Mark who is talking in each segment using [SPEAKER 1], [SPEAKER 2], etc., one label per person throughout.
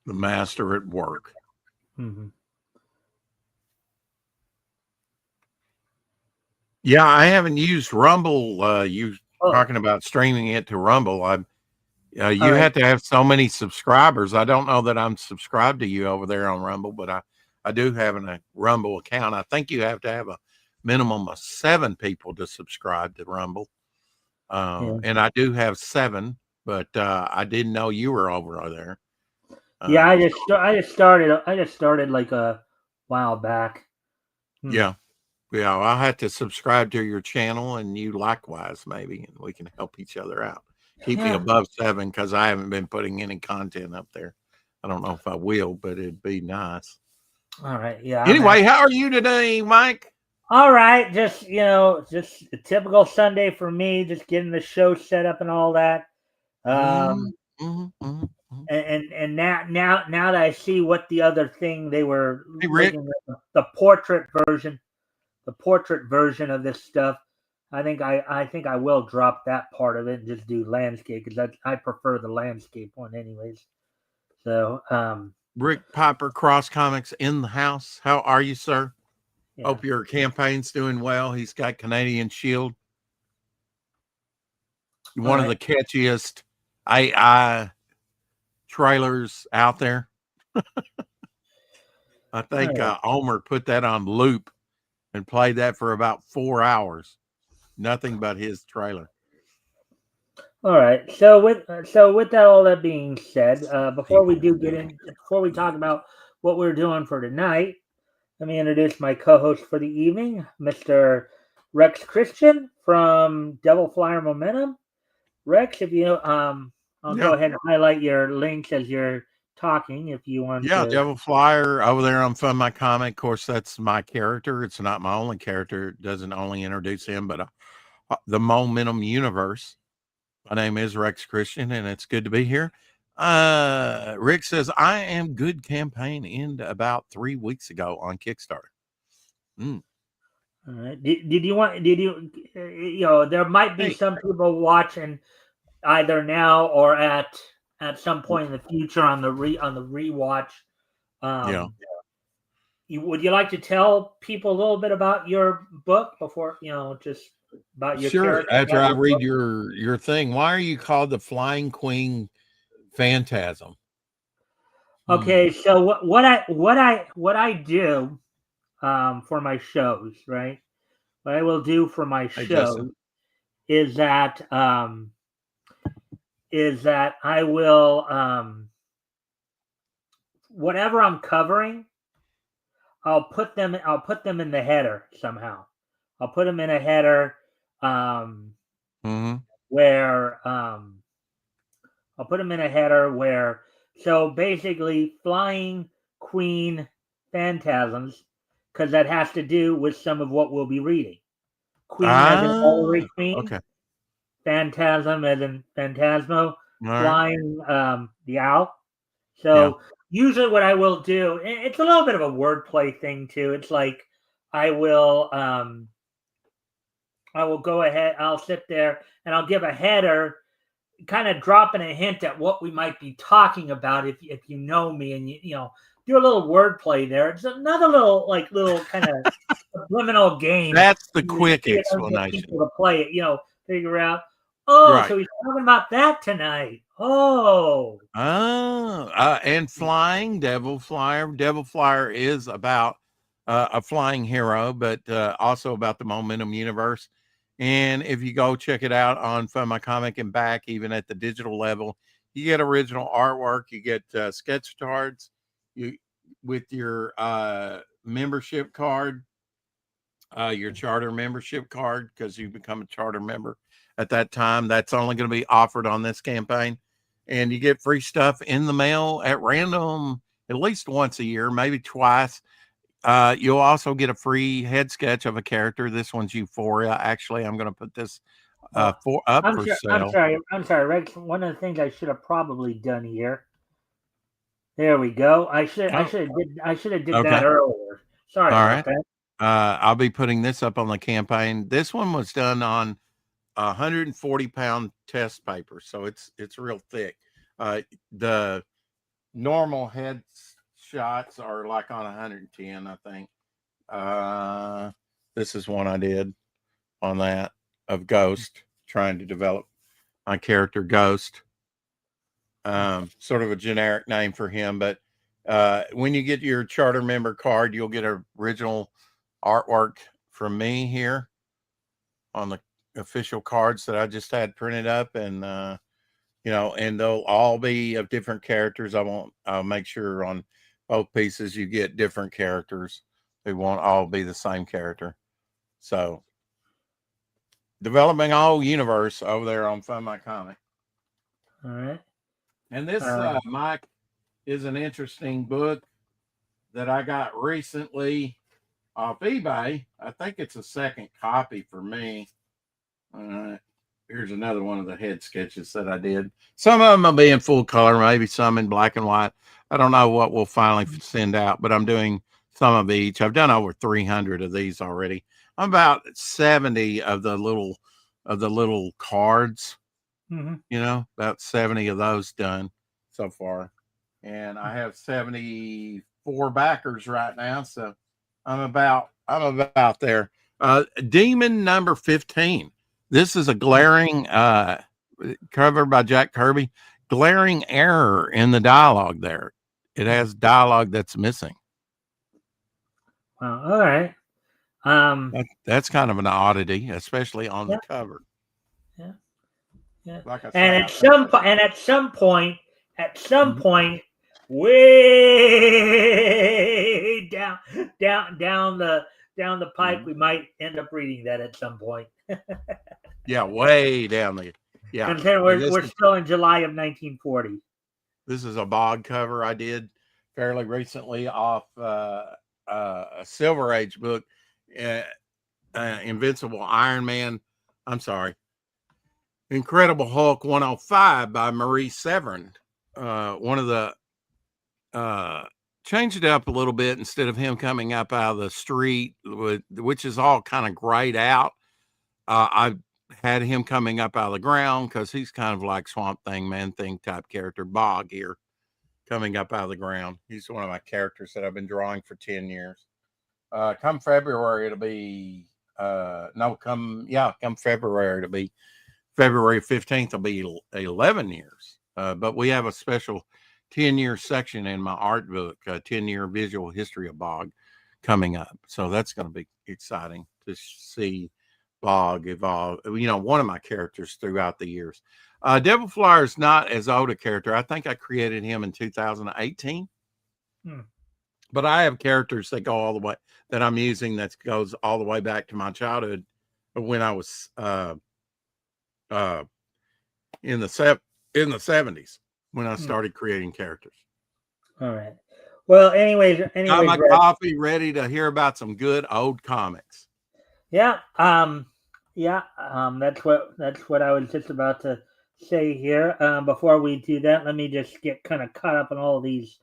[SPEAKER 1] The master at work.
[SPEAKER 2] Mm-hmm.
[SPEAKER 1] Yeah, I haven't used Rumble. Talking about streaming it to Rumble. You have to have so many subscribers. I don't know that I'm subscribed to you over there on Rumble, but I do have a Rumble account. I think you have to have a minimum of 7 people to subscribe to Rumble. And I do have 7, but I didn't know you were over there.
[SPEAKER 2] Yeah, I just started like a while back.
[SPEAKER 1] Yeah. Yeah, I'll have to subscribe to your channel and you likewise, maybe, and we can help each other out. Keep me above 7 because I haven't been putting any content up there. I don't know if I will, but it'd be nice.
[SPEAKER 2] All right. Yeah.
[SPEAKER 1] Anyway, how are you today, Mike?
[SPEAKER 2] All right. Just a typical Sunday for me, just getting the show set up and all that. And now that I see what the other thing they were making, the portrait version of this stuff, I think I will drop that part of it and just do landscape because I prefer the landscape one anyways. So
[SPEAKER 1] Rick Piper, Cross Comics in the house. How are you, sir? Yeah. Hope your campaign's doing well. He's got Canadian Shield. One of the catchiest AI trailers out there. I think Omer put that on loop and played that for about 4 hours. Nothing but his trailer.
[SPEAKER 2] All right. So with that, all that being said, before we talk about what we're doing for tonight, let me introduce my co-host for the evening, Mr. Rex Christian from Devil Flyer Momentum. Rex, if you I'll go ahead and highlight your links as you're talking if you want.
[SPEAKER 1] Yeah, Devil Flyer over there on Fund My Comic. Of course, that's my character. It's not my only character. It doesn't only introduce him, but the Momentum universe. My name is Rex Christian, and it's good to be here. Rick says, I am good campaign ended about 3 weeks ago on Kickstarter.
[SPEAKER 2] All right. There might be some people watching either now or at some point in the future on the rewatch. Would you like to tell people a little bit about your book before, just about your character?
[SPEAKER 1] After I read your thing, why are you called the Flying Queen Phantasm?
[SPEAKER 2] Okay, so what I do for my shows, right? What I will do for my show is that I will whatever I'm covering, I'll put them in the header somehow. I'll put them in a header where I'll put them in a header where, so basically Flying Queen Phantasms, because that has to do with some of what we'll be reading. Queen as in Ulrich Queen.
[SPEAKER 1] Okay.
[SPEAKER 2] Phantasm as in Phantasmo. Flying the owl. So usually what I will do, it's a little bit of a wordplay thing too. It's like I will go ahead, I'll sit there and I'll give a header, kind of dropping a hint at what we might be talking about if you know me, and you do a little wordplay there. It's another little kind of subliminal game.
[SPEAKER 1] That's the quick explanation.
[SPEAKER 2] People to play it, figure out. Oh, so he's talking about that tonight.
[SPEAKER 1] And flying Devil Flyer. Devil Flyer is about a flying hero, but also about the Momentum universe. And if you go check it out on Fund My Comic and back, even at the digital level, you get original artwork, you get sketch cards, with your membership card, your charter membership card, because you become a charter member at that time. That's only going to be offered on this campaign. And you get free stuff in the mail at random, at least once a year, maybe twice. You'll also get a free head sketch of a character. This one's Euphoria. Actually, I'm going to put this for sale.
[SPEAKER 2] I'm sorry, Rex. One of the things I should have probably done here. There we go. I should have did that earlier. Sorry about that.
[SPEAKER 1] I'll be putting this up on the campaign. This one was done on 140-pound test paper, so it's real thick. normal head shots are like on 110, I think. This is one I did on that of Ghost, trying to develop my character Ghost. Sort of a generic name for him, but when you get your charter member card, you'll get an original artwork from me here on the official cards that I just had printed up, and and they'll all be of different characters. I'll make sure on both pieces you get different characters. They won't all be the same character. So developing a whole universe over there on Fun My Comic.
[SPEAKER 2] All right.
[SPEAKER 1] And this Mike is an interesting book that I got recently off eBay. I think it's a second copy for me. Here's another one of the head sketches that I did. Some of them will be in full color, maybe some in black and white. I don't know what we'll finally send out, but I'm doing some of each. I've done over 300 of these already. I'm about 70 of the little cards. About 70 of those done so far, and I have 74 backers right now, so I'm about there. Demon number 15. This is a glaring cover by Jack Kirby. Glaring error in the dialogue there. It has dialogue that's missing.
[SPEAKER 2] Well, all right.
[SPEAKER 1] That's kind of an oddity, especially on the cover.
[SPEAKER 2] Yeah. Yeah.
[SPEAKER 1] Like I
[SPEAKER 2] and
[SPEAKER 1] said,
[SPEAKER 2] at some point, way down the pipe, we might end up reading that at some point.
[SPEAKER 1] Yeah, way down there. Yeah,
[SPEAKER 2] and then we're still in July of 1940.
[SPEAKER 1] This is a bog cover I did fairly recently off a Silver Age book, Invincible Iron Man. I'm sorry. Incredible Hulk 105 by Marie Severin. One of the changed it up a little bit. Instead of him coming up out of the street, which is all kind of grayed out, I had him coming up out of the ground because he's kind of like Swamp Thing, Man Thing type character. Bog here, coming up out of the ground. He's one of my characters that I've been drawing for 10 years. Come February, it'll be come February, it'll be February 15th will be 11 years. But we have a special 10-year section in my art book, 10-year visual history of Bog coming up. So that's going to be exciting to see Bog evolve. One of my characters throughout the years. Devil Flyer is not as old a character. I think I created him in 2018. But I have characters that go all the way, that I'm using, that goes all the way back to my childhood when I was in the 70s when I started creating characters.
[SPEAKER 2] All right. Well, anyways,
[SPEAKER 1] got my coffee ready to hear about some good old comics.
[SPEAKER 2] Yeah. That's what I was just about to say here. Before we do that, let me just get kind of caught up on all these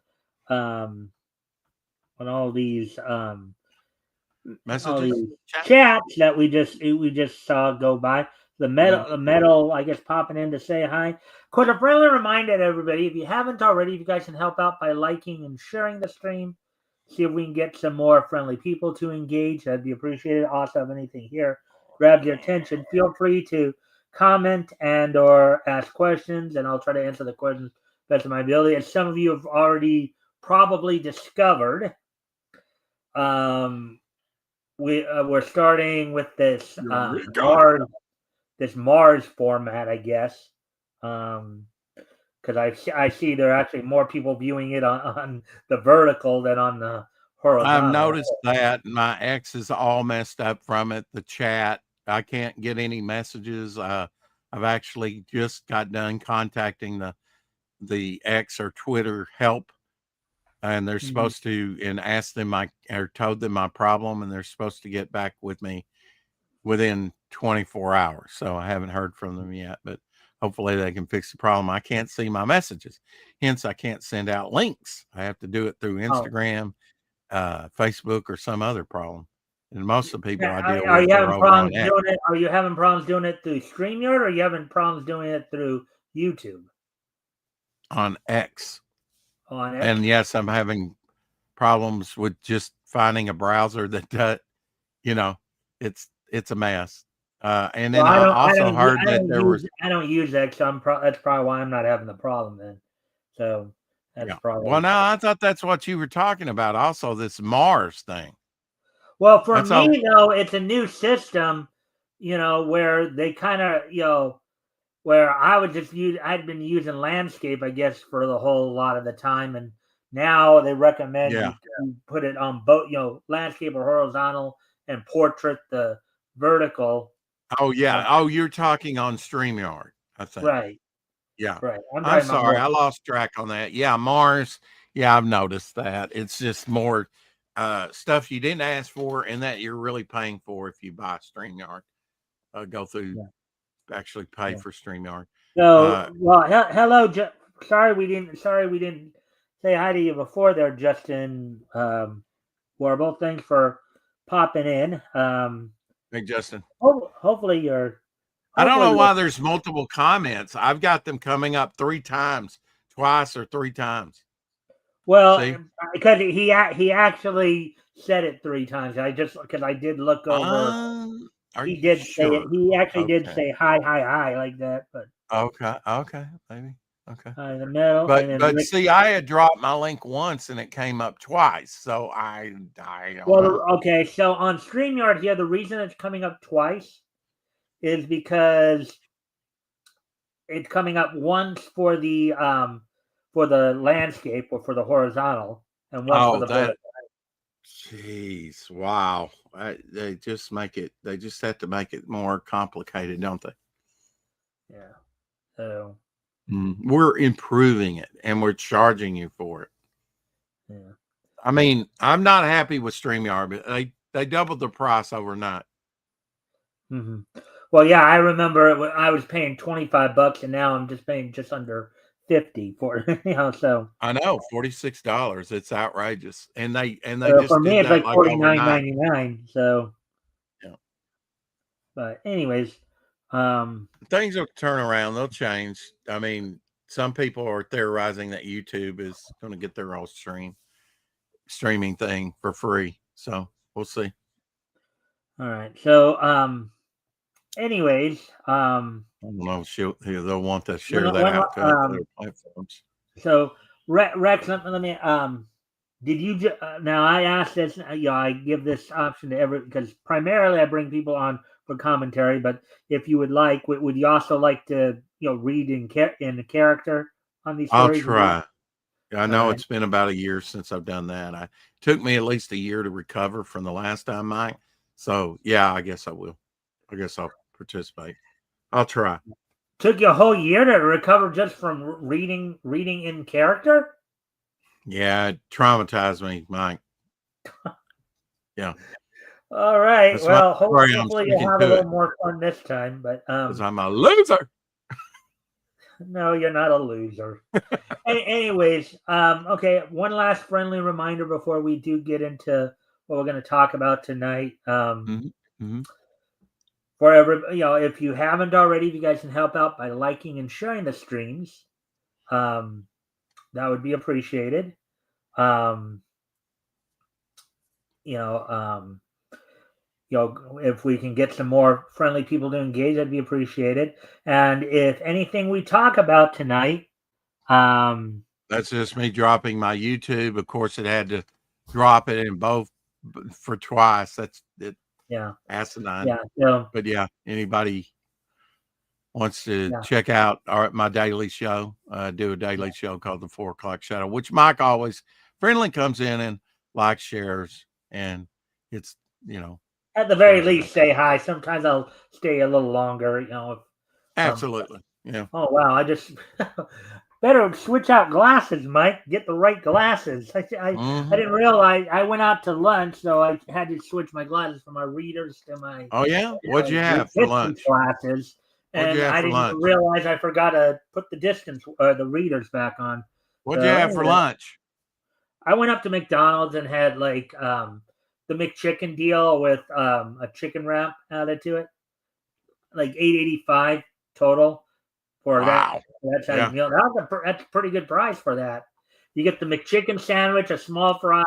[SPEAKER 1] messages,
[SPEAKER 2] chats that we just saw go by. The metal, I guess, popping in to say hi. Of course, a friendly reminder to everybody, if you haven't already, if you guys can help out by liking and sharing the stream, see if we can get some more friendly people to engage. That'd be appreciated. Also, if anything here grabs your attention, feel free to comment and or ask questions, and I'll try to answer the questions best of my ability. As some of you have already probably discovered, we're starting with this Mars format, I guess, because I see there are actually more people viewing it on the vertical than on the horizontal.
[SPEAKER 1] I've noticed that my X is all messed up from it. The chat, I can't get any messages. I've actually just got done contacting the X or Twitter help, and they're supposed to, and asked them or told them my problem, and they're supposed to get back with me within 24 hours. So I haven't heard from them yet, but hopefully they can fix the problem. I can't see my messages, hence I can't send out links. I have to do it through Instagram, Facebook, or some other problem. And most of the people I deal with are over on X.
[SPEAKER 2] Are you having problems doing it through StreamYard, or are you having problems doing it through YouTube?
[SPEAKER 1] On X.
[SPEAKER 2] on it.
[SPEAKER 1] And yes, I'm having problems with just finding a browser that it's a mess. And then
[SPEAKER 2] Well,
[SPEAKER 1] I also heard that there was
[SPEAKER 2] I don't use that, so that's probably why I'm not having the problem then. So that's
[SPEAKER 1] yeah. Well,
[SPEAKER 2] probably
[SPEAKER 1] no, I thought that's what you were talking about. Also, this Mars thing.
[SPEAKER 2] well for
[SPEAKER 1] That's all.
[SPEAKER 2] me though. It's a new system, where they kind of where I would just use. I'd been using landscape, I guess, for the whole lot of the time, and now they recommend
[SPEAKER 1] Yeah.
[SPEAKER 2] you put it on both, landscape or horizontal, and portrait the vertical.
[SPEAKER 1] Oh yeah. Oh, you're talking on StreamYard, I think.
[SPEAKER 2] Right,
[SPEAKER 1] Yeah.
[SPEAKER 2] right. I'm
[SPEAKER 1] I'm
[SPEAKER 2] talking about
[SPEAKER 1] sorry.
[SPEAKER 2] more.
[SPEAKER 1] I lost track on that. Yeah, Mars. Yeah, I've noticed that. It's just more stuff you didn't ask for and that you're really paying for if you buy StreamYard. Go through
[SPEAKER 2] Yeah,
[SPEAKER 1] actually pay
[SPEAKER 2] yeah.
[SPEAKER 1] for StreamYard.
[SPEAKER 2] So, well, hello. Sorry, we didn't say hi to you before there, Justin Warble. Thanks for popping in.
[SPEAKER 1] Hey, Justin.
[SPEAKER 2] Hopefully you're.
[SPEAKER 1] I don't know
[SPEAKER 2] Hopefully,
[SPEAKER 1] why there's multiple comments. I've got them coming up twice or three times.
[SPEAKER 2] well,
[SPEAKER 1] See?
[SPEAKER 2] because he actually said it 3 times. Because I did look over.
[SPEAKER 1] Are
[SPEAKER 2] He
[SPEAKER 1] you
[SPEAKER 2] did say it.
[SPEAKER 1] sure?
[SPEAKER 2] He actually did
[SPEAKER 1] Okay.
[SPEAKER 2] say hi like that, but
[SPEAKER 1] Okay. Okay. Maybe. Okay.
[SPEAKER 2] in the middle,
[SPEAKER 1] But
[SPEAKER 2] and then
[SPEAKER 1] but
[SPEAKER 2] Rick.
[SPEAKER 1] see, I had dropped my link once and it came up twice. So I don't
[SPEAKER 2] Well,
[SPEAKER 1] know.
[SPEAKER 2] okay. So on StreamYard here, the reason it's coming up twice is because it's coming up once for the landscape or for the horizontal, and once for
[SPEAKER 1] Oh,
[SPEAKER 2] the vertical.
[SPEAKER 1] jeez, wow. They just have to make it more complicated, don't they?
[SPEAKER 2] Yeah. So
[SPEAKER 1] We're improving it and we're charging you for it.
[SPEAKER 2] yeah.
[SPEAKER 1] I mean, I'm not happy with StreamYard, but they doubled the price overnight.
[SPEAKER 2] Mm-hmm. Well, yeah, I remember I was paying $25, and now I'm just paying just under 50 for it. So
[SPEAKER 1] I know, $46. It's outrageous. And they just
[SPEAKER 2] for me,
[SPEAKER 1] did
[SPEAKER 2] it's
[SPEAKER 1] that
[SPEAKER 2] like
[SPEAKER 1] like overnight.
[SPEAKER 2] 49.99. So,
[SPEAKER 1] Yeah.
[SPEAKER 2] but anyways,
[SPEAKER 1] Things will turn around, they'll change. I mean, some people are theorizing that YouTube is going to get their own streaming thing for free. So we'll see.
[SPEAKER 2] all right. So, anyways,
[SPEAKER 1] I don't know. They'll want to
[SPEAKER 2] when
[SPEAKER 1] share that
[SPEAKER 2] when
[SPEAKER 1] out to other platforms.
[SPEAKER 2] so Rex, let me did you now I asked this, I give this option to every, because primarily I bring people on for commentary, but if you would like, would you also like to read in the character on these
[SPEAKER 1] I'll
[SPEAKER 2] stories?
[SPEAKER 1] try. I
[SPEAKER 2] All
[SPEAKER 1] know
[SPEAKER 2] right.
[SPEAKER 1] it's been about a year since I've done that. It took me at least a year to recover from the last time, Mike. So yeah, I guess I will. I guess I'll participate. I'll try.
[SPEAKER 2] Took you a whole year to recover just from reading in character?
[SPEAKER 1] Yeah, it traumatized me, Mike. Yeah.
[SPEAKER 2] All right.
[SPEAKER 1] That's why
[SPEAKER 2] Well,
[SPEAKER 1] I'm
[SPEAKER 2] hopefully you'll
[SPEAKER 1] sticking
[SPEAKER 2] have a
[SPEAKER 1] to it
[SPEAKER 2] little more fun this time. But
[SPEAKER 1] because I'm a loser.
[SPEAKER 2] no, you're not a loser. Anyways, okay. One last friendly reminder before we do get into what we're going to talk about tonight.
[SPEAKER 1] Mm-hmm. Mm-hmm.
[SPEAKER 2] For every, if you haven't already, if you guys can help out by liking and sharing the streams, that would be appreciated. Um, you know, um, if we can get some more friendly people to engage, that'd be appreciated. And if anything we talk about tonight,
[SPEAKER 1] That's just me dropping my YouTube. Of course, it had to drop it in both for twice. That's it.
[SPEAKER 2] yeah,
[SPEAKER 1] Asinine.
[SPEAKER 2] yeah, so
[SPEAKER 1] But yeah, anybody wants to
[SPEAKER 2] yeah,
[SPEAKER 1] check out my daily show, do a daily show called the 4 o'clock Shadow, which Mike always friendly comes in and likes, shares, and it's
[SPEAKER 2] at the very
[SPEAKER 1] shares it.
[SPEAKER 2] least, say hi. Sometimes I'll stay a little longer. If, um,
[SPEAKER 1] Absolutely. Yeah.
[SPEAKER 2] oh wow, I just better switch out glasses, Mike. Get the right glasses. I didn't realize I went out to lunch, so I had to switch my glasses from my readers to my
[SPEAKER 1] Oh yeah. What'd you have for
[SPEAKER 2] distance
[SPEAKER 1] lunch?
[SPEAKER 2] glasses.
[SPEAKER 1] What'd you
[SPEAKER 2] And
[SPEAKER 1] have
[SPEAKER 2] I
[SPEAKER 1] for
[SPEAKER 2] didn't
[SPEAKER 1] lunch?
[SPEAKER 2] realize I forgot to put the readers back on.
[SPEAKER 1] What'd you
[SPEAKER 2] So
[SPEAKER 1] have for
[SPEAKER 2] anyway,
[SPEAKER 1] lunch?
[SPEAKER 2] I went up to McDonald's and had like the McChicken deal with a chicken wrap added to it, like $8.85 total for that.
[SPEAKER 1] Wow.
[SPEAKER 2] That's how you
[SPEAKER 1] Yeah.
[SPEAKER 2] meal. That's a pretty good price for that. You get the McChicken sandwich, a small fry,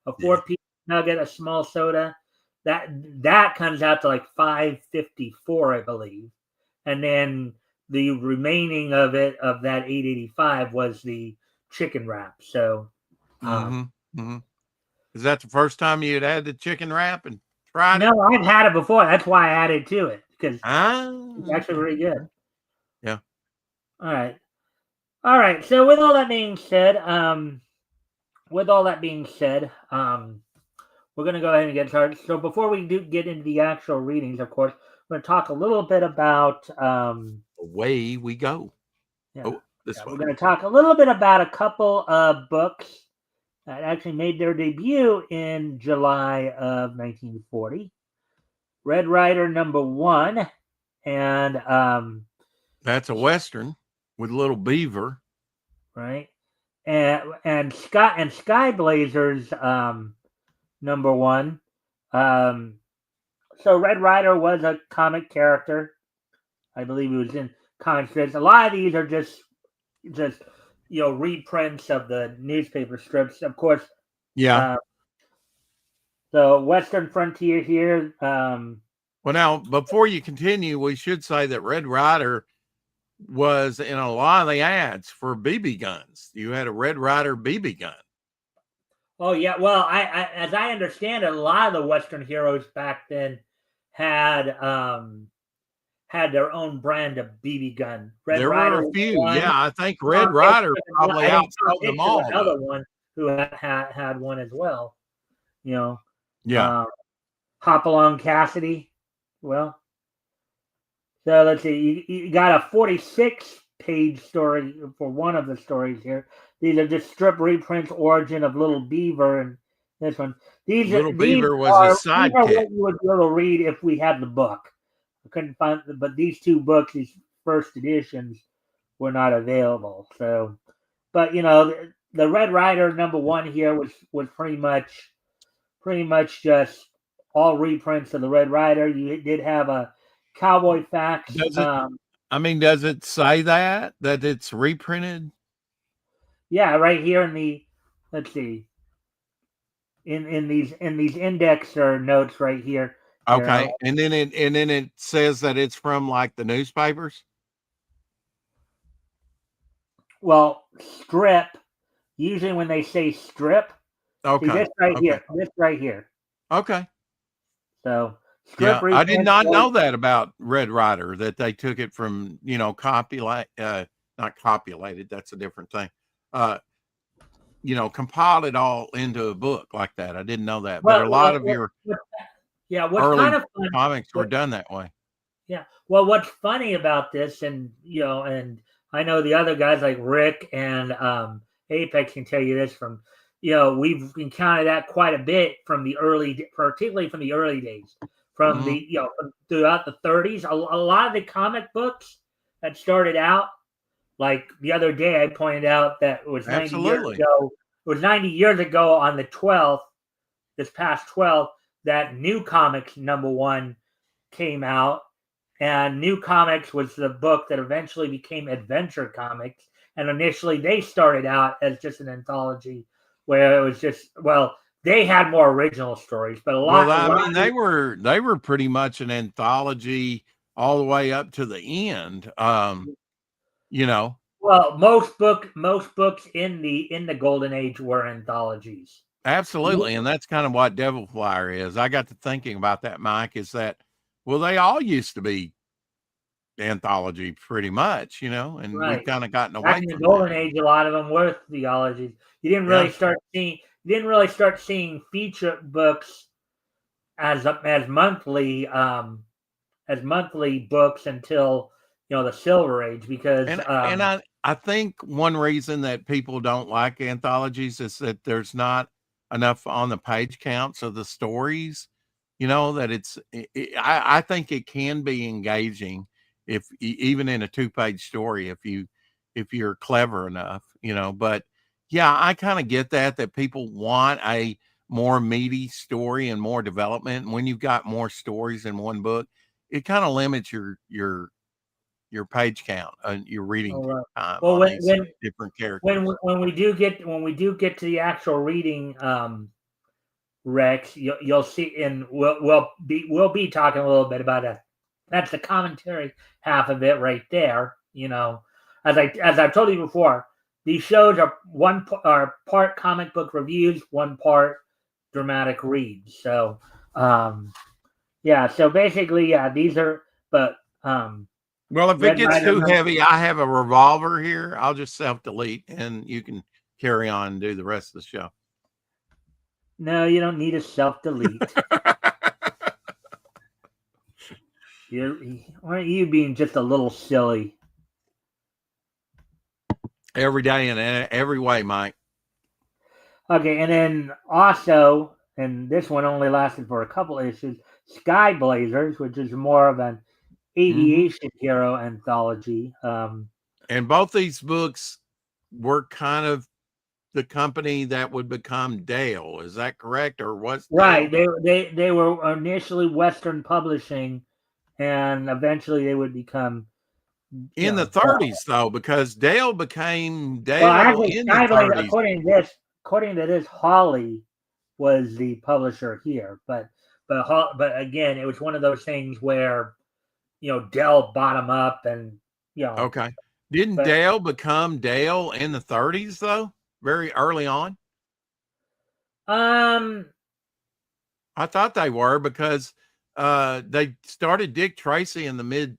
[SPEAKER 2] a 4-piece nugget, a small soda. That comes out to like $5.54, I believe. And then the remaining of that $8.85 was the chicken wrap. So,
[SPEAKER 1] Is that the first time you had the chicken wrap and tried it?
[SPEAKER 2] No, I've had it before. That's why I added to it because it's
[SPEAKER 1] Ah,
[SPEAKER 2] actually really good.
[SPEAKER 1] yeah.
[SPEAKER 2] All right. So with all that being said, we're going to go ahead and get started. So before we do get into the actual readings, of course, we're going to talk a little bit about
[SPEAKER 1] Away we go.
[SPEAKER 2] yeah,
[SPEAKER 1] Oh, this
[SPEAKER 2] we're
[SPEAKER 1] way.
[SPEAKER 2] going to talk a little bit about a couple of books that actually made their debut in July of 1940. Red Rider #1, and
[SPEAKER 1] That's a Western with a little beaver.
[SPEAKER 2] right, and Sky Blazers #1. So Red Rider was a comic character. I believe he was in comic strips. A lot of these are just reprints of the newspaper strips. Of course,
[SPEAKER 1] Yeah.
[SPEAKER 2] the Western Frontier here.
[SPEAKER 1] Well, now, before you continue, we should say that Red Rider was in a lot of the ads for BB guns. You had a Red Rider BB gun.
[SPEAKER 2] Oh yeah, well, I as I understand it, a lot of the Western heroes back then had their own brand of BB gun. Red
[SPEAKER 1] There were
[SPEAKER 2] Rider
[SPEAKER 1] a
[SPEAKER 2] was
[SPEAKER 1] few.
[SPEAKER 2] one.
[SPEAKER 1] Yeah, I think Red Rider probably
[SPEAKER 2] I think Tom
[SPEAKER 1] outsold them
[SPEAKER 2] Hicks was
[SPEAKER 1] all.
[SPEAKER 2] another one who had one as well.
[SPEAKER 1] Yeah.
[SPEAKER 2] Hopalong Cassidy. Well, so let's see. You got a 46-page story for one of the stories here. These are just strip reprints, Origin of Little Beaver, and this one.
[SPEAKER 1] Little Beaver was a
[SPEAKER 2] These are
[SPEAKER 1] sidekick.
[SPEAKER 2] what you would be able to read if we had the book. I couldn't find, but these two books, these first editions, were not available. So, but the Red Rider #1 here was pretty much just all reprints of the Red Rider. You did have a Cowboy Facts.
[SPEAKER 1] Does it say that it's reprinted?
[SPEAKER 2] Yeah, right here in the, let's see, in these index or notes right here.
[SPEAKER 1] Okay, and then it says that it's from like the newspapers.
[SPEAKER 2] Well, strip. Usually when they say strip, see
[SPEAKER 1] Okay,
[SPEAKER 2] this right here.
[SPEAKER 1] Okay.
[SPEAKER 2] So
[SPEAKER 1] Yeah,
[SPEAKER 2] strip
[SPEAKER 1] I did
[SPEAKER 2] reprint.
[SPEAKER 1] not know that about Red Rider, that they took it from, not copulated, that's a different thing. Compiled it all into a book like that. I didn't know that. But a lot of your
[SPEAKER 2] what's
[SPEAKER 1] early
[SPEAKER 2] kind of fun,
[SPEAKER 1] comics were done that way.
[SPEAKER 2] Yeah. Well, what's funny about this, and and I know the other guys like Rick and Apex can tell you this from, we've encountered that quite a bit from particularly from the early days, from the throughout the 30s. A lot of the comic books that started out, like the other day, I pointed out that it was 90 years ago. It was 90 years ago on the 12th, this past 12th, that New Comics #1 came out. And New Comics was the book that eventually became Adventure Comics. And initially they started out as just an anthology where it was just, they had more original stories, but
[SPEAKER 1] they were pretty much an anthology all the way up to the end.
[SPEAKER 2] Well, most books in the Golden Age were anthologies.
[SPEAKER 1] Absolutely. And that's kind of what Devil Flyer is. I got to thinking about that, Mike, is that, they all used to be anthology pretty much, and
[SPEAKER 2] Right.
[SPEAKER 1] we've kind of gotten away
[SPEAKER 2] Back in the
[SPEAKER 1] from
[SPEAKER 2] Golden
[SPEAKER 1] that.
[SPEAKER 2] Age, a lot of them were theologies. You didn't really start seeing feature books as monthly books until the Silver Age, because
[SPEAKER 1] and I think one reason that people don't like anthologies is that there's not enough on the page counts of the stories, that I think it can be engaging if even in a 2-page story, if you're clever enough, but yeah, I kind of get that people want a more meaty story and more development. And when you've got more stories in one book, it kind of limits your your page count and your reading
[SPEAKER 2] All right.
[SPEAKER 1] time
[SPEAKER 2] Well,
[SPEAKER 1] on these different characters.
[SPEAKER 2] when we do get to the actual reading, Rex, you'll see, and we'll be talking a little bit about it. That's the commentary half of it right there. As I've told you before, these shows are part comic book reviews, one part dramatic reads. So, yeah. So basically, yeah, these are. But
[SPEAKER 1] well, if
[SPEAKER 2] Red
[SPEAKER 1] it gets
[SPEAKER 2] Rider
[SPEAKER 1] too heavy, I have a revolver here. I'll just self delete, and you can carry on and do the rest of the show.
[SPEAKER 2] No, you don't need a self delete. Aren't you being just a little silly?
[SPEAKER 1] Every day in every way, Mike.
[SPEAKER 2] Okay, and then also, and this one only lasted for a couple issues, Sky Blazers, which is more of an aviation hero anthology.
[SPEAKER 1] And both these books were kind of the company that would become Dale. Is that correct? Or was
[SPEAKER 2] Right.
[SPEAKER 1] Dale?
[SPEAKER 2] They were initially Western Publishing, and eventually they would become
[SPEAKER 1] In the
[SPEAKER 2] Dell.
[SPEAKER 1] 30s, though, because Dale became
[SPEAKER 2] Well,
[SPEAKER 1] Dale
[SPEAKER 2] actually,
[SPEAKER 1] in the
[SPEAKER 2] Skyblazer,
[SPEAKER 1] 30s.
[SPEAKER 2] according to this, Holly was the publisher here, but again, it was one of those things where Dell bought them up, and
[SPEAKER 1] Okay. Didn't
[SPEAKER 2] but
[SPEAKER 1] Dale become Dale in the 30s, though? Very early on?
[SPEAKER 2] um
[SPEAKER 1] I thought they were because they started Dick Tracy in the mid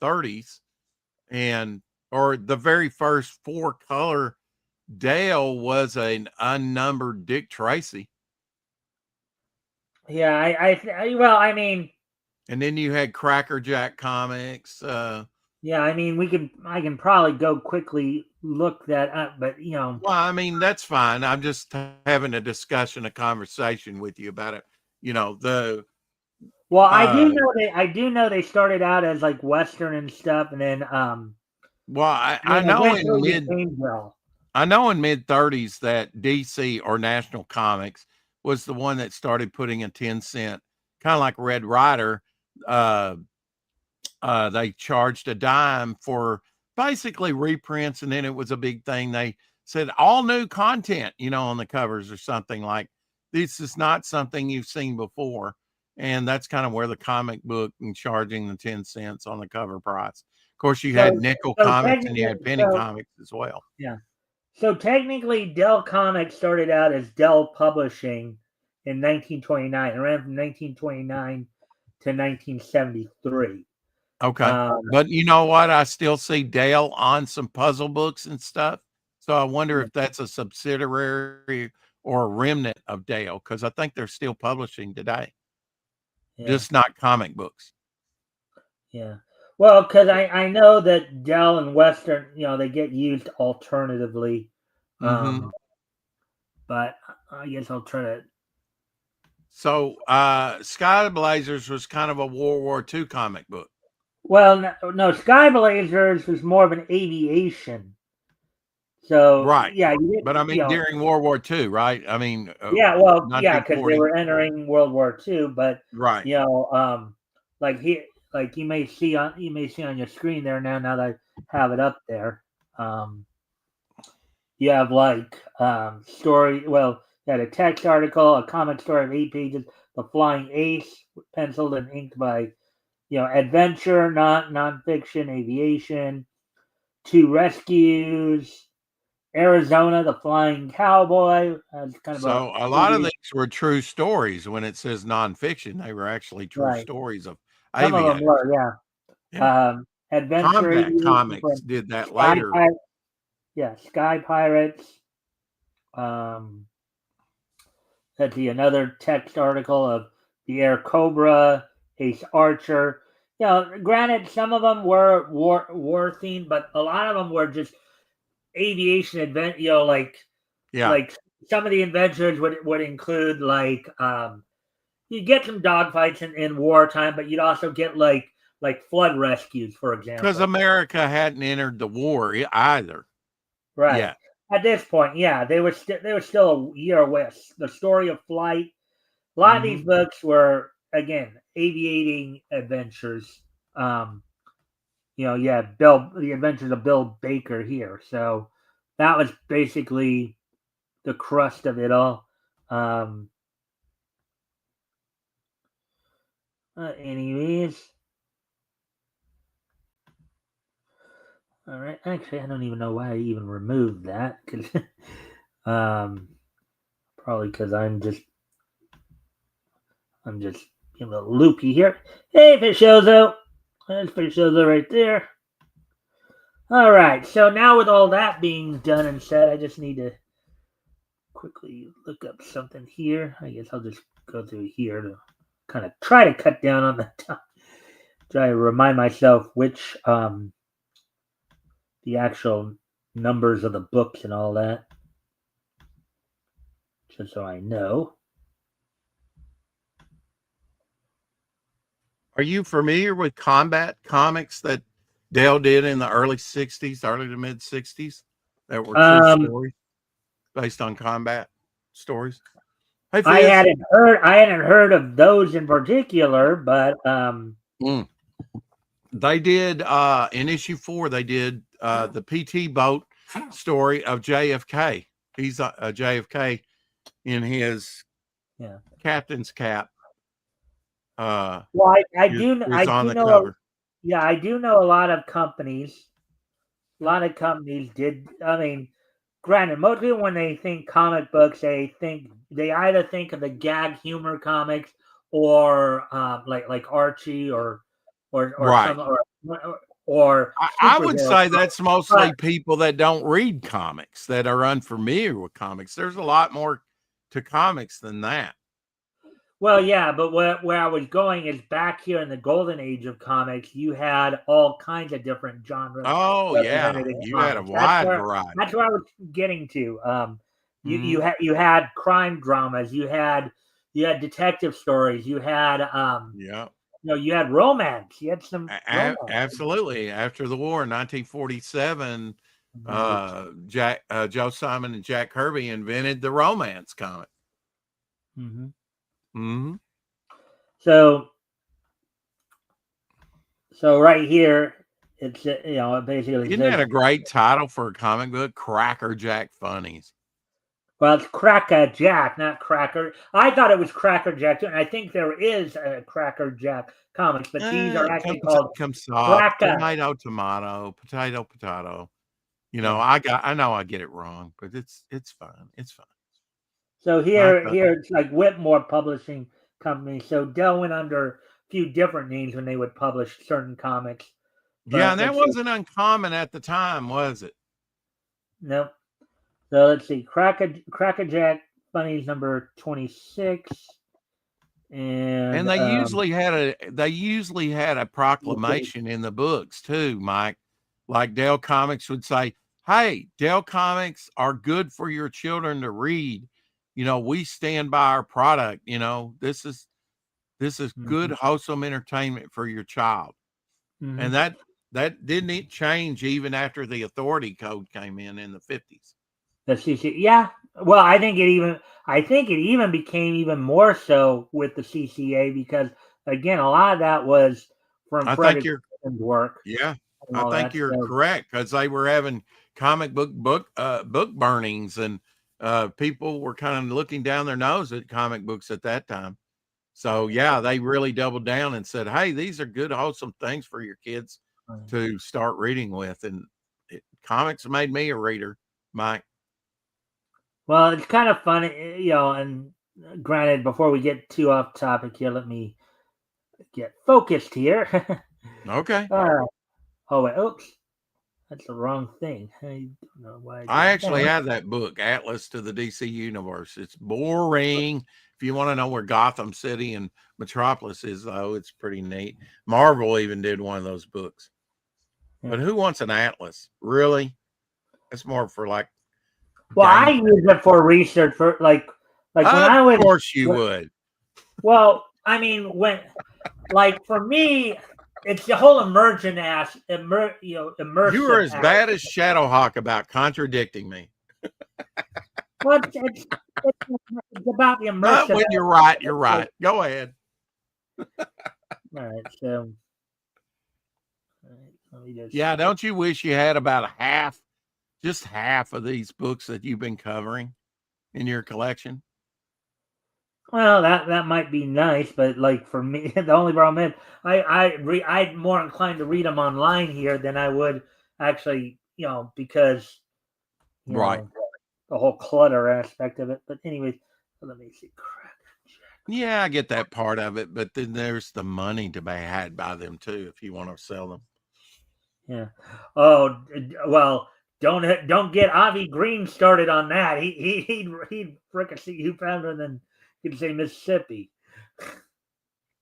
[SPEAKER 1] 30s, or the very first four color Dale was an unnumbered Dick Tracy.
[SPEAKER 2] yeah, well, I mean,
[SPEAKER 1] And then you had Cracker Jack Comics.
[SPEAKER 2] yeah, I mean, I can probably go quickly look that up, but
[SPEAKER 1] Well, I mean, that's fine. I'm just having a discussion, a conversation with you about it.
[SPEAKER 2] well,
[SPEAKER 1] Uh,
[SPEAKER 2] I do know they started out as like Western and stuff, and then
[SPEAKER 1] well,
[SPEAKER 2] and then eventually became Dell.
[SPEAKER 1] I know in mid 30s that DC or National Comics was the one that started putting a 10-cent, kind of like Red Rider. Uh, they charged a dime for basically reprints, and then it was a big thing. They said all new content, on the covers or something like this is not something you've seen before. And that's kind of where the comic book and charging the 10 cents on the cover price. Of course, you had nickel comics and you had penny comics as well.
[SPEAKER 2] Yeah. So technically, Dell Comics started out as Dell Publishing in 1929. It ran from 1929 to 1973.
[SPEAKER 1] Okay. But you know what? I still see Dale on some puzzle books and stuff. So I wonder if that's a subsidiary or a remnant of Dale, because I think they're still publishing today, just not comic books.
[SPEAKER 2] Yeah. Well, because I know that Dell and Western, they get used alternatively. But I guess I'll try to.
[SPEAKER 1] So Sky Blazers was kind of a World War II comic book.
[SPEAKER 2] Well, no, Sky Blazers was more of an aviation. So
[SPEAKER 1] right,
[SPEAKER 2] yeah,
[SPEAKER 1] but I mean during World War II, right? I mean,
[SPEAKER 2] yeah, well, yeah, because they were entering World War II, but
[SPEAKER 1] right,
[SPEAKER 2] like you may see on your screen there now that I have it up there. You have story. Well, you had a text article, a comic story of 8 pages, The Flying Ace, penciled and inked by adventure, not nonfiction, aviation, 2 rescues, Arizona, the Flying Cowboy. Kind of
[SPEAKER 1] so a lot of these were true stories. When it says nonfiction, they were actually true stories of
[SPEAKER 2] some
[SPEAKER 1] aviators.
[SPEAKER 2] of them were, yeah. Adventure
[SPEAKER 1] Combat Comics did that
[SPEAKER 2] Sky
[SPEAKER 1] later.
[SPEAKER 2] Sky Pirates. That'd be another text article of the Air Cobra, Ace Archer. Granted, some of them were war themed, but a lot of them were just aviation event. Like some of the adventures would include you'd get some dogfights in wartime, but you'd also get like flood rescues, for example.
[SPEAKER 1] Because America hadn't entered the war either.
[SPEAKER 2] Right. Yeah. At this point, yeah, they were still a year away. The Story of Flight. A lot of these books were, again, aviating adventures. you had The Adventures of Bill Baker here. So that was basically the crust of it all. Anyways, all right. Actually, I don't even know why I even removed that because, probably because I'm just being a little loopy here. Hey, Fishozo. There's Fishozo right there. All right. So now with all that being done and said, I just need to quickly look up something here. I guess I'll just go through here to kind of try to cut down on the time. Try to remind myself which the actual numbers of the books and all that, just so I know.
[SPEAKER 1] Are you familiar with combat comics that Dell did in the early 60s, early to mid 60s that were true stories based on combat stories? Hey, Fizz.
[SPEAKER 2] I hadn't heard of those in particular, but
[SPEAKER 1] they did in issue 4, they did the PT boat story of JFK. He's a JFK in his captain's cap.
[SPEAKER 2] Well, I do know.
[SPEAKER 1] Cover.
[SPEAKER 2] Yeah, I do know a lot of companies. A lot of companies did. I mean, granted, mostly when they think comic books, they either think of the gag humor comics or like Archie or
[SPEAKER 1] right.
[SPEAKER 2] or
[SPEAKER 1] I would say that's mostly people that don't read comics, that are unfamiliar with comics. There's a lot more to comics than that.
[SPEAKER 2] Well, yeah, but where I was going is back here in the golden age of comics, you had all kinds of different genres.
[SPEAKER 1] Oh yeah, you had a wide variety.
[SPEAKER 2] That's where I was getting to. You had crime dramas, you had detective stories, you had you had romance. You had some romance.
[SPEAKER 1] Absolutely. After the war in 1947, Joe Simon and Jack Kirby invented the romance comic.
[SPEAKER 2] Mm-hmm.
[SPEAKER 1] Mm-hmm.
[SPEAKER 2] So right here, it's basically.
[SPEAKER 1] Isn't that a great title for a comic book? Cracker Jack Funnies.
[SPEAKER 2] Well, it's Cracker Jack, not Cracker. I thought it was Cracker Jack too, and I think there is a Cracker Jack comics, but these are actually called
[SPEAKER 1] tomato, tomato, potato, potato. You know, I know I get it wrong, but it's fine. It's fine.
[SPEAKER 2] So here it's like Whitmore Publishing Company. So Dell went under a few different names when they would publish certain comics.
[SPEAKER 1] Yeah, and that wasn't uncommon at the time, was it?
[SPEAKER 2] No. So let's see, Cracker Jack Funnies number 26, and
[SPEAKER 1] they usually had a proclamation in the books too, Mike. Like Dell Comics would say, "Hey, Dell Comics are good for your children to read. You know, we stand by our product. You know, this is good, wholesome entertainment for your child." And that didn't change even after the authority code came in the 50s.
[SPEAKER 2] The CCA, yeah. Well, I think it even became even more so with the CCA because again, a lot of that was from Frederick's work.
[SPEAKER 1] Yeah, I think you're correct because they were having comic book burnings, and people were kind of looking down their nose at comic books at that time. So yeah, they really doubled down and said, "Hey, these are good, wholesome things for your kids to start reading with." And comics made me a reader, Mike.
[SPEAKER 2] Well, it's kind of funny, and granted, before we get too off topic here, let me get focused here.
[SPEAKER 1] Okay.
[SPEAKER 2] Oh, wait, oops. That's the wrong thing. I don't know why.
[SPEAKER 1] I actually have that book, Atlas to the DC Universe. It's boring. If you want to know where Gotham City and Metropolis is, though, it's pretty neat. Marvel even did one of those books. But who wants an Atlas? Really? It's more for like.
[SPEAKER 2] Well, I use it for research for like when I was. Of
[SPEAKER 1] course you would.
[SPEAKER 2] Well, I mean, like for me, it's the whole immersion immersive.
[SPEAKER 1] You were as bad as Shadowhawk about contradicting me.
[SPEAKER 2] Well, it's about the immersive.
[SPEAKER 1] When you're right, you're right. Go ahead.
[SPEAKER 2] All right, so Let me just.
[SPEAKER 1] Yeah, don't you wish you had about just half of these books that you've been covering in your collection?
[SPEAKER 2] Well, that might be nice, but like for me, the only problem is I'm more inclined to read them online here than I would actually, because
[SPEAKER 1] Right.
[SPEAKER 2] the whole clutter aspect of it. But anyways, let me see.
[SPEAKER 1] Yeah, I get that part of it, but then there's the money to be had by them too if you want to sell them.
[SPEAKER 2] Yeah. Oh well, don't get Avi Green started on that. He'd fricassee you faster than you could say Mississippi.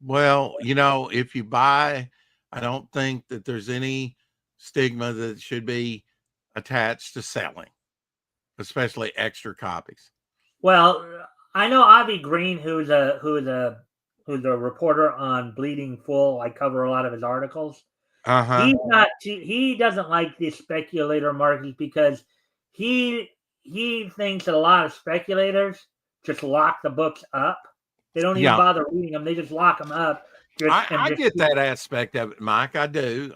[SPEAKER 1] Well, if you buy, I don't think that there's any stigma that should be attached to selling, especially extra copies.
[SPEAKER 2] Well, I know Avi Green, who's a reporter on Bleeding Full. I cover a lot of his articles.
[SPEAKER 1] Uh-huh.
[SPEAKER 2] He doesn't like the speculator market because he thinks that a lot of speculators just lock the books up. They don't even
[SPEAKER 1] Yeah.
[SPEAKER 2] bother reading them. They just lock them up.
[SPEAKER 1] I get that aspect of it, Mike. I do.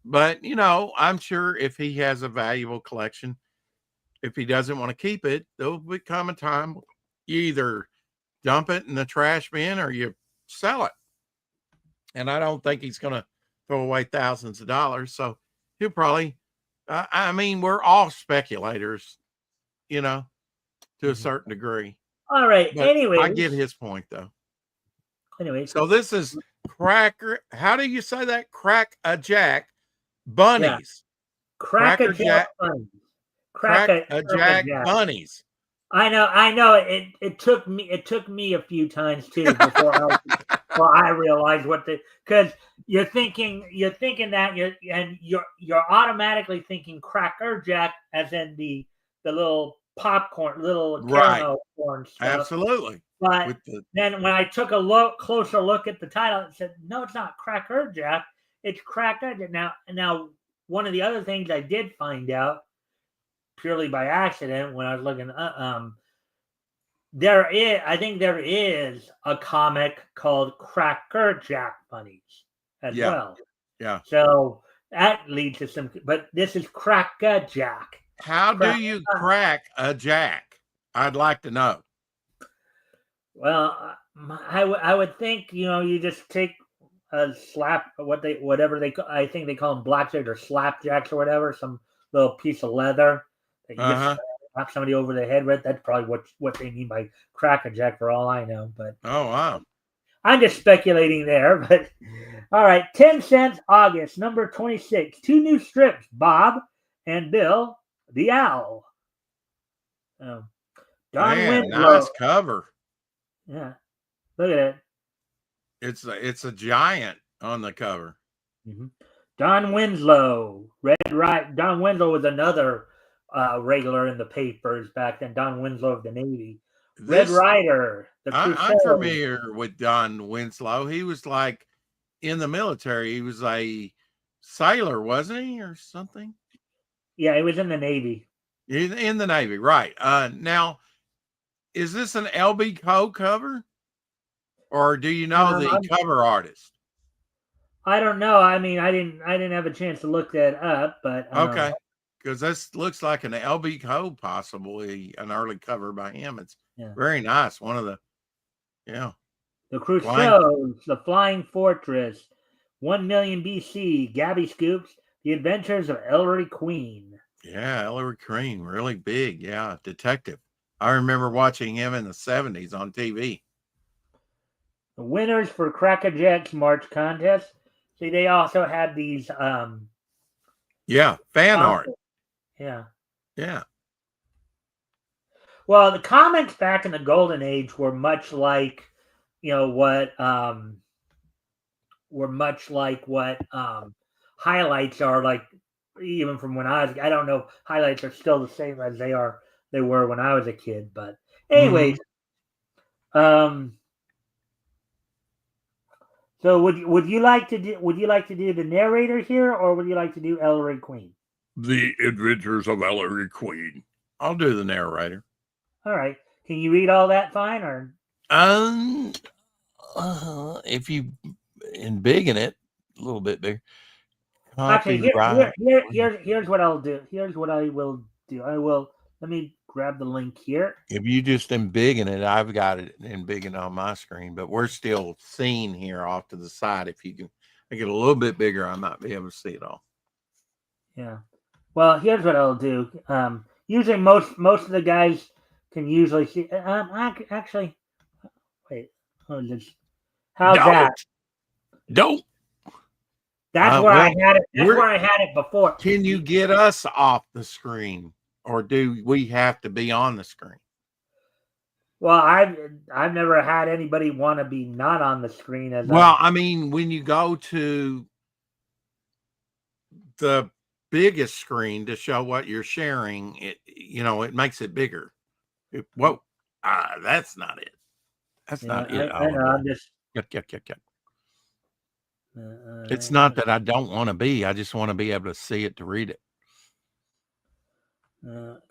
[SPEAKER 1] But I'm sure if he has a valuable collection, if he doesn't want to keep it, there'll become a time you either dump it in the trash bin or you sell it. And I don't think he's going to throw away thousands of dollars. So he'll probably, I mean, we're all speculators, to a certain degree.
[SPEAKER 2] All right.
[SPEAKER 1] But I get his point, though.
[SPEAKER 2] Anyways.
[SPEAKER 1] So this is Cracker. How do you say that? Crack-a-Jack bunnies.
[SPEAKER 2] Yeah. Crack-a-Jack bunnies.
[SPEAKER 1] Crack-a-Jack bunnies.
[SPEAKER 2] I know. It took me a few times too before I realized because you're thinking that you're automatically thinking Cracker Jack as in the little popcorn, little caramel corn stuff.
[SPEAKER 1] Absolutely.
[SPEAKER 2] But then when I took a closer look at the title, it said, no, it's not Cracker Jack, it's Cracker. Now one of the other things I did find out purely by accident when I was looking, I think there is a comic called Cracker Jack Bunnies as well.
[SPEAKER 1] Yeah.
[SPEAKER 2] So that leads to some, but this is Cracker Jack.
[SPEAKER 1] How do you crack a jack? I'd like to know.
[SPEAKER 2] Well, I would think you just take a slap, I think they call them blackjacks or slapjacks or whatever, some little piece of leather that you just slap somebody over the head with. That's probably what they mean by crackerjack for all I know. But
[SPEAKER 1] oh wow,
[SPEAKER 2] I'm just speculating there. But all right, 10 cents August number 26. 2 new strips, Bob and Bill the Owl. Don Winslow.
[SPEAKER 1] Nice cover.
[SPEAKER 2] Yeah, look at it.
[SPEAKER 1] It's a giant on the cover.
[SPEAKER 2] Mm-hmm. Don Winslow, Don Winslow was another regular in the papers back then. Don Winslow of the Navy. Red Rider.
[SPEAKER 1] I'm familiar with Don Winslow. He was like in the military. He was a sailor, wasn't he, or something?
[SPEAKER 2] Yeah, he was in the Navy.
[SPEAKER 1] In the Navy, right? Now, is this an LB Co cover, or do you know the cover artist?
[SPEAKER 2] I don't know. I mean, I didn't have a chance to look that up, but
[SPEAKER 1] okay, because this looks like an LB Co, possibly an early cover by him. It's very nice. One of the
[SPEAKER 2] the Crusoes, the Flying Fortress, 1 million BC, Gabby Scoops, The Adventures of Ellery Queen.
[SPEAKER 1] Yeah, Ellery Queen, really big. Yeah, detective. I remember watching him in the 70s on TV.
[SPEAKER 2] The winners for Crackerjack's March contest. See, they also had these
[SPEAKER 1] fan art.
[SPEAKER 2] Yeah. Well, the comics back in the Golden Age were much like, what highlights are like, even from when I don't know, highlights are still the same as they were when I was a kid. But anyways, so would you like to do the narrator here, or would you like to do Ellery Queen?
[SPEAKER 1] The Adventures of Ellery Queen. I'll do the narrator.
[SPEAKER 2] All right. Can you read all that fine, or?
[SPEAKER 1] If you embiggen it a little bit bigger.
[SPEAKER 2] Actually,
[SPEAKER 1] Copyright.
[SPEAKER 2] here's what I'll do. Here's what I will do. Let me grab the link here.
[SPEAKER 1] If you just embiggen it, I've got it embiggen on my screen, but we're still seen here off to the side. If you can make it a little bit bigger, I might be able to see it all.
[SPEAKER 2] Yeah. Well, here's what I'll do. Usually, most of the guys can usually see. Actually, wait. How's that?
[SPEAKER 1] Don't.
[SPEAKER 2] That's where I had it. That's where I had it before.
[SPEAKER 1] Can you get us off the screen, or do we have to be on the screen?
[SPEAKER 2] Well, I've never had anybody want to be not on the screen as
[SPEAKER 1] well. I mean, when you go to the biggest screen to show what you're sharing, it makes it bigger. That's not it. That's not it.
[SPEAKER 2] I know. I'm just.
[SPEAKER 1] Yuck. It's not that I don't want to be. I just want to be able to see it to read it.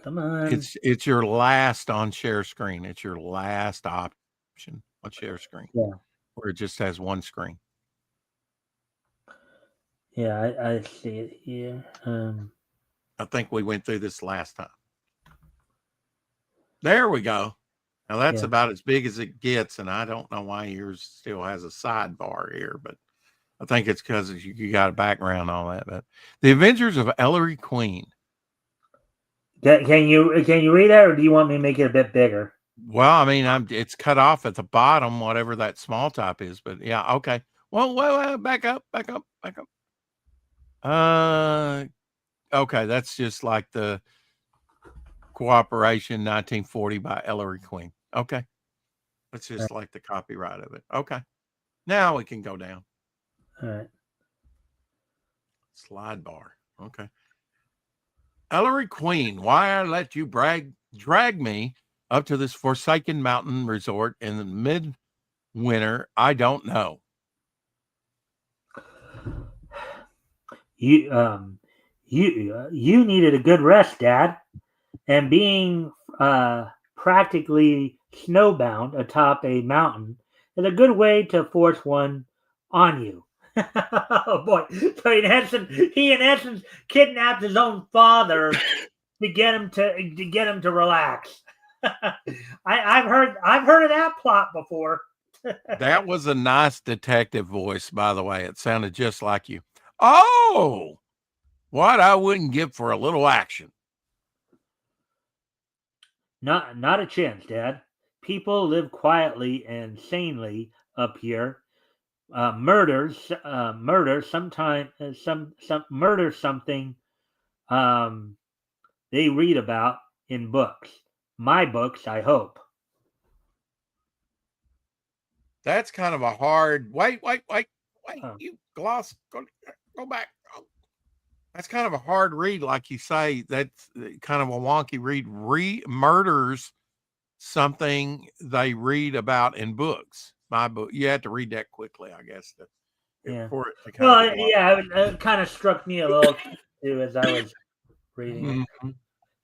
[SPEAKER 2] Come on.
[SPEAKER 1] It's your last on share screen. It's your last option on share screen.
[SPEAKER 2] Yeah.
[SPEAKER 1] Where it just has one screen.
[SPEAKER 2] Yeah, I see it here.
[SPEAKER 1] I think we went through this last time. There we go. Now that's about as big as it gets, and I don't know why yours still has a sidebar here, but I think it's because you got a background on that. But The Adventures of Ellery Queen.
[SPEAKER 2] Can you read that, or do you want me to make it a bit bigger?
[SPEAKER 1] Well, I mean, it's cut off at the bottom, whatever that small type is. But yeah, okay. Well, back up. Okay, that's just like the Cooperation 1940 by Ellery Queen. Okay. That's just like the copyright of it. Okay. Now we can go down.
[SPEAKER 2] All right.
[SPEAKER 1] Slide bar. Okay. Ellery Queen, why I let you drag me up to this forsaken mountain resort in the midwinter, I don't know.
[SPEAKER 2] You needed a good rest, Dad, and being practically snowbound atop a mountain is a good way to force one on you. Oh boy! So he in essence kidnapped his own father to get him to relax. I've heard of that plot before.
[SPEAKER 1] That was a nice detective voice, by the way. It sounded just like you. Oh, what I wouldn't give for a little action.
[SPEAKER 2] Not a chance, Dad. People live quietly and sanely up here. Murder something they read about in books. My books, I hope.
[SPEAKER 1] That's kind of a hard wait. You gloss, go back. Oh. That's kind of a hard read, like you say. That's kind of a wonky read. Murders something they read about in books. My book, you have to read that quickly, I guess. For it to
[SPEAKER 2] it kind of struck me a little too as I was reading. Mm-hmm.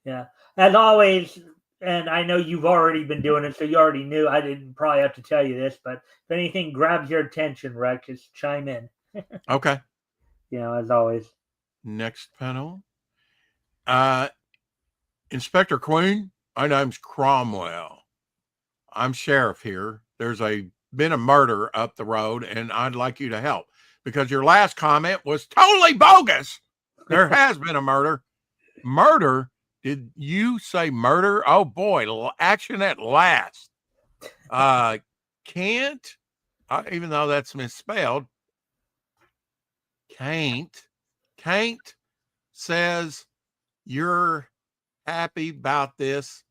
[SPEAKER 2] Yeah, as always, and I know you've already been doing it, so you already knew. I didn't probably have to tell you this, but if anything grabs your attention, Rex, just chime in.
[SPEAKER 1] Okay.
[SPEAKER 2] As always.
[SPEAKER 1] Next panel. Inspector Queen, my name's Cromwell. I'm sheriff here. There's been a murder up the road, and I'd like you to help because your last comment was totally bogus. There has been a murder. Murder? Did you say murder? Oh boy, action at last. Can't, even though that's misspelled, can't says you're happy about this,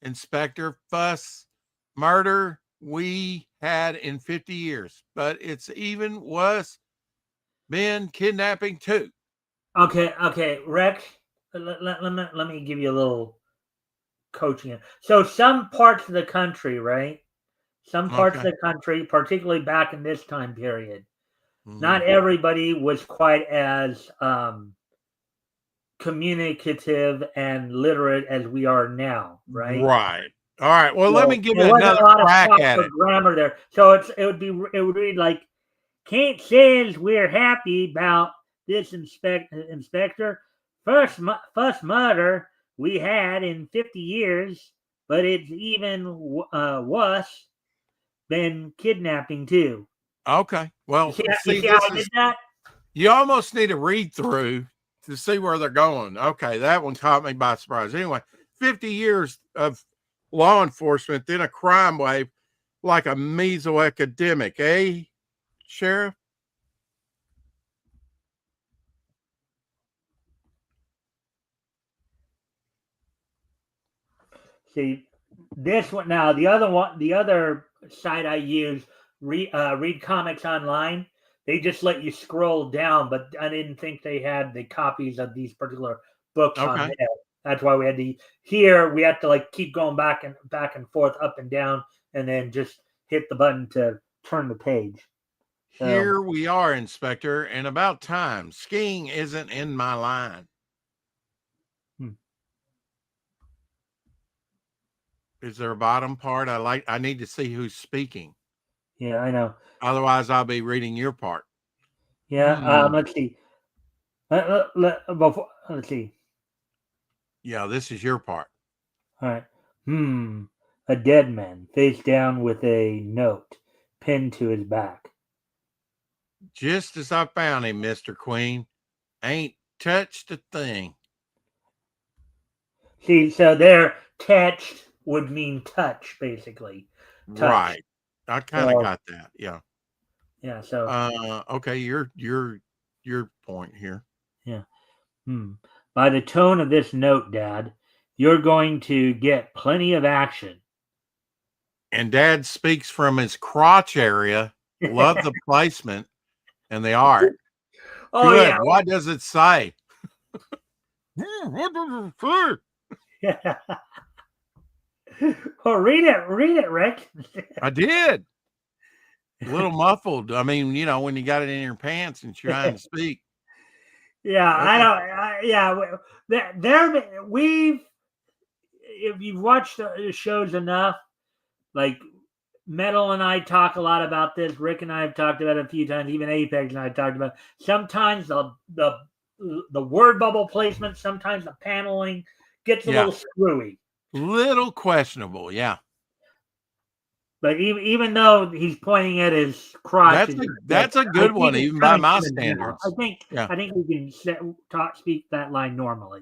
[SPEAKER 1] Inspector. Fuss, murder we had in 50 years, but it's even worse, been kidnapping too.
[SPEAKER 2] Okay, Rex, let me give you a little coaching. So some parts of the country, right? Some parts of the country, particularly back in this time period, not everybody was quite as communicative and literate as we are now, right?
[SPEAKER 1] Right. All right. Well, let me give it another crack at it.
[SPEAKER 2] Grammar there. So it would read like, Kate says we're happy about this inspector. First murder we had in 50 years, but it's even worse than kidnapping too.
[SPEAKER 1] Okay. Well,
[SPEAKER 2] You
[SPEAKER 1] see,
[SPEAKER 2] see how
[SPEAKER 1] this
[SPEAKER 2] I did
[SPEAKER 1] is,
[SPEAKER 2] that?
[SPEAKER 1] you almost need a read through to see where they're going. Okay. That one caught me by surprise. Anyway, 50 years of law enforcement, then a crime wave like a measles epidemic, eh, Sheriff?
[SPEAKER 2] See, this one now. The other site I use, read comics online. They just let you scroll down, but I didn't think they had the copies of these particular books on
[SPEAKER 1] Okay.
[SPEAKER 2] there. That's why we had to here. We had to like keep going back and forth, up and down, and then just hit the button to turn the page. So,
[SPEAKER 1] Here we are, Inspector, and about time. Skiing isn't in my line. Is there a bottom part? I need to see who's speaking.
[SPEAKER 2] yeah, I know.
[SPEAKER 1] Otherwise, I'll be reading your part.
[SPEAKER 2] Yeah, let's see. Let's see.
[SPEAKER 1] Yeah, this is your part.
[SPEAKER 2] All right. A dead man face down with a note pinned to his back.
[SPEAKER 1] Just as I found him, Mr. Queen. Ain't touched a thing.
[SPEAKER 2] See, so there, touched would mean touch, basically. Touch.
[SPEAKER 1] Right. I kind of
[SPEAKER 2] So,
[SPEAKER 1] got that. Yeah.
[SPEAKER 2] yeah. So,
[SPEAKER 1] Okay, your point here.
[SPEAKER 2] yeah. By the tone of this note, Dad, you're going to get plenty of action.
[SPEAKER 1] And Dad speaks from his crotch area. Love the placement and the art.
[SPEAKER 2] Oh
[SPEAKER 1] Good.
[SPEAKER 2] yeah.
[SPEAKER 1] What does it say? What does it say?
[SPEAKER 2] Yeah. Oh, read it, Rick.
[SPEAKER 1] I did. A little muffled. I mean, you know, when you got it in your pants and trying to speak.
[SPEAKER 2] Yeah,
[SPEAKER 1] Okay.
[SPEAKER 2] I don't. Yeah, there we've. If you've watched the shows enough, like Metal and I talk a lot about this. Rick and I have talked about it a few times. Even Apex and I talked about it. Sometimes the word bubble placement, sometimes the paneling gets a little screwy.
[SPEAKER 1] Little questionable, yeah.
[SPEAKER 2] But even though he's pointing at his crotch,
[SPEAKER 1] that's a good one, even by my standards.
[SPEAKER 2] I think we can speak that line normally.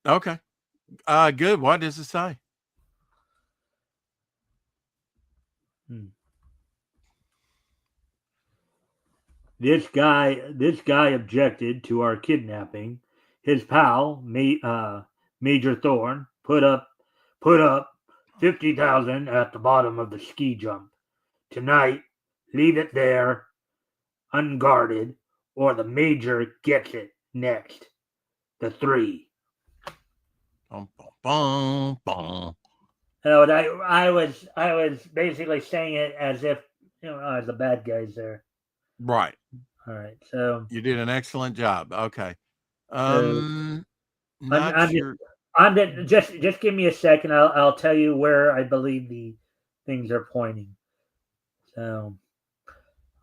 [SPEAKER 1] Okay. Good. What does it say?
[SPEAKER 2] This guy objected to our kidnapping. His pal, Major Thorne, put up 50,000 at the bottom of the ski jump. Tonight, leave it there, unguarded, or the Major gets it next. The 3.
[SPEAKER 1] Bum, bum, bum.
[SPEAKER 2] So I was basically saying it as if the bad guys there.
[SPEAKER 1] Right.
[SPEAKER 2] All right. So
[SPEAKER 1] you did an excellent job. Okay.
[SPEAKER 2] I'm
[SPEAKER 1] Sure.
[SPEAKER 2] Just give me a second. I'll tell you where I believe the things are pointing. So,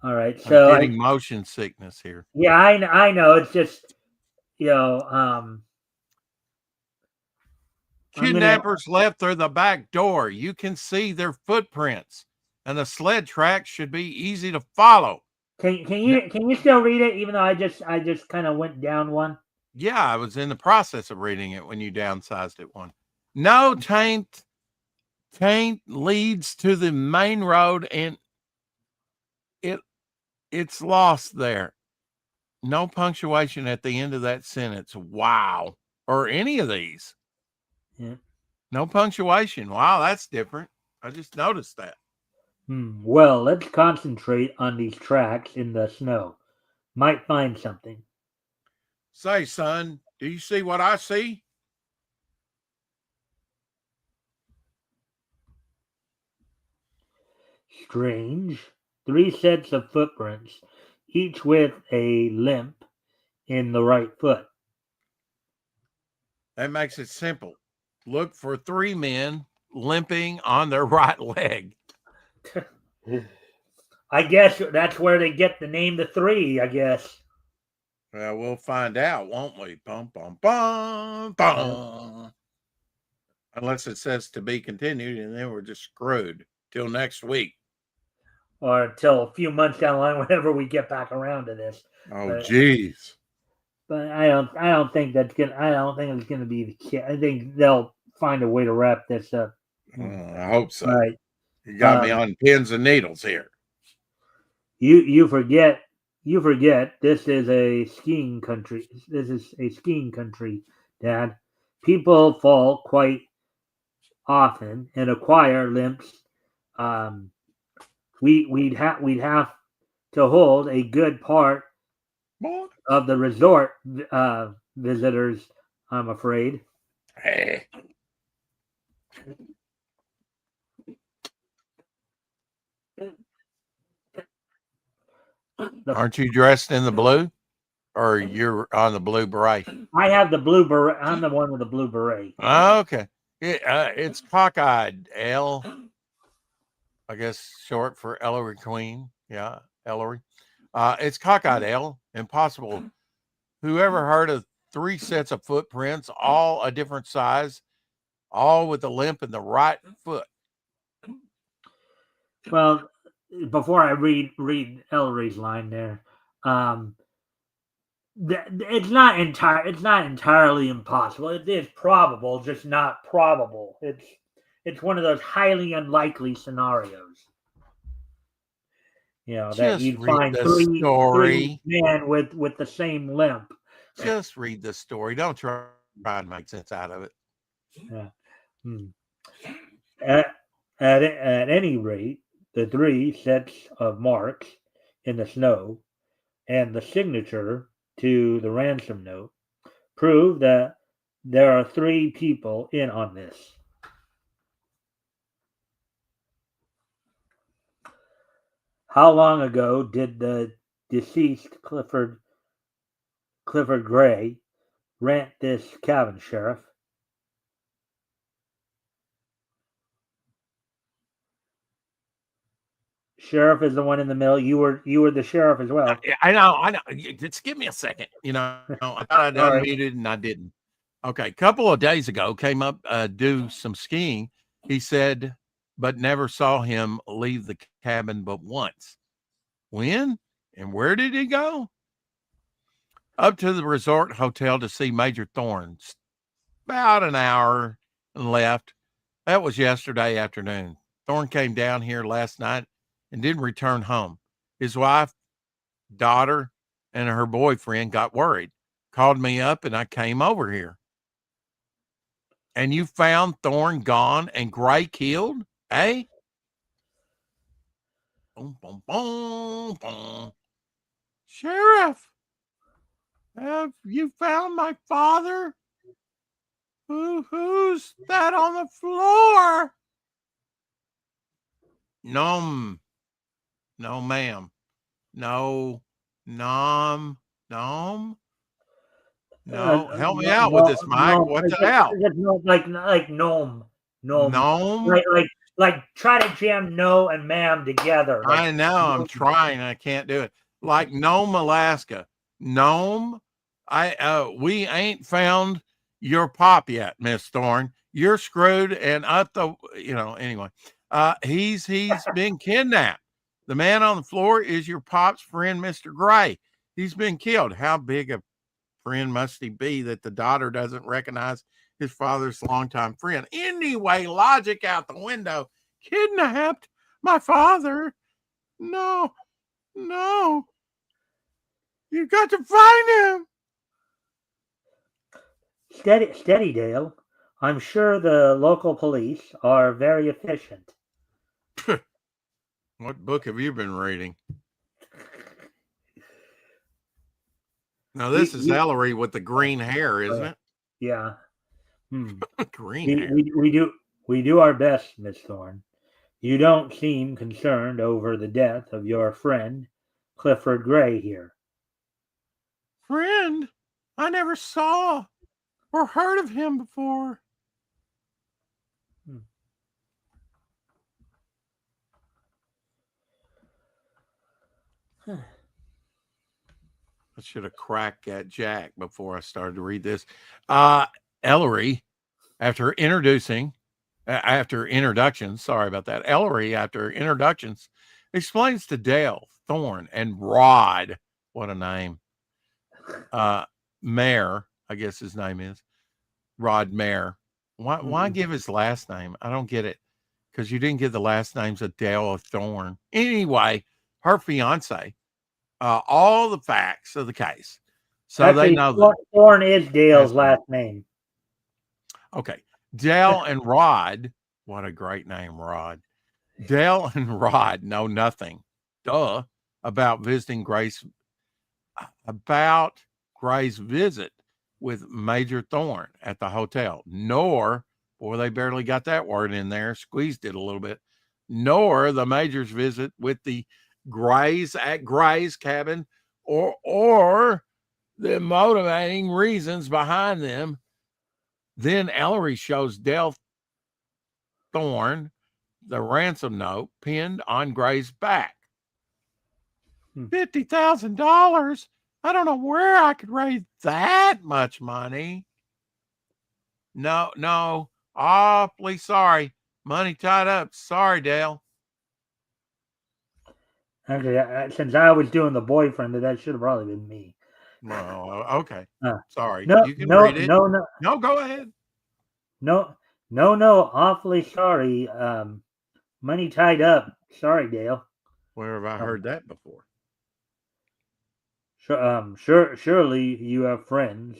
[SPEAKER 2] all right. So
[SPEAKER 1] I'm getting motion sickness here.
[SPEAKER 2] Yeah, I know. It's just
[SPEAKER 1] Kidnappers left through the back door. You can see their footprints, and the sled tracks should be easy to follow.
[SPEAKER 2] Can you still read it? Even though I just kind of went down one.
[SPEAKER 1] Yeah, I was in the process of reading it when you downsized it one. No, taint leads to the main road, and it's lost there. No punctuation at the end of that sentence. Wow. Or any of these.
[SPEAKER 2] Yeah.
[SPEAKER 1] No punctuation. Wow, that's different. I just noticed that.
[SPEAKER 2] Well, let's concentrate on these tracks in the snow. Might find something.
[SPEAKER 1] Say, son, do you see what I see?
[SPEAKER 2] Strange. 3 sets of footprints, each with a limp in the right foot.
[SPEAKER 1] That makes it simple. Look for 3 men limping on their right leg.
[SPEAKER 2] I guess that's where they get the name the 3, I guess.
[SPEAKER 1] Well, we'll find out, won't we? Bum, bum, bum, bum. Unless it says to be continued, and then we're just screwed till next week.
[SPEAKER 2] Or until a few months down the line, whenever we get back around to this.
[SPEAKER 1] Oh, geez.
[SPEAKER 2] But I don't think that's gonna. I don't think it's gonna be the case. I think they'll find a way to wrap this up.
[SPEAKER 1] I hope so.
[SPEAKER 2] All right.
[SPEAKER 1] You got me on pins and needles here.
[SPEAKER 2] You forget this is a skiing country. This is a skiing country, Dad. People fall quite often and acquire limps. We'd have to hold a good part of the resort visitors, I'm afraid.
[SPEAKER 1] Hey. Aren't you dressed in the blue? Or you're on the blue beret?
[SPEAKER 2] I have the blue beret. I'm the one with the blue beret.
[SPEAKER 1] Okay. It's cockeyed L. I guess short for Ellery Queen. Yeah, Ellery. It's cockeyed L. Impossible. Whoever heard of 3 sets of footprints, all a different size, all with a limp in the right foot?
[SPEAKER 2] Well, before I read Ellery's line there, it's not entirely impossible. It is probable, just not probable. It's one of those highly unlikely scenarios. You know,
[SPEAKER 1] Just
[SPEAKER 2] that you'd
[SPEAKER 1] read
[SPEAKER 2] find
[SPEAKER 1] the
[SPEAKER 2] three
[SPEAKER 1] story.
[SPEAKER 2] men with the same limp.
[SPEAKER 1] Just read the story. Don't try and make sense out of it.
[SPEAKER 2] Yeah. At any rate, the 3 sets of marks in the snow and the signature to the ransom note prove that there are 3 people in on this. How long ago did the deceased Clifford Gray rent this cabin, Sheriff? Sheriff is the one in the middle. You were the sheriff as well.
[SPEAKER 1] I know. Just give me a second. I thought I'd unmuted and I didn't. Okay, a couple of days ago, came up do some skiing. He said, but never saw him leave the cabin but once. When and where did he go? Up to the resort hotel to see Major Thorns. About an hour and left. That was yesterday afternoon. Thorne came down here last night and didn't return home. His wife, daughter, and her boyfriend got worried, called me up, and I came over here. And you found Thorne gone and Gray killed, eh? Boom, boom, boom, boom. Sheriff, have you found my father? Who's that on the floor? No, no, ma'am. No, nom. No, help me out with this, Mike. What the hell?
[SPEAKER 2] Like gnome.
[SPEAKER 1] Gnome?
[SPEAKER 2] Like try to jam no and ma'am together. Like,
[SPEAKER 1] I know. I'm trying. I can't do it. Like Nome, Alaska. Nome? We ain't found your pop yet, Miss Thorne. You're screwed and up the anyway. He's been kidnapped. The man on the floor is your pop's friend, Mr. Gray. He's been killed. How big a friend must he be that the daughter doesn't recognize his father's longtime friend? Anyway, logic out the window. Kidnapped my father? No. You got to find him.
[SPEAKER 2] Steady, Dale. I'm sure the local police are very efficient.
[SPEAKER 1] What book have you been reading? Now, this is Ellery with the green hair, isn't it?
[SPEAKER 2] Yeah.
[SPEAKER 1] Green hair.
[SPEAKER 2] We do our best, Miss Thorne. You don't seem concerned over the death of your friend, Clifford Gray here.
[SPEAKER 1] Friend? I never saw or heard of him before. I should have cracked that Jack before I started to read this. Ellery, after introductions, sorry about that. Ellery, after introductions, explains to Dale, Thorn, and Rod, what a name. Mayor, I guess his name is Rod Mayer. Why give his last name? I don't get it. Because you didn't get the last names of Dale or Thorn. Anyway, her fiance, all the facts of the case. So
[SPEAKER 2] Actually,
[SPEAKER 1] they know that.
[SPEAKER 2] Thorn is Dale's last name.
[SPEAKER 1] Okay. Dale and Rod, what a great name, Rod. Dale and Rod know nothing, about Gray's visit with Major Thorn at the hotel, nor, boy, they barely got that word in there, squeezed it a little bit, nor the Major's visit with the Grays at Gray's cabin, or the motivating reasons behind them. Then Ellery shows Dale Thorn the ransom note pinned on Gray's back. $50,000? I don't know where I could raise that much money. No, awfully sorry. Money tied up. Sorry, Dale.
[SPEAKER 2] Actually, since I was doing the boyfriend, that should have probably been me.
[SPEAKER 1] Well, okay. Sorry.
[SPEAKER 2] No,
[SPEAKER 1] You can read it.
[SPEAKER 2] No,
[SPEAKER 1] go ahead.
[SPEAKER 2] No, awfully sorry. Money tied up. Sorry, Dale.
[SPEAKER 1] Where have I heard that before?
[SPEAKER 2] Surely you have friends.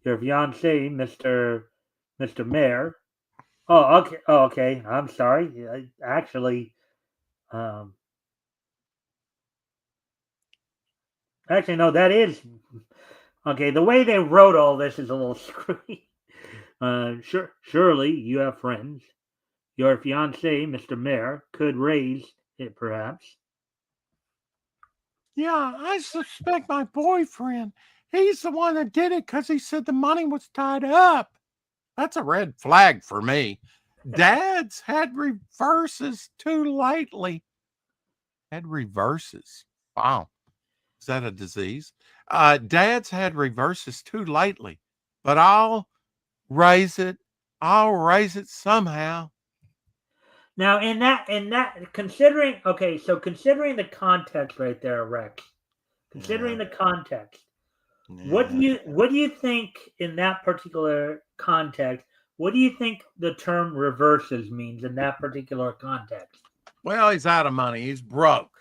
[SPEAKER 2] Your fiance, Mr. Mayor. Oh, okay. Oh, okay. I'm sorry. Actually, no. That is okay. The way they wrote all this is a little screwy. Surely you have friends. Your fiance, Mr. Mayor, could raise it, perhaps.
[SPEAKER 1] Yeah, I suspect my boyfriend. He's the one that did it because he said the money was tied up. That's a red flag for me. Dad's had reverses too lately. Had reverses. Wow. Is that a disease? Dad's had reverses too lately, but I'll raise it. I'll raise it somehow.
[SPEAKER 2] Now, in that, considering the context right there, Rex. Considering the context, what do you think in that particular context? What do you think the term reverses means in that particular context?
[SPEAKER 1] Well, he's out of money. He's broke.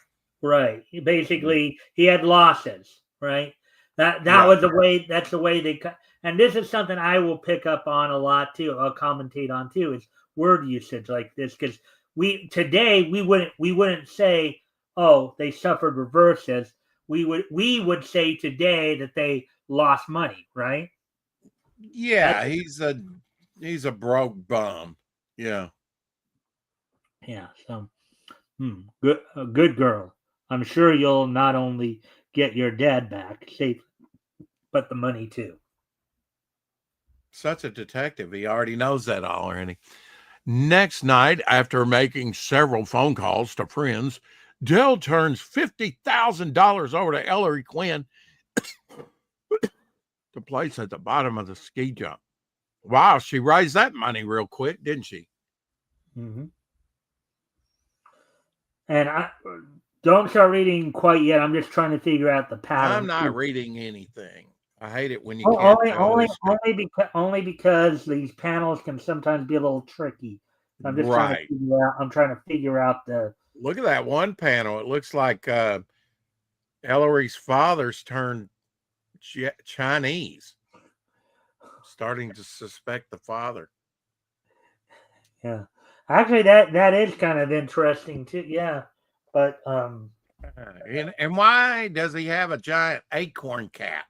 [SPEAKER 2] Right. Basically, he had losses. Right. That was the way. That's the way they. And this is something I will pick up on a lot too. I'll commentate on too. Is word usage like this, because we wouldn't say, oh, they suffered reverses. We would say today that they lost money, right?
[SPEAKER 1] Yeah, he's a broke bum. Yeah.
[SPEAKER 2] Yeah. So, good girl. I'm sure you'll not only get your dad back safely, but the money too.
[SPEAKER 1] Such a detective. He already knows that already. Next night, after making several phone calls to friends, Dell turns $50,000 over to Ellery Quinn to place at the bottom of the ski jump. Wow, she raised that money real quick, didn't she?
[SPEAKER 2] Mm-hmm. And I don't start reading quite yet. I'm just trying to figure out the pattern.
[SPEAKER 1] I'm not reading anything. I hate it when you can't
[SPEAKER 2] only because these panels can sometimes be a little tricky. I'm just trying to figure out the.
[SPEAKER 1] Look at that one panel. It looks like Ellery's father's turned Chinese. Starting to suspect the father.
[SPEAKER 2] Yeah, actually, that is kind of interesting too. Yeah, but
[SPEAKER 1] and why does he have a giant acorn cap?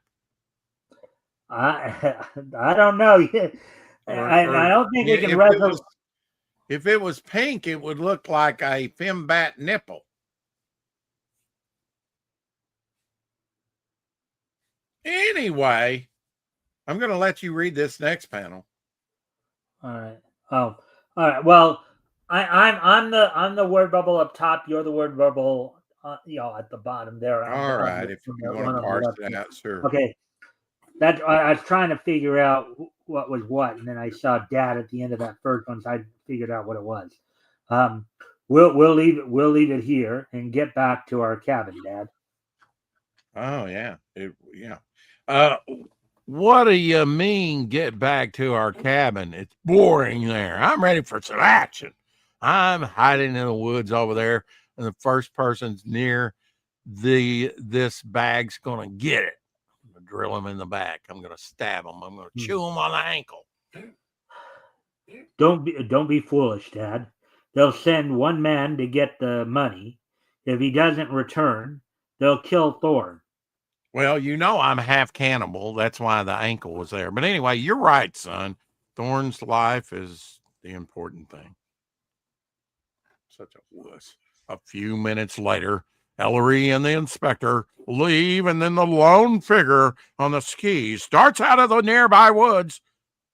[SPEAKER 2] I don't know. I don't think we can resolve.
[SPEAKER 1] If it was pink, it would look like a fembat nipple. Anyway, I'm going to let you read this next panel.
[SPEAKER 2] All right. Oh, all right. Well, I'm the word bubble up top. You're the word bubble at the bottom there.
[SPEAKER 1] All right, if
[SPEAKER 2] On
[SPEAKER 1] you
[SPEAKER 2] the
[SPEAKER 1] want
[SPEAKER 2] one
[SPEAKER 1] to
[SPEAKER 2] on the
[SPEAKER 1] parse
[SPEAKER 2] left.
[SPEAKER 1] it out, sure.
[SPEAKER 2] Okay, that I was trying to figure out what was what, and then I saw Dad at the end of that first one, so I figured out what it was. We'll leave it here and get back to our cabin, Dad.
[SPEAKER 1] Oh yeah, yeah. Uh, what do you mean get back to our cabin? It's boring there. I'm ready for some action. I'm hiding in the woods over there, and the first person's near this bag's gonna get it. I'm gonna drill him in the back. I'm gonna stab him. I'm gonna chew him on the ankle.
[SPEAKER 2] Don't be foolish, Dad. They'll send one man to get the money. If he doesn't return, they'll kill Thorn.
[SPEAKER 1] Well, you know I'm half cannibal. That's why the ankle was there. But anyway, you're right, son. Thorn's life is the important thing. Such a wuss. A few minutes later, Ellery and the inspector leave, and then the lone figure on the skis starts out of the nearby woods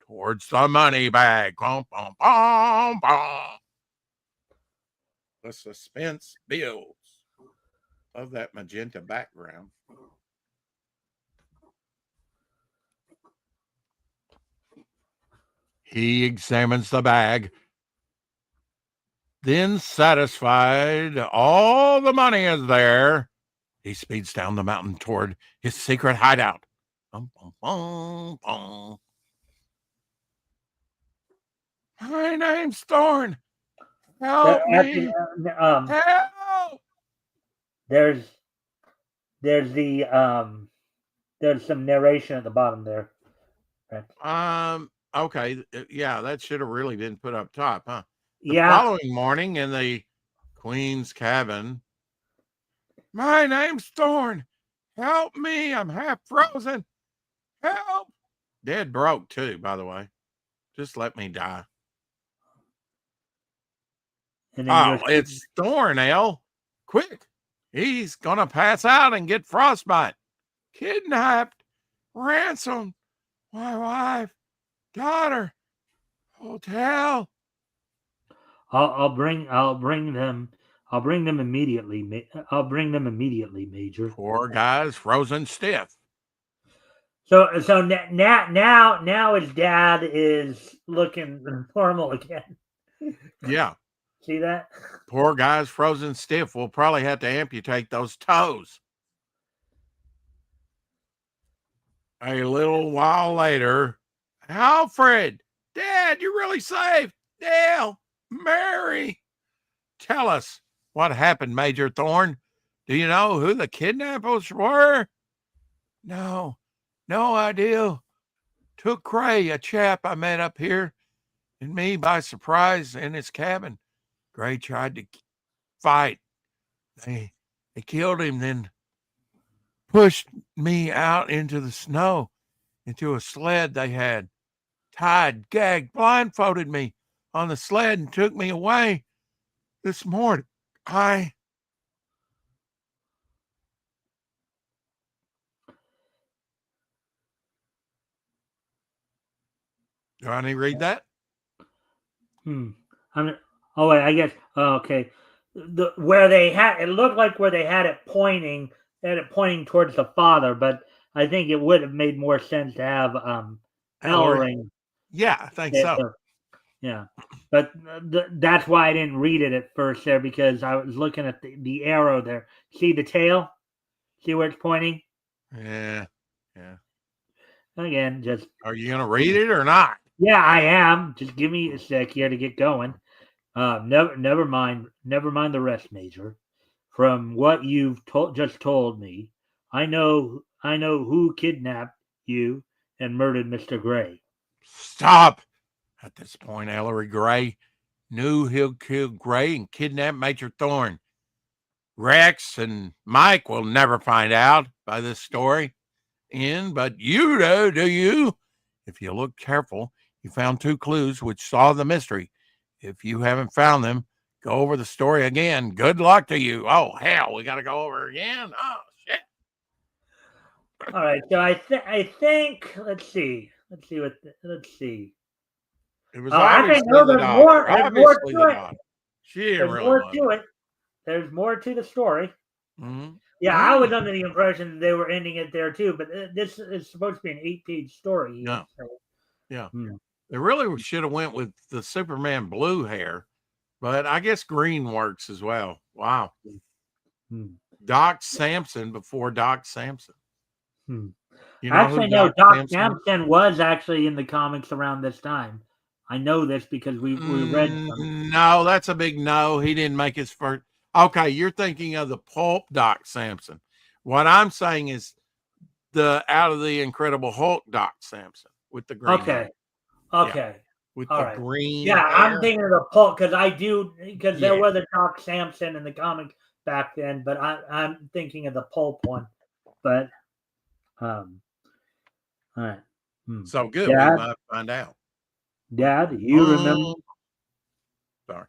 [SPEAKER 1] towards the money bag. Bum, bum, bum, bum. The suspense builds. Love that magenta background. He examines the bag. Then, satisfied all the money is there, he speeds down the mountain toward his secret hideout. Bum, bum, bum, bum. My name's Thorn. Help me. Help.
[SPEAKER 2] There's there's some narration at the bottom there.
[SPEAKER 1] Okay. Yeah, that should have really been put up top, huh? The
[SPEAKER 2] Yeah.
[SPEAKER 1] following morning in the Queen's cabin. My name's Thorn. Help me. I'm half frozen. Help. Dead broke, too, by the way. Just let me die.
[SPEAKER 2] And then
[SPEAKER 1] it's Thorn, El. Quick. He's going to pass out and get frostbite. Kidnapped. Ransomed. My wife. Daughter. Hotel.
[SPEAKER 2] I'll bring them immediately. I'll bring them immediately, Major.
[SPEAKER 1] Poor guy's frozen stiff.
[SPEAKER 2] So now his dad is looking normal again.
[SPEAKER 1] Yeah.
[SPEAKER 2] See that?
[SPEAKER 1] Poor guy's frozen stiff. We'll probably have to amputate those toes. A little while later, Alfred, Dad, you're really safe. Dale, Mary. Tell us what happened, Major Thorn. Do you know who the kidnappers were? No idea. Took Gray, a chap I met up here, and me by surprise in his cabin. Gray tried to fight. They killed him, then pushed me out into the snow, into a sled they had. Tied, gagged, blindfolded me on the sled and took me away. This morning, Do I need to read that?
[SPEAKER 2] I guess. Okay. Where they had it looked like where they had it pointing towards the father, but I think it would have made more sense to have Ellery.
[SPEAKER 1] Yeah, I think so.
[SPEAKER 2] Yeah, but that's why I didn't read it at first there, because I was looking at the arrow there. See the tail? See where it's pointing?
[SPEAKER 1] Yeah.
[SPEAKER 2] Again, just.
[SPEAKER 1] Are you gonna read it or not?
[SPEAKER 2] Yeah, I am. Just give me a sec here to get going. Never mind the rest, Major. From what you've just told me, I know who kidnapped you and murdered Mr. Gray.
[SPEAKER 1] Stop! At this point, Ellery Gray knew he'll kill Gray and kidnap Major Thorn. Rex and Mike will never find out by this story. But you do you? If you look careful, you found 2 clues which solve the mystery. If you haven't found them, go over the story again. Good luck to you. Oh, hell, we got to go over again? Oh, shit.
[SPEAKER 2] All right, so I think, let's see. It
[SPEAKER 1] was obviously the daughter. Obviously the daughter. She didn't really love it.
[SPEAKER 2] There's more to the story.
[SPEAKER 1] Mhm.
[SPEAKER 2] Yeah, I was
[SPEAKER 1] Oh,
[SPEAKER 2] under the impression that they were ending it there too, but this is supposed to be an 8-page story here.
[SPEAKER 1] no.
[SPEAKER 2] So,
[SPEAKER 1] Yeah.
[SPEAKER 2] hmm.
[SPEAKER 1] They really should have went with the Superman blue hair, but I guess green works as well. Wow.
[SPEAKER 2] Hmm.
[SPEAKER 1] Doc Samson before Doc Samson.
[SPEAKER 2] Hmm.
[SPEAKER 1] You know who
[SPEAKER 2] Actually, no,
[SPEAKER 1] Doc
[SPEAKER 2] Doc
[SPEAKER 1] Samson is?
[SPEAKER 2] Samson was actually in the comics around this time. I know this because we read some.
[SPEAKER 1] No, that's a big no. He didn't make his first. Okay, you're thinking of the pulp Doc Samson. What I'm saying is the out of the Incredible Hulk Doc Samson with the green hair.
[SPEAKER 2] Okay,
[SPEAKER 1] Yeah,
[SPEAKER 2] okay,
[SPEAKER 1] with
[SPEAKER 2] all
[SPEAKER 1] the
[SPEAKER 2] right.
[SPEAKER 1] green
[SPEAKER 2] Yeah, I'm
[SPEAKER 1] hair.
[SPEAKER 2] thinking of the Pulp because there
[SPEAKER 1] Yeah.
[SPEAKER 2] was a Doc Samson in the comic back then, but I'm thinking of the Pulp one. But um, all right. Hmm.
[SPEAKER 1] So good. We
[SPEAKER 2] Dad,
[SPEAKER 1] might find out.
[SPEAKER 2] Dad, you remember?
[SPEAKER 1] Oh, sorry.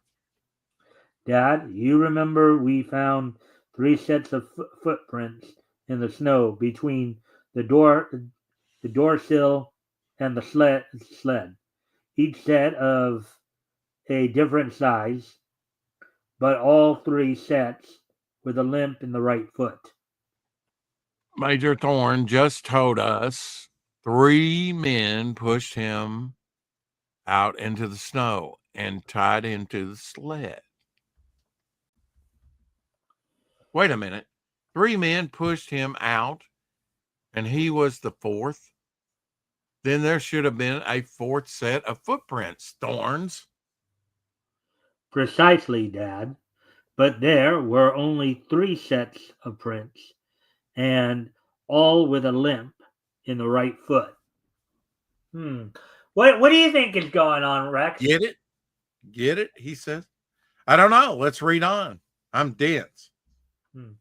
[SPEAKER 2] Dad, you remember we found 3 sets of footprints in the snow between the door sill and the sled. Each set of a different size, but all 3 sets with a limp in the right foot.
[SPEAKER 1] Major Thorne just told us 3 men pushed him out into the snow and tied him to the sled. Wait a minute. 3 men pushed him out and he was the fourth. Then there should have been a fourth set of footprints, Thorns.
[SPEAKER 2] Precisely, Dad. But there were only 3 sets of prints, and all with a limp in the right foot. Hmm. What do you think is going on, Rex?
[SPEAKER 1] Get it? Get it? He says. I don't know. Let's read on. I'm dense.
[SPEAKER 2] Hmm.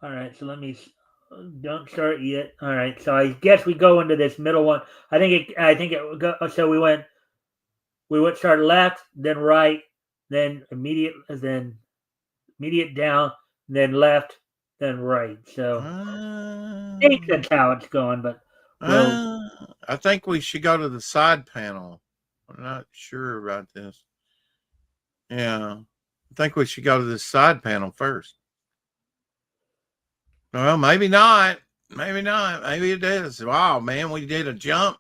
[SPEAKER 2] All right, so let me don't start yet. All right, so I guess we go into this middle one. I think it go, so we went start left, then right, then immediate down, then left, then right. So I think
[SPEAKER 1] Uh,
[SPEAKER 2] that's how it's going, but we'll
[SPEAKER 1] I think we should go to the side panel. I'm not sure about this. Yeah. I think we should go to the side panel first. Well, maybe not. Maybe not. Maybe it is. Wow, man, we did a jump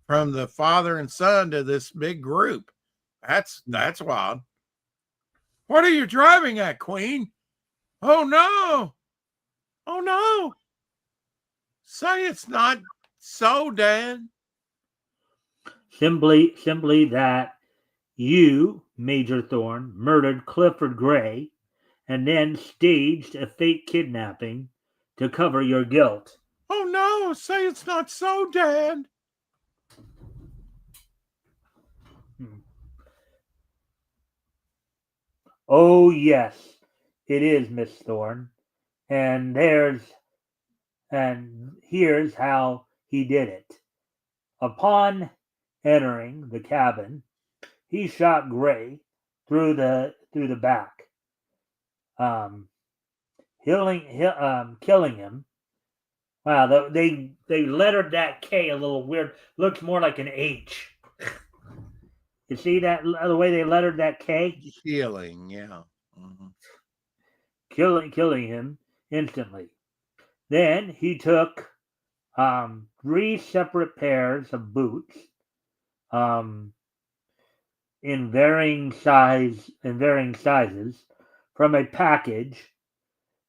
[SPEAKER 1] from the father and son to this big group. That's wild. What are you driving at, Queen? Oh no. Oh no. Say it's not so, Dad.
[SPEAKER 2] simply that you, Major Thorne, murdered Clifford Gray and then staged a fake kidnapping to cover your guilt.
[SPEAKER 1] Oh no, say it's not so, Dad.
[SPEAKER 2] Hmm. Oh yes, it is, Miss Thorne. And here's how he did it. Upon entering the cabin, he shot Gray through the back, um, killing him. Wow, they lettered that K a little weird. Looks more like an H. You see that the way they lettered that K?
[SPEAKER 1] Healing, yeah. Mm-hmm.
[SPEAKER 2] Killing him instantly. Then he took 3 separate pairs of boots, um, in varying sizes from a package,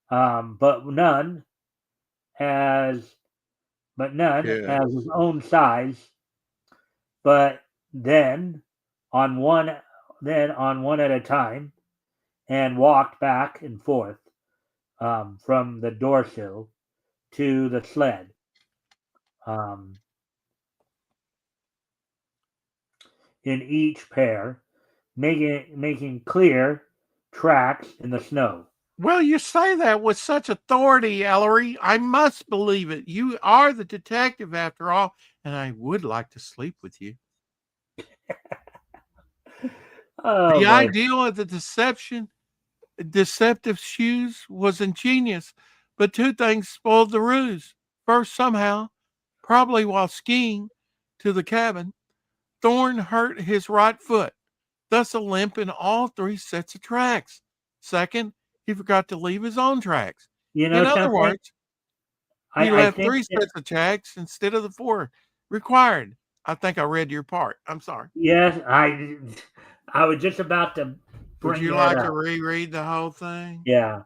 [SPEAKER 2] but as none
[SPEAKER 1] Good.
[SPEAKER 2] as his own size. But then on one on one at a time, and walked back and forth from the door sill to the sled, um, in each pair, making clear tracks in the snow.
[SPEAKER 1] Well, you say that with such authority, Ellery. I must believe it. You are the detective after all, and I would like to sleep with you.
[SPEAKER 2] Oh
[SPEAKER 1] The
[SPEAKER 2] boy.
[SPEAKER 1] idea of the deceptive shoes was ingenious, but 2 things spoiled the ruse. First, somehow, probably while skiing to the cabin, Thorne hurt his right foot, thus a limp in all 3 sets of tracks. Second, he forgot to leave his own tracks.
[SPEAKER 2] You know
[SPEAKER 1] In other
[SPEAKER 2] something?
[SPEAKER 1] words, he
[SPEAKER 2] I
[SPEAKER 1] left
[SPEAKER 2] think
[SPEAKER 1] 3 sets of tracks instead of the 4 required. I think I read your part. I'm sorry.
[SPEAKER 2] yes, I was just about to
[SPEAKER 1] Would
[SPEAKER 2] bring
[SPEAKER 1] you
[SPEAKER 2] that
[SPEAKER 1] like to
[SPEAKER 2] up.
[SPEAKER 1] reread the whole thing?
[SPEAKER 2] Yeah.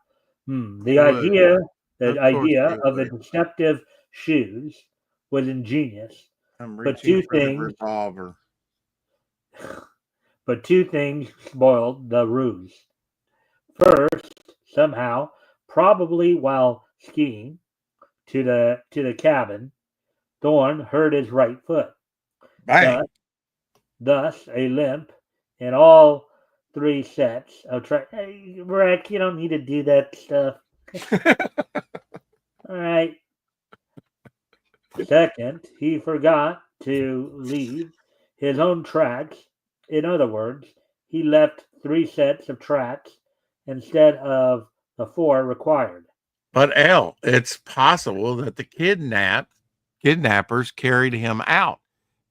[SPEAKER 1] You would.
[SPEAKER 2] The
[SPEAKER 1] Of course
[SPEAKER 2] idea
[SPEAKER 1] you
[SPEAKER 2] of the
[SPEAKER 1] would.
[SPEAKER 2] deceptive shoes was ingenious,
[SPEAKER 1] I'm
[SPEAKER 2] but
[SPEAKER 1] reaching
[SPEAKER 2] two
[SPEAKER 1] for the
[SPEAKER 2] things
[SPEAKER 1] revolver.
[SPEAKER 2] but two things spoiled the ruse. First, somehow, probably while skiing to the cabin, Thorn hurt his right foot.
[SPEAKER 1] Bang.
[SPEAKER 2] Thus, thus a limp in all 3 sets of track. Hey, Rick, you don't need to do that stuff. All right. Second, he forgot to leave his own tracks. In other words, he left 3 sets of tracks instead of the 4 required.
[SPEAKER 1] But it's possible that the kidnappers carried him out.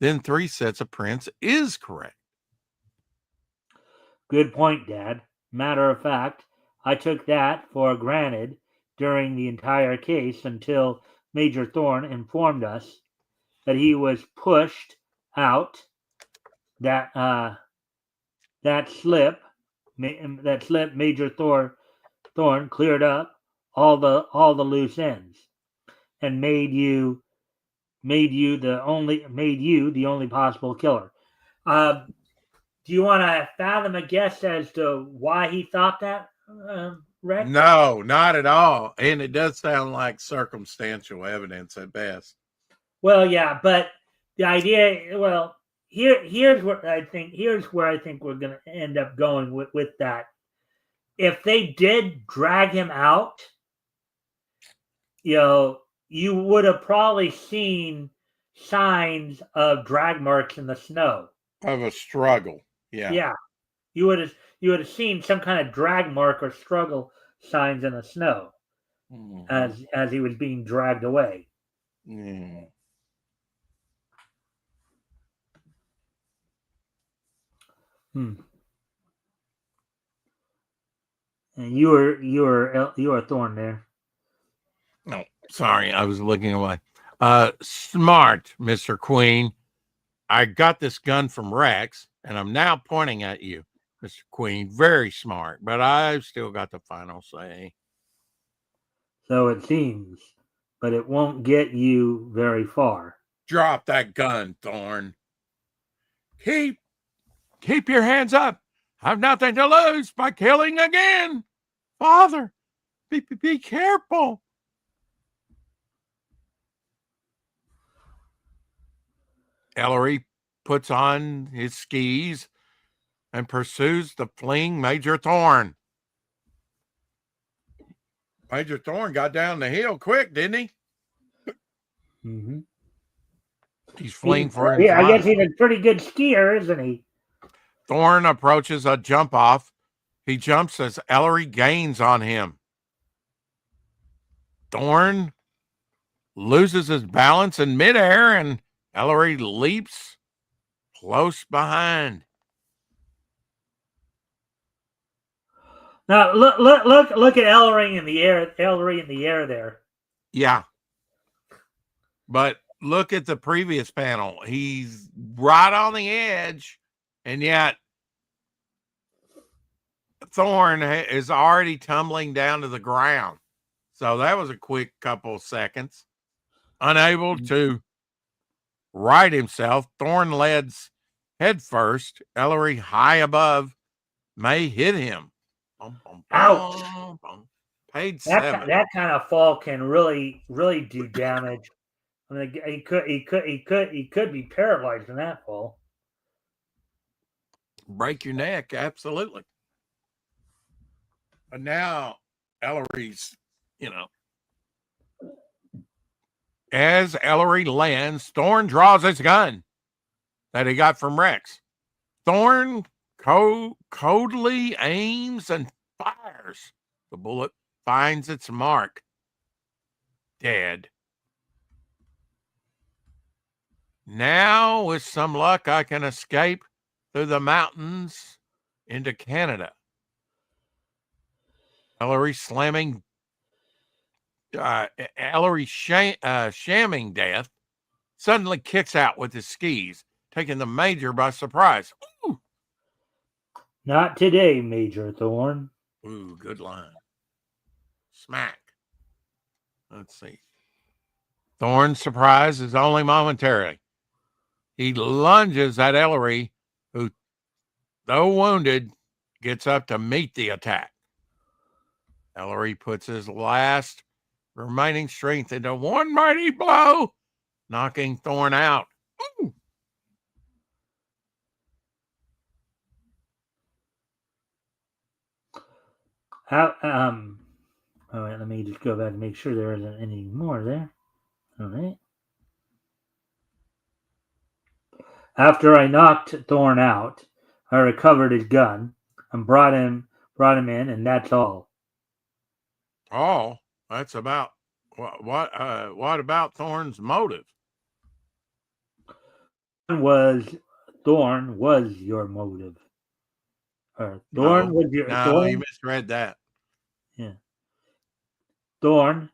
[SPEAKER 1] Then 3 sets of prints is correct.
[SPEAKER 2] Good point, Dad. Matter of fact, I took that for granted during the entire case until Major Thorne informed us that he was pushed out. That that slip, Major Thorne cleared up all the loose ends and made you the only possible killer. Uh, do you want to fathom a guess as to why he thought that, Rex?
[SPEAKER 1] No, not at all. And it does sound like circumstantial evidence at best.
[SPEAKER 2] Well, yeah, but the idea, well, here's where I think we're going to end up going with that. If they did drag him out, you would have probably seen signs of drag marks in the snow.
[SPEAKER 1] Of a struggle. Yeah.
[SPEAKER 2] Yeah, you would have seen some kind of drag mark or struggle signs in the snow as he was being dragged away.
[SPEAKER 1] Yeah.
[SPEAKER 2] And you were Thorn there.
[SPEAKER 1] No, sorry, I was looking away. Smart, Mr. Queen. I got this gun from Rex, and I'm now pointing at you, Mr. Queen. Very smart, but I've still got the final say.
[SPEAKER 2] So it seems, but it won't get you very far.
[SPEAKER 1] Drop that gun, Thorn. Keep your hands up. I've nothing to lose by killing again. Father, be careful. Ellery puts on his skis and pursues the fleeing Major Thorn. Major Thorn got down the hill quick, didn't he?
[SPEAKER 2] Mm-hmm.
[SPEAKER 1] He's fleeing for his
[SPEAKER 2] life. I guess
[SPEAKER 1] life.
[SPEAKER 2] he's a pretty good skier, isn't he?
[SPEAKER 1] Thorn approaches a jump off. He jumps as Ellery gains on him. Thorn loses his balance in midair, and Ellery leaps close behind.
[SPEAKER 2] Now look at Ellery in the air. Ellery in the air there.
[SPEAKER 1] Yeah, but look at the previous panel. He's right on the edge, and yet Thorn is already tumbling down to the ground. So that was a quick couple of seconds. Unable to right himself, Thorn leads head first. Ellery high above may hit him.
[SPEAKER 2] Ouch!
[SPEAKER 1] Page 7.
[SPEAKER 2] That kind of fall can really do damage. I mean, he could be paralyzed in that fall.
[SPEAKER 1] Break your neck, absolutely. But now Ellery's, as Ellery lands, Thorn draws his gun that he got from Rex. Thorn coldly aims and fires. The bullet finds its mark. Dead. Now, with some luck, I can escape through the mountains into Canada. Ellery slamming, Ellery shamming death, suddenly kicks out with his skis, taking the Major by surprise. Ooh,
[SPEAKER 2] Not today, Major Thorn.
[SPEAKER 1] ooh, good line. Smack. Let's see. Thorn's surprise is only momentary. He lunges at Ellery, who, though wounded, gets up to meet the attack. Ellery puts his last remaining strength into one mighty blow, knocking Thorn out. Ooh.
[SPEAKER 2] All right, let me just go back and make sure there isn't any more there. All right. After I knocked Thorn out, I recovered his gun and brought him in, and that's all.
[SPEAKER 1] Oh, that's about what about Thorn's motive?
[SPEAKER 2] Thorn was your motive. Or Thorn
[SPEAKER 1] No,
[SPEAKER 2] was your
[SPEAKER 1] no, you
[SPEAKER 2] Thorn.
[SPEAKER 1] misread that.
[SPEAKER 2] Yeah. Thorn.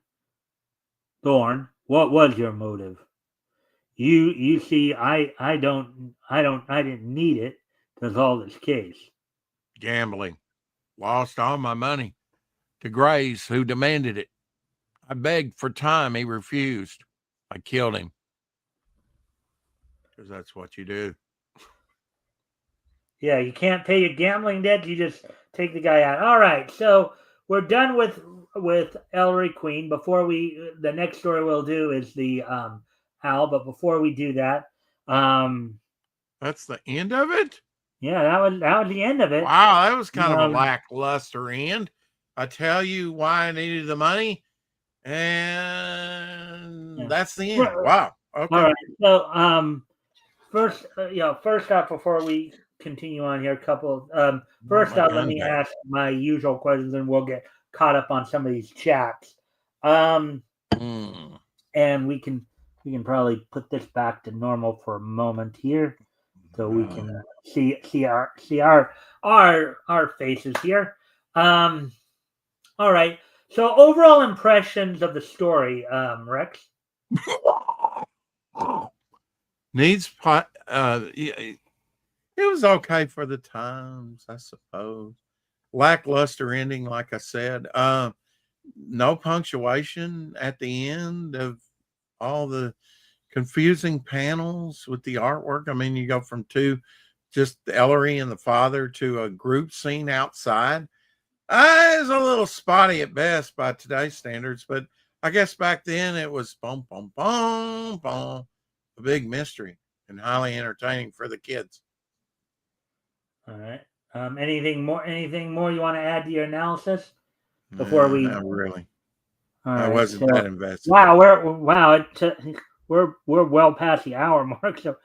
[SPEAKER 2] What was your motive? You see, I didn't need it to solve this case.
[SPEAKER 1] Gambling. Lost all my money to Grace, who demanded it. I begged for time. He refused. I killed him. Because that's what you do.
[SPEAKER 2] Yeah, you can't pay your gambling debt. You just take the guy out. All right, so we're done with Ellery Queen. Before the next story we'll do is the Owl. But before we do that,
[SPEAKER 1] that's the end of it.
[SPEAKER 2] Yeah, that was the end of it.
[SPEAKER 1] Wow, that was kind of a lackluster end. I tell you why I needed the money, and that's the end. Wow. Okay.
[SPEAKER 2] All right. So first, first off, before we continue on here, first off, let me ask my usual questions, and we'll get caught up on some of these chats. And we can probably put this back to normal for a moment here, so we can see our faces here. All right. So overall impressions of the story, Rex.
[SPEAKER 1] Needs it was okay for the times, I suppose. Lackluster ending, like I said. No punctuation at the end of all the confusing panels with the artwork. I mean, you go from just Ellery and the father to a group scene outside. It's a little spotty at best by today's standards, but I guess back then it was boom, boom, boom, boom, a big mystery and highly entertaining for the kids.
[SPEAKER 2] All right. Anything more you want to add to your analysis before we?
[SPEAKER 1] Not really.
[SPEAKER 2] I
[SPEAKER 1] wasn't that invested.
[SPEAKER 2] Wow, we're well past the hour mark, so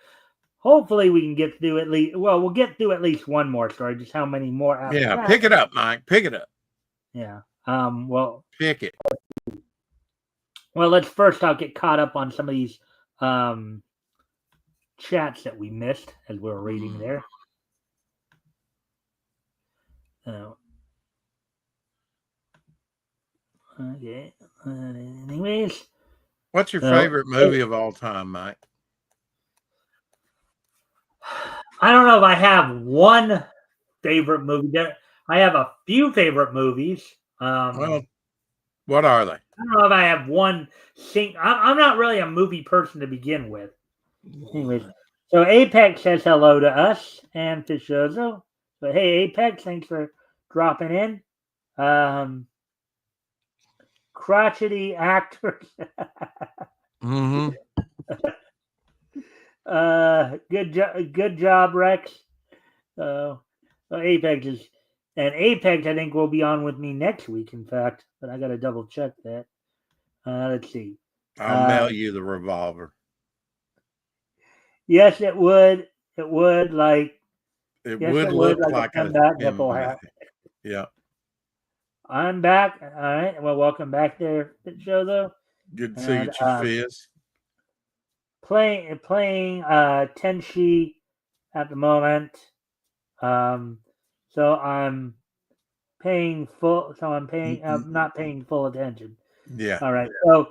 [SPEAKER 2] hopefully we can get through at least. Well, we'll get through at least one more story. Just how many more?
[SPEAKER 1] Yeah, pick it up, Mike. Pick it up.
[SPEAKER 2] Yeah. Well,
[SPEAKER 1] pick it.
[SPEAKER 2] Well, let's first get caught up on some of these chats that we missed as we were reading there. Okay. Anyways,
[SPEAKER 1] what's your favorite movie of all time, Mike?
[SPEAKER 2] I don't know if I have one favorite movie. I have a few favorite movies.
[SPEAKER 1] Well, what are they?
[SPEAKER 2] I don't know if I have one. I'm not really a movie person to begin with. Anyways, so Apex says hello to us and Fishozo. So hey, Apex, thanks for dropping in. Crotchety actors.
[SPEAKER 1] Mm-hmm.
[SPEAKER 2] Good job, Rex. Apex I think will be on with me next week. In fact, but I got to double check that. Let's see.
[SPEAKER 1] I'll mail you the revolver.
[SPEAKER 2] Yes, it would. It would like.
[SPEAKER 1] It would look like a
[SPEAKER 2] nipple hat.
[SPEAKER 1] Yeah.
[SPEAKER 2] I'm back. All right. Well, welcome back there, Shozo.
[SPEAKER 1] Good to see you, Fizz.
[SPEAKER 2] Playing Tenshi at the moment. So I'm paying full. So I'm paying. Not paying full attention.
[SPEAKER 1] Yeah.
[SPEAKER 2] All right. So,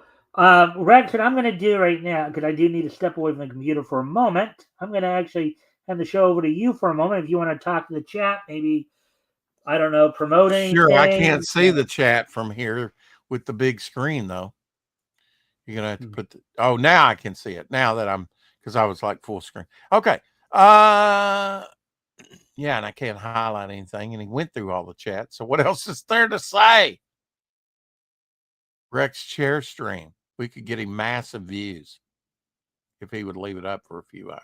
[SPEAKER 2] Rex, what I'm going to do right now, because I do need to step away from the computer for a moment, I'm going to actually hand the show over to you for a moment. If you want to talk to the chat, maybe, I don't know, promote anything.
[SPEAKER 1] Sure, I can't see the chat from here with the big screen, though. You're going to have to put oh, now I can see it. Now that because I was like full screen. Okay. Yeah, and I can't highlight anything, and he went through all the chat. So what else is there to say? Rex chair stream. We could get him massive views if he would leave it up for a few hours.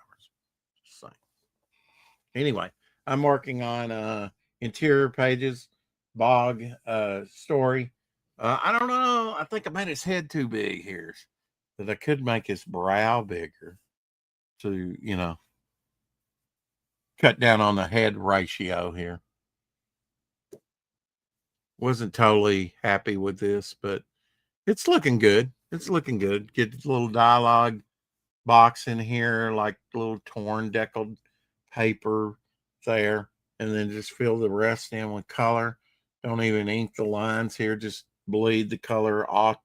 [SPEAKER 1] Just saying. Anyway, I'm working on interior pages, bog story. I don't know. I think I made his head too big here. That I could make his brow bigger to, cut down on the head ratio here. Wasn't totally happy with this, but it's looking good. It's looking good. Get a little dialogue box in here, like a little torn deckled paper there, and then just fill the rest in with color. Don't even ink the lines here, just bleed the color off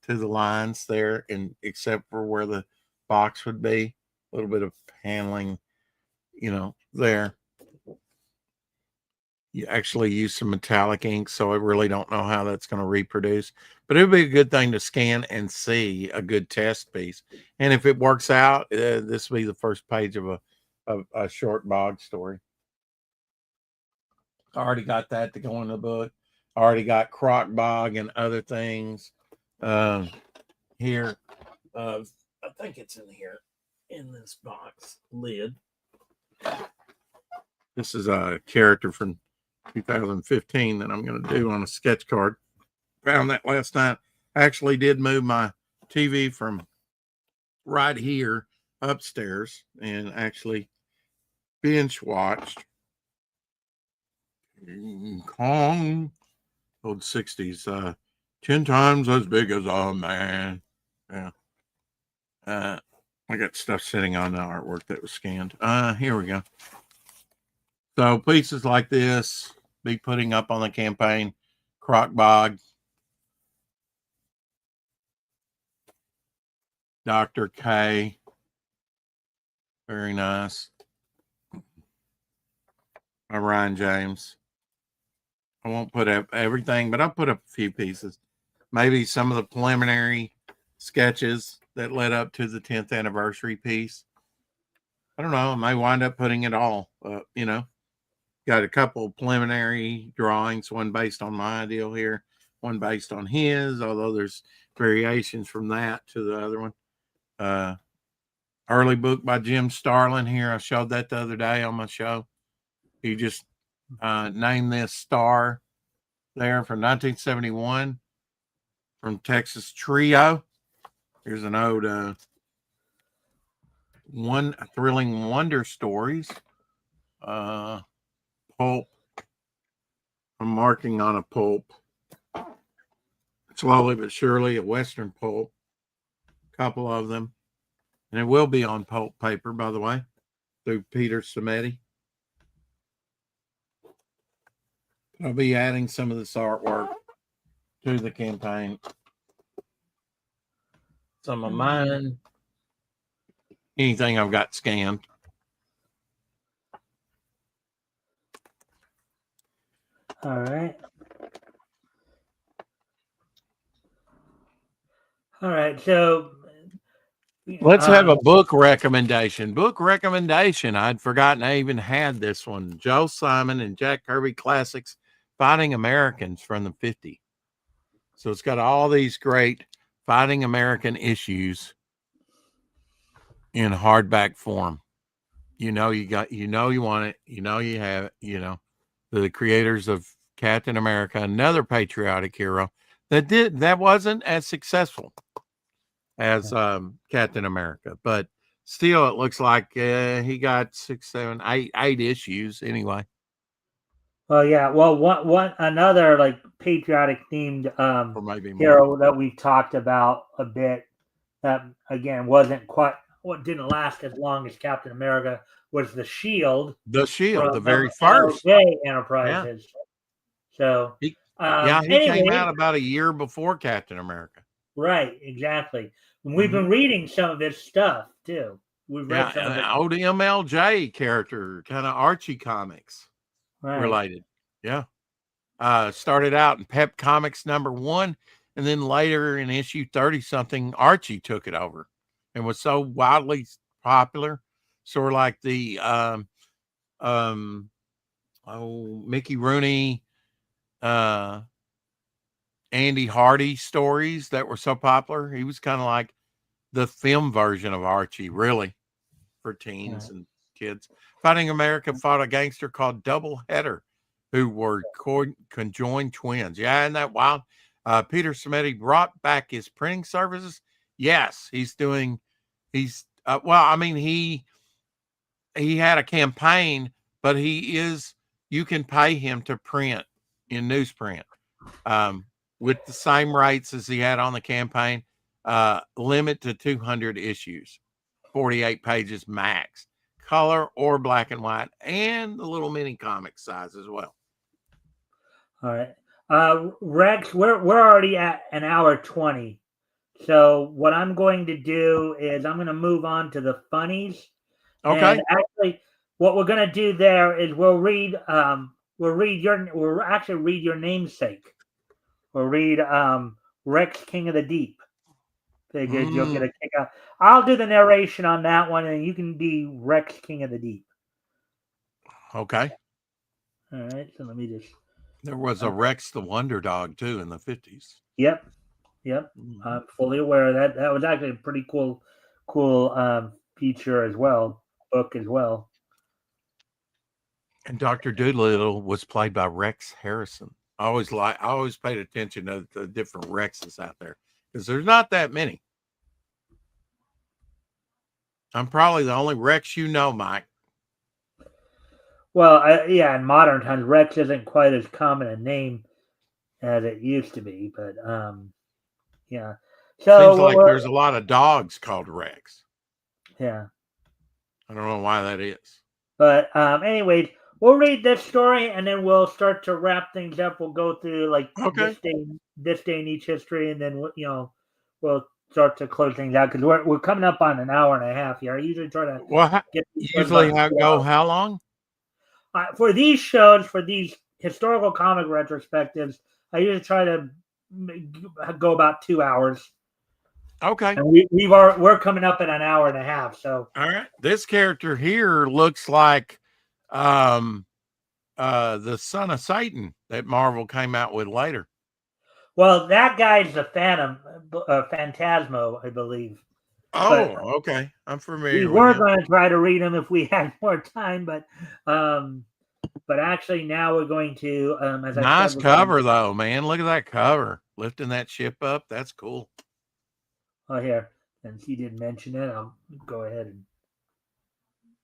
[SPEAKER 1] to the lines there, and except for where the box would be, a little bit of paneling, there. You actually use some metallic ink, so I really don't know how that's going to reproduce, but it would be a good thing to scan and see a good test piece. And if it works out, this will be the first page of a short bog story. I already got that to go in the book. I already got croc bog and other things here. I think it's in here in this box lid. This is a character from 2015 that I'm going to do on a sketch card. Found that last night. I actually did move my TV from right here upstairs and actually binge watched King Kong, old 60s, 10 times as big as a man. Yeah. I got stuff sitting on the artwork that was scanned. Here we go. So pieces like this, be putting up on the campaign. Croc bog, Dr. K, very nice. Ryan James. I won't put up everything, but I'll put up a few pieces. Maybe some of the preliminary sketches that led up to the 10th anniversary piece. I don't know. I may wind up putting it all up, Got a couple preliminary drawings, one based on my deal here, one based on his, although there's variations from that to the other one. Early book by Jim Starlin here. I showed that the other day on my show. He just named this star there from 1971 from Texas Trio. Here's an ode Thrilling Wonder Stories. Pulp. I'm marking on a pulp. Slowly but surely, a Western pulp. A couple of them. And it will be on pulp paper, by the way, through Peter Samedi. I'll be adding some of this artwork to the campaign. Some of mine. Anything I've got scanned.
[SPEAKER 2] All right. All right. So
[SPEAKER 1] let's have a book recommendation. Book recommendation. I'd forgotten I even had this one. Joe Simon and Jack Kirby Classics, Fighting Americans from the 50s. So it's got all these great Fighting American issues in hardback form. You want it. You have it. The creators of Captain America, another patriotic hero that wasn't as successful as Captain America, but still it looks like he got 6, 7, 8 issues anyway.
[SPEAKER 2] Well, yeah. Well, one another like patriotic themed hero that we talked about a bit that again didn't last as long as Captain America was the Shield.
[SPEAKER 1] The Shield, the very first
[SPEAKER 2] Enterprises. So,
[SPEAKER 1] He came
[SPEAKER 2] anyway,
[SPEAKER 1] out about a year before Captain America.
[SPEAKER 2] right, exactly. And we've been reading some of his stuff too. We've read some of
[SPEAKER 1] an
[SPEAKER 2] it.
[SPEAKER 1] old MLJ character, kind of Archie comics
[SPEAKER 2] Right.
[SPEAKER 1] related. Yeah. Started out in Pep Comics #1, and then later in issue 30 something, Archie took it over and was so wildly popular. Sort of like the Mickey Rooney, Andy Hardy stories that were so popular. He was kind of like the film version of Archie, really, for teens and kids. Fighting America fought a gangster called Double Header, who were conjoined twins. Yeah, isn't that wild? Peter Simeti brought back his printing services. Yes, he had a campaign, but you can pay him to print in newsprint with the same rates as he had on the campaign, limit to 200 issues, 48 pages max, color or black and white, and the little mini comic size as well.
[SPEAKER 2] All right. Rex, we're already at an hour 20. So what I'm going to do is I'm going to move on to the funnies.
[SPEAKER 1] Okay.
[SPEAKER 2] And actually, what we're going to do there is we'll actually read your namesake. We'll read Rex King of the Deep. Figured you'll get a kick out. I'll do the narration on that one, and you can be Rex King of the Deep.
[SPEAKER 1] Okay.
[SPEAKER 2] All right. So let me just.
[SPEAKER 1] There was a Rex the Wonder Dog too in the 50s.
[SPEAKER 2] Yep. I'm fully aware of that. That was actually a pretty cool feature as well, book as well.
[SPEAKER 1] And Dr. Doolittle was played by Rex Harrison. I always paid attention to the different Rexes out there because there's not that many. I'm probably the only Rex you know, Mike.
[SPEAKER 2] Well, in modern times, Rex isn't quite as common a name as it used to be, but yeah. So
[SPEAKER 1] seems like there's a lot of dogs called Rex.
[SPEAKER 2] Yeah.
[SPEAKER 1] I don't know why that is.
[SPEAKER 2] But anyways, we'll read this story and then we'll start to wrap things up. We'll go through like this day in each history, and then we'll start to close things out because we're coming up on an hour and a half here. I usually try to
[SPEAKER 1] go how long?
[SPEAKER 2] For these shows, for these historical comic retrospectives, I usually try to go about 2 hours.
[SPEAKER 1] Okay.
[SPEAKER 2] And we're coming up at an hour and a half. So
[SPEAKER 1] all right. This character here looks like the son of Satan that Marvel came out with later.
[SPEAKER 2] Well, that guy's the Phantasmo, I believe.
[SPEAKER 1] Oh, okay. I'm familiar.
[SPEAKER 2] We were going to try to read him if we had more time, but actually now we're going to.
[SPEAKER 1] Nice cover though, man. Look at that cover, lifting that ship up. That's cool.
[SPEAKER 2] Oh, here, since he didn't mention it, I'll go ahead and.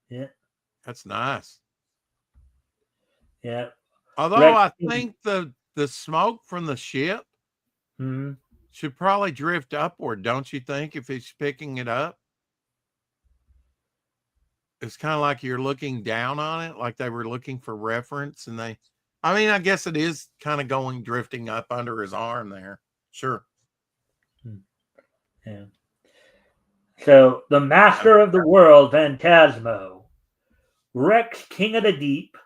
[SPEAKER 2] Yeah,
[SPEAKER 1] that's nice.
[SPEAKER 2] Yeah.
[SPEAKER 1] Although I think the smoke from the ship should probably drift upward, don't you think, if he's picking it up? It's kind of like you're looking down on it, like they were looking for reference, and I guess it is kind of drifting up under his arm there. Sure.
[SPEAKER 2] Yeah. So, the master of the world, Phantasmo, Rex, King of the Deep,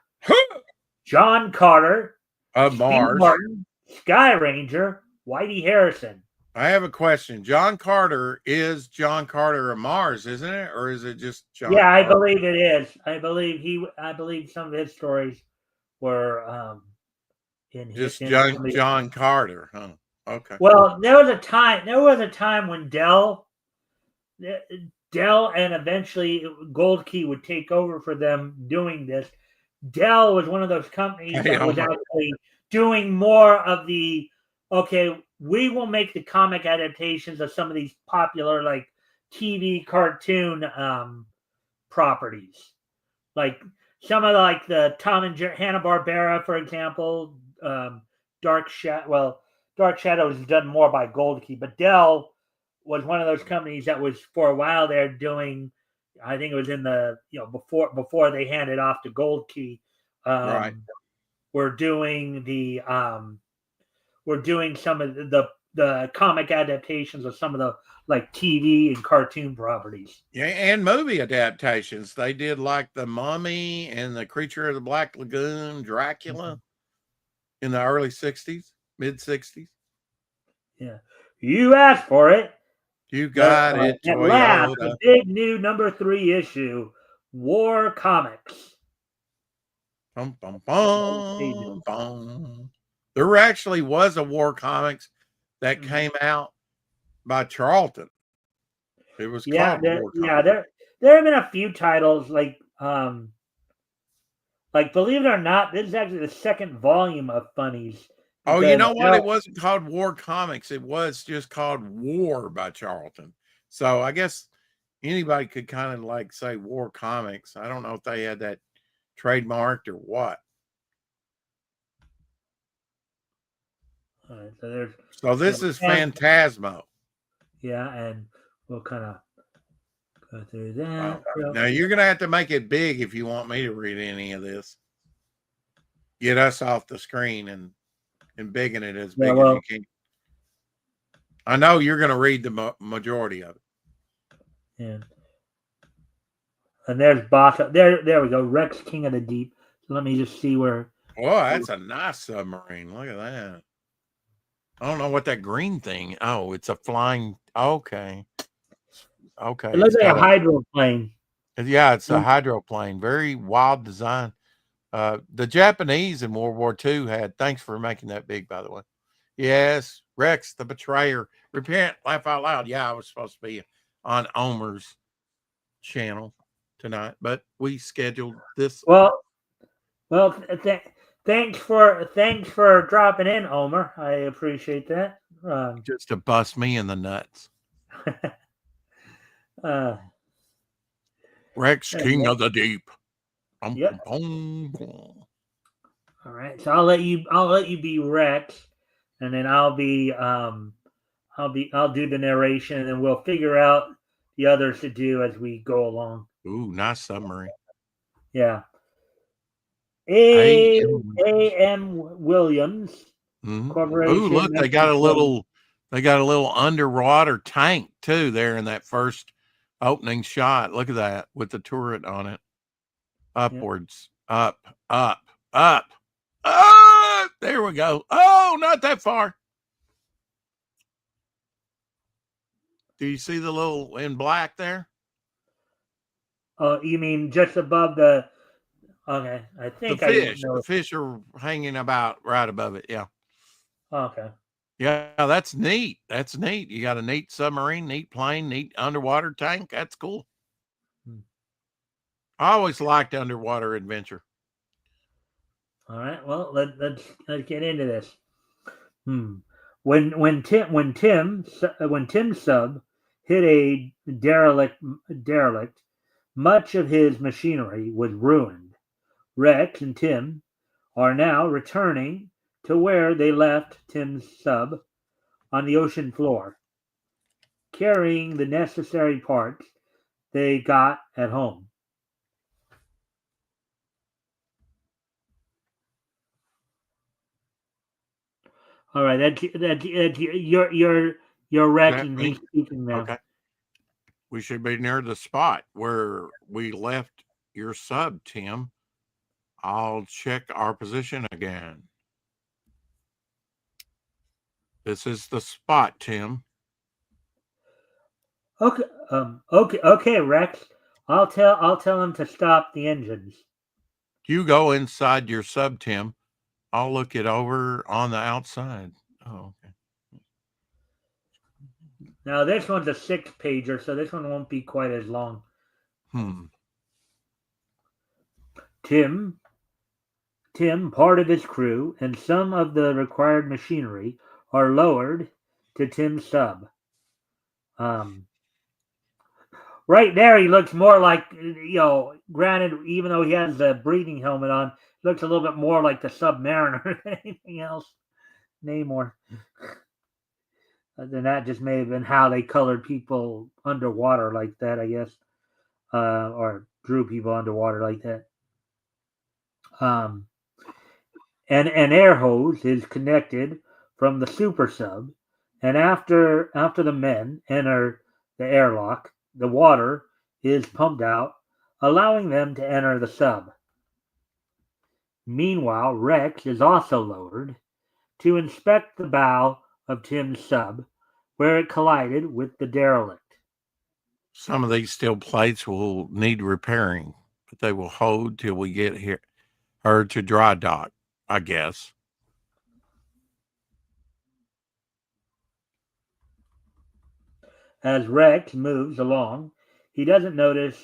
[SPEAKER 2] John Carter,
[SPEAKER 1] of Mars,
[SPEAKER 2] Martin, Sky Ranger, Whitey Harrison.
[SPEAKER 1] I have a question. John Carter is John Carter of Mars, isn't it? Or is it just John
[SPEAKER 2] Carter?
[SPEAKER 1] I
[SPEAKER 2] believe it is. I believe some of his stories were in
[SPEAKER 1] just John Carter, huh? Okay.
[SPEAKER 2] Well, there was a time when Dell and eventually Gold Key would take over for them doing this. Dell was one of those companies that was actually doing more of the, we will make the comic adaptations of some of these popular like TV cartoon properties. Like some of the Tom and Jerry, Hanna-Barbera, for example, Dark Shadow is done more by Gold Key, but Dell was one of those companies that was for a while there doing, I think it was in the, before they handed off to Gold Key,
[SPEAKER 1] right,
[SPEAKER 2] we're doing some of the comic adaptations of some of the like TV and cartoon properties.
[SPEAKER 1] Yeah, and movie adaptations. They did like The Mummy and The Creature of the Black Lagoon, Dracula in the early 60s, mid 60s.
[SPEAKER 2] Yeah. You asked for it.
[SPEAKER 1] You got it,
[SPEAKER 2] At last,
[SPEAKER 1] Toyota.
[SPEAKER 2] the big new #3 issue, War Comics.
[SPEAKER 1] Bum, bum, bum, bum. There actually was a War Comics that came out by Charlton. It was called War Comics.
[SPEAKER 2] There have been a few titles like believe it or not, this is actually the second volume of Funnies.
[SPEAKER 1] Oh, you know what? It wasn't called War Comics. It was just called War by Charlton. So I guess anybody could kind of like say War Comics. I don't know if they had that trademarked or what.
[SPEAKER 2] All right,
[SPEAKER 1] so this is Phantasmo.
[SPEAKER 2] Yeah, and we'll kind of go through that.
[SPEAKER 1] Wow. Now you're gonna have to make it big if you want me to read any of this. Get us off the screen and bigging it as big as you can. I know you're gonna read the majority of it.
[SPEAKER 2] And there's Boss. There we go. Rex, King of the Deep. So let me just see where.
[SPEAKER 1] Oh, that's a nice submarine. Look at that. I don't know what that green thing. Oh, it's a flying. Okay. Okay.
[SPEAKER 2] It looks like a hydroplane.
[SPEAKER 1] Yeah, it's a hydroplane. Very wild design. The Japanese in World War II had. Thanks for making that big, by the way. Yes, Rex, the betrayer. Repent, laugh out loud. Yeah, I was supposed to be on Omer's channel tonight, but we scheduled this.
[SPEAKER 2] Well, thanks for dropping in, Omer. I appreciate that.
[SPEAKER 1] Just to bust me in the nuts. Rex, King of the Deep.
[SPEAKER 2] Yep. All right, so I'll let you be Rex, and then I'll do the narration, and then we'll figure out the others to do as we go along.
[SPEAKER 1] Ooh, nice submarine.
[SPEAKER 2] Yeah. A.M. Williams Corporation.
[SPEAKER 1] Ooh, look, they got a little underwater tank too there in that first opening shot. Look at that with the turret on it. Upwards, up. There we go. Oh, not that far. Do you see the little in black there?
[SPEAKER 2] Oh, you mean just above the? Okay, I think
[SPEAKER 1] the fish are hanging about right above it. Yeah.
[SPEAKER 2] Okay.
[SPEAKER 1] Yeah, that's neat. That's neat. You got a neat submarine, neat plane, neat underwater tank. That's cool. I always liked underwater adventure.
[SPEAKER 2] All right. Well, let's get into this. When Tim's sub hit a derelict, much of his machinery was ruined. Rex and Tim are now returning to where they left Tim's sub on the ocean floor, carrying the necessary parts they got at home. All right, that's you're Rex and he's speaking now.
[SPEAKER 1] Okay. We should be near the spot where we left your sub, Tim. I'll check our position again. This is the spot, Tim.
[SPEAKER 2] Okay, Rex. I'll tell him to stop the engines.
[SPEAKER 1] You go inside your sub, Tim. I'll look it over on the outside. Oh, okay.
[SPEAKER 2] Now this one's a 6-pager, so this one won't be quite as long. Tim, part of his crew, and some of the required machinery are lowered to Tim's sub. Right there, he looks more like, granted, even though he has the breathing helmet on, looks a little bit more like the Submariner than anything else. Namor. Then that just may have been how they colored people underwater like that, I guess, or drew people underwater like that. An air hose is connected from the super sub, and after the men enter the airlock, the water is pumped out, allowing them to enter the sub. Meanwhile, Rex is also lowered to inspect the bow of Tim's sub, where it collided with the derelict.
[SPEAKER 1] Some of these steel plates will need repairing, but they will hold till we get here or to dry dock, I guess.
[SPEAKER 2] As Rex moves along, he doesn't notice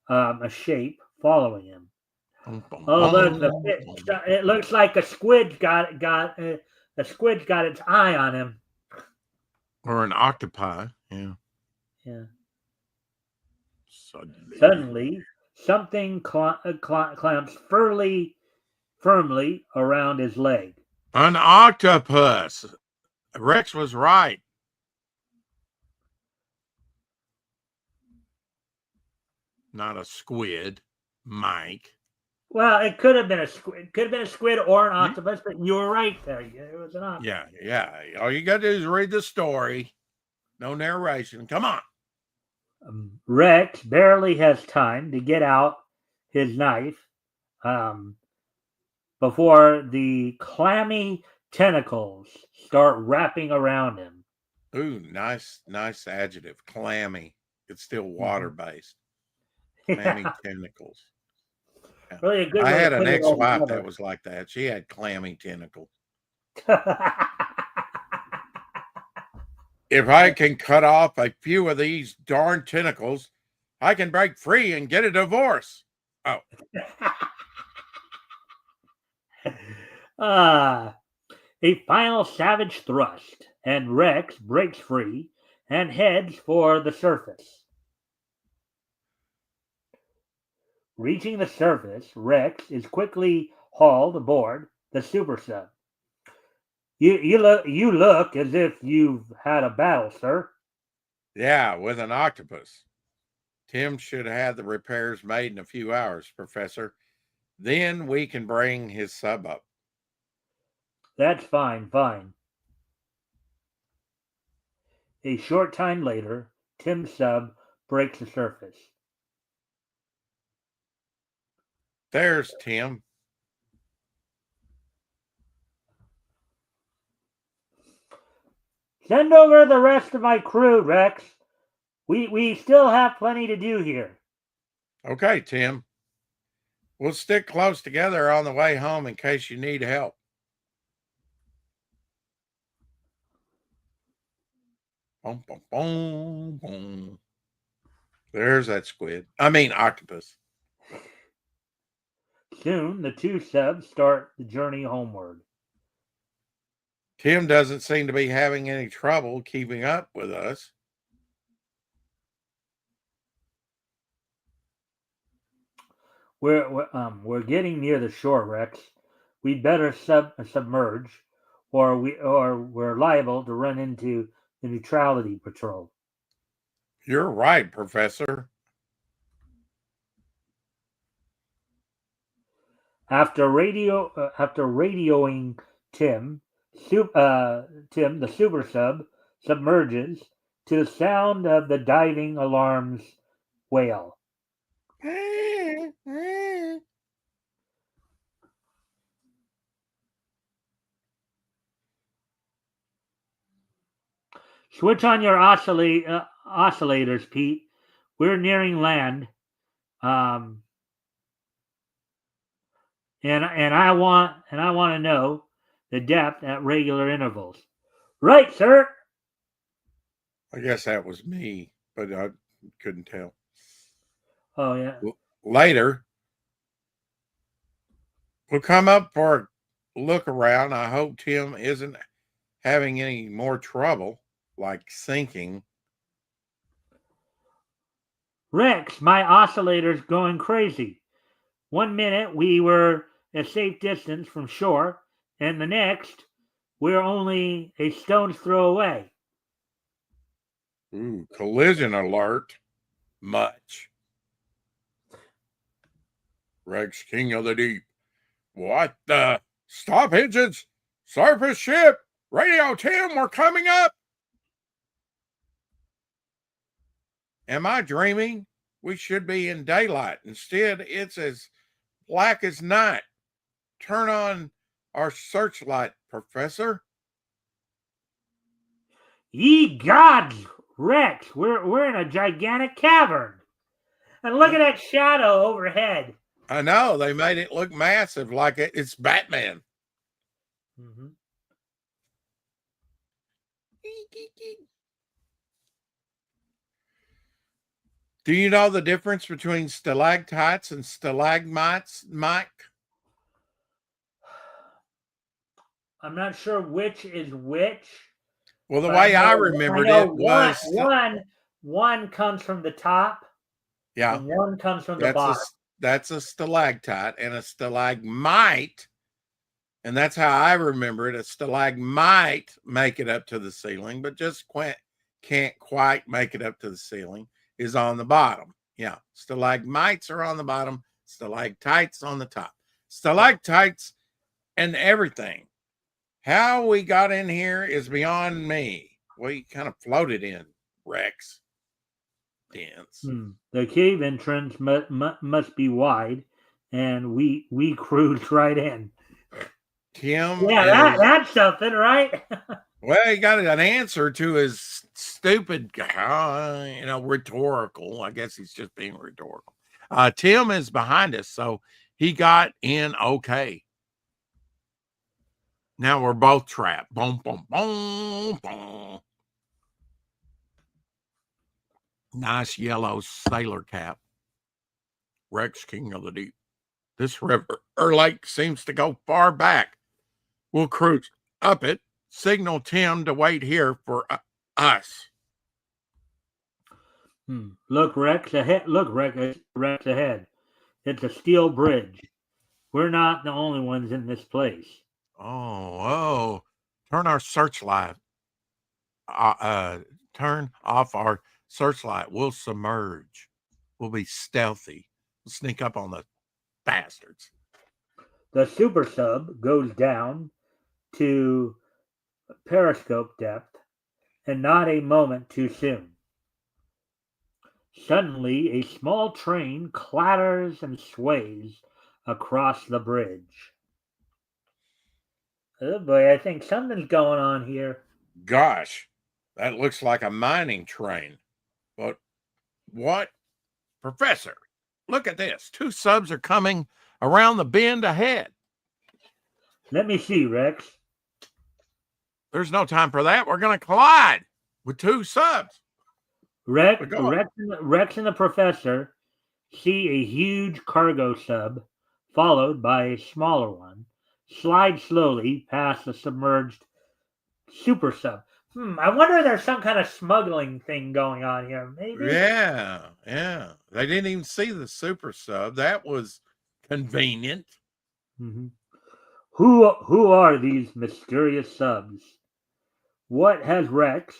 [SPEAKER 2] a shape following him. Oh, look! It looks like a squid got its eye on him.
[SPEAKER 1] Or an octopi, yeah.
[SPEAKER 2] Yeah.
[SPEAKER 1] Suddenly.
[SPEAKER 2] Suddenly, something clamps firmly around his leg.
[SPEAKER 1] An octopus. Rex was right. Not a squid, Mike.
[SPEAKER 2] Well, it could have been a squid. It could have been a squid or an octopus, but you were right there. It was an octopus.
[SPEAKER 1] Yeah. All you got to do is read the story. No narration. Come on.
[SPEAKER 2] Rex barely has time to get out his knife before the clammy tentacles start wrapping around him.
[SPEAKER 1] Ooh, nice adjective. Clammy. It's still water based. Clammy tentacles. Yeah.
[SPEAKER 2] Really a good
[SPEAKER 1] I
[SPEAKER 2] way
[SPEAKER 1] had
[SPEAKER 2] to
[SPEAKER 1] an
[SPEAKER 2] put it all
[SPEAKER 1] ex-wife
[SPEAKER 2] together.
[SPEAKER 1] that was like that. She had clammy tentacles. If I can cut off a few of these darn tentacles, I can break free and get a divorce. Oh.
[SPEAKER 2] A final savage thrust, and Rex breaks free and heads for the surface. Reaching the surface, Rex is quickly hauled aboard the super sub. You look as if you've had a battle, sir.
[SPEAKER 1] Yeah, with an octopus. Tim should have the repairs made in a few hours, Professor. Then we can bring his sub up.
[SPEAKER 2] That's fine. A short time later, Tim's sub breaks the surface.
[SPEAKER 1] There's Tim.
[SPEAKER 2] Send over the rest of my crew, Rex. We still have plenty to do here.
[SPEAKER 1] Okay, Tim. We'll stick close together on the way home in case you need help. Boom, boom, boom, boom. There's that squid. I mean, octopus.
[SPEAKER 2] Soon, the two subs start the journey homeward.
[SPEAKER 1] Tim doesn't seem to be having any trouble keeping up with us.
[SPEAKER 2] We're getting near the shore, Rex. We'd better submerge, or we're liable to run into the neutrality patrol.
[SPEAKER 1] You're right, Professor.
[SPEAKER 2] After radioing Tim, the super sub submerges to the sound of the diving alarms wail. Switch on your oscillators, Pete. We're nearing land, and I want to know the depth at regular intervals. Right, sir.
[SPEAKER 1] I guess that was me, but I couldn't tell.
[SPEAKER 2] Oh yeah.
[SPEAKER 1] Later, we'll come up for a look around. I hope Tim isn't having any more trouble, like sinking.
[SPEAKER 2] Rex, my oscillator's going crazy. 1 minute we were a safe distance from shore, and the next we're only a stone's throw away.
[SPEAKER 1] Ooh, collision alert. Much. Rex, King of the Deep. What the? Stop engines! Surface ship! Radio Tim, we're coming up! Am I dreaming? We should be in daylight. Instead, it's as black as night. Turn on our searchlight, Professor.
[SPEAKER 2] Ye gods, Rex, we're in a gigantic cavern. And look at that shadow overhead.
[SPEAKER 1] I know, they made it look massive, like it's Batman.
[SPEAKER 2] Mm-hmm.
[SPEAKER 1] Do you know the difference between stalactites and stalagmites, Mike?
[SPEAKER 2] I'm not sure which is which.
[SPEAKER 1] Well, the way I remembered it was
[SPEAKER 2] one comes from the top,
[SPEAKER 1] yeah,
[SPEAKER 2] and one comes from the bottom.
[SPEAKER 1] That's a stalactite, and a stalagmite, and that's how I remember it. A stalagmite make it up to the ceiling, but just can't quite make it up to the ceiling, is on the bottom. Yeah, stalagmites are on the bottom, stalactites on the top. Stalactites and everything. How we got in here is beyond me. We kind of floated in, Rex. Dense.
[SPEAKER 2] The cave entrance must be wide, and we cruised right in.
[SPEAKER 1] Tim,
[SPEAKER 2] that's something, right?
[SPEAKER 1] Well, he got an answer to his stupid, rhetorical. I guess he's just being rhetorical. Tim is behind us, so he got in okay. Now we're both trapped. Boom, boom, boom, boom. Nice yellow sailor cap. Rex, king of the deep. This river or lake seems to go far back. We'll cruise up it. Signal Tim to wait here for us.
[SPEAKER 2] Look, Rex ahead. Look, Rex ahead. It's a steel bridge. We're not the only ones in this place.
[SPEAKER 1] Oh, turn our searchlight. Turn off our searchlight. We'll submerge. We'll be stealthy. We'll sneak up on the bastards.
[SPEAKER 2] The super sub goes down to periscope depth, and not a moment too soon. Suddenly, a small train clatters and sways across the bridge. Oh boy, I think something's going on here.
[SPEAKER 1] Gosh, that looks like a mining train. But what? Professor, look at this. 2 subs are coming around the bend ahead.
[SPEAKER 2] Let me see, Rex.
[SPEAKER 1] There's no time for that. We're going to collide with 2 subs.
[SPEAKER 2] Rex and the Professor see a huge cargo sub, followed by a smaller one, slide slowly past the submerged super sub. I wonder if there's some kind of smuggling thing going on here. Maybe.
[SPEAKER 1] Yeah. They didn't even see the super sub. That was convenient.
[SPEAKER 2] Mm-hmm. Who are these mysterious subs? What has Rex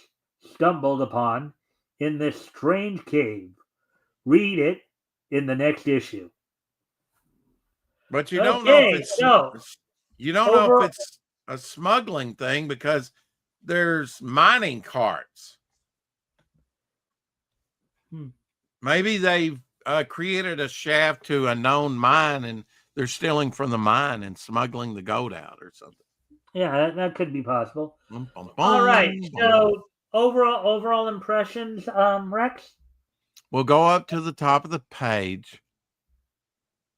[SPEAKER 2] stumbled upon in this strange cave? Read it in the next issue.
[SPEAKER 1] But you don't know if it's a smuggling thing because there's mining carts. Maybe they've created a shaft to a known mine and they're stealing from the mine and smuggling the gold out or something.
[SPEAKER 2] Yeah, that could be possible. All right. So overall impressions, Rex?
[SPEAKER 1] We'll go up to the top of the page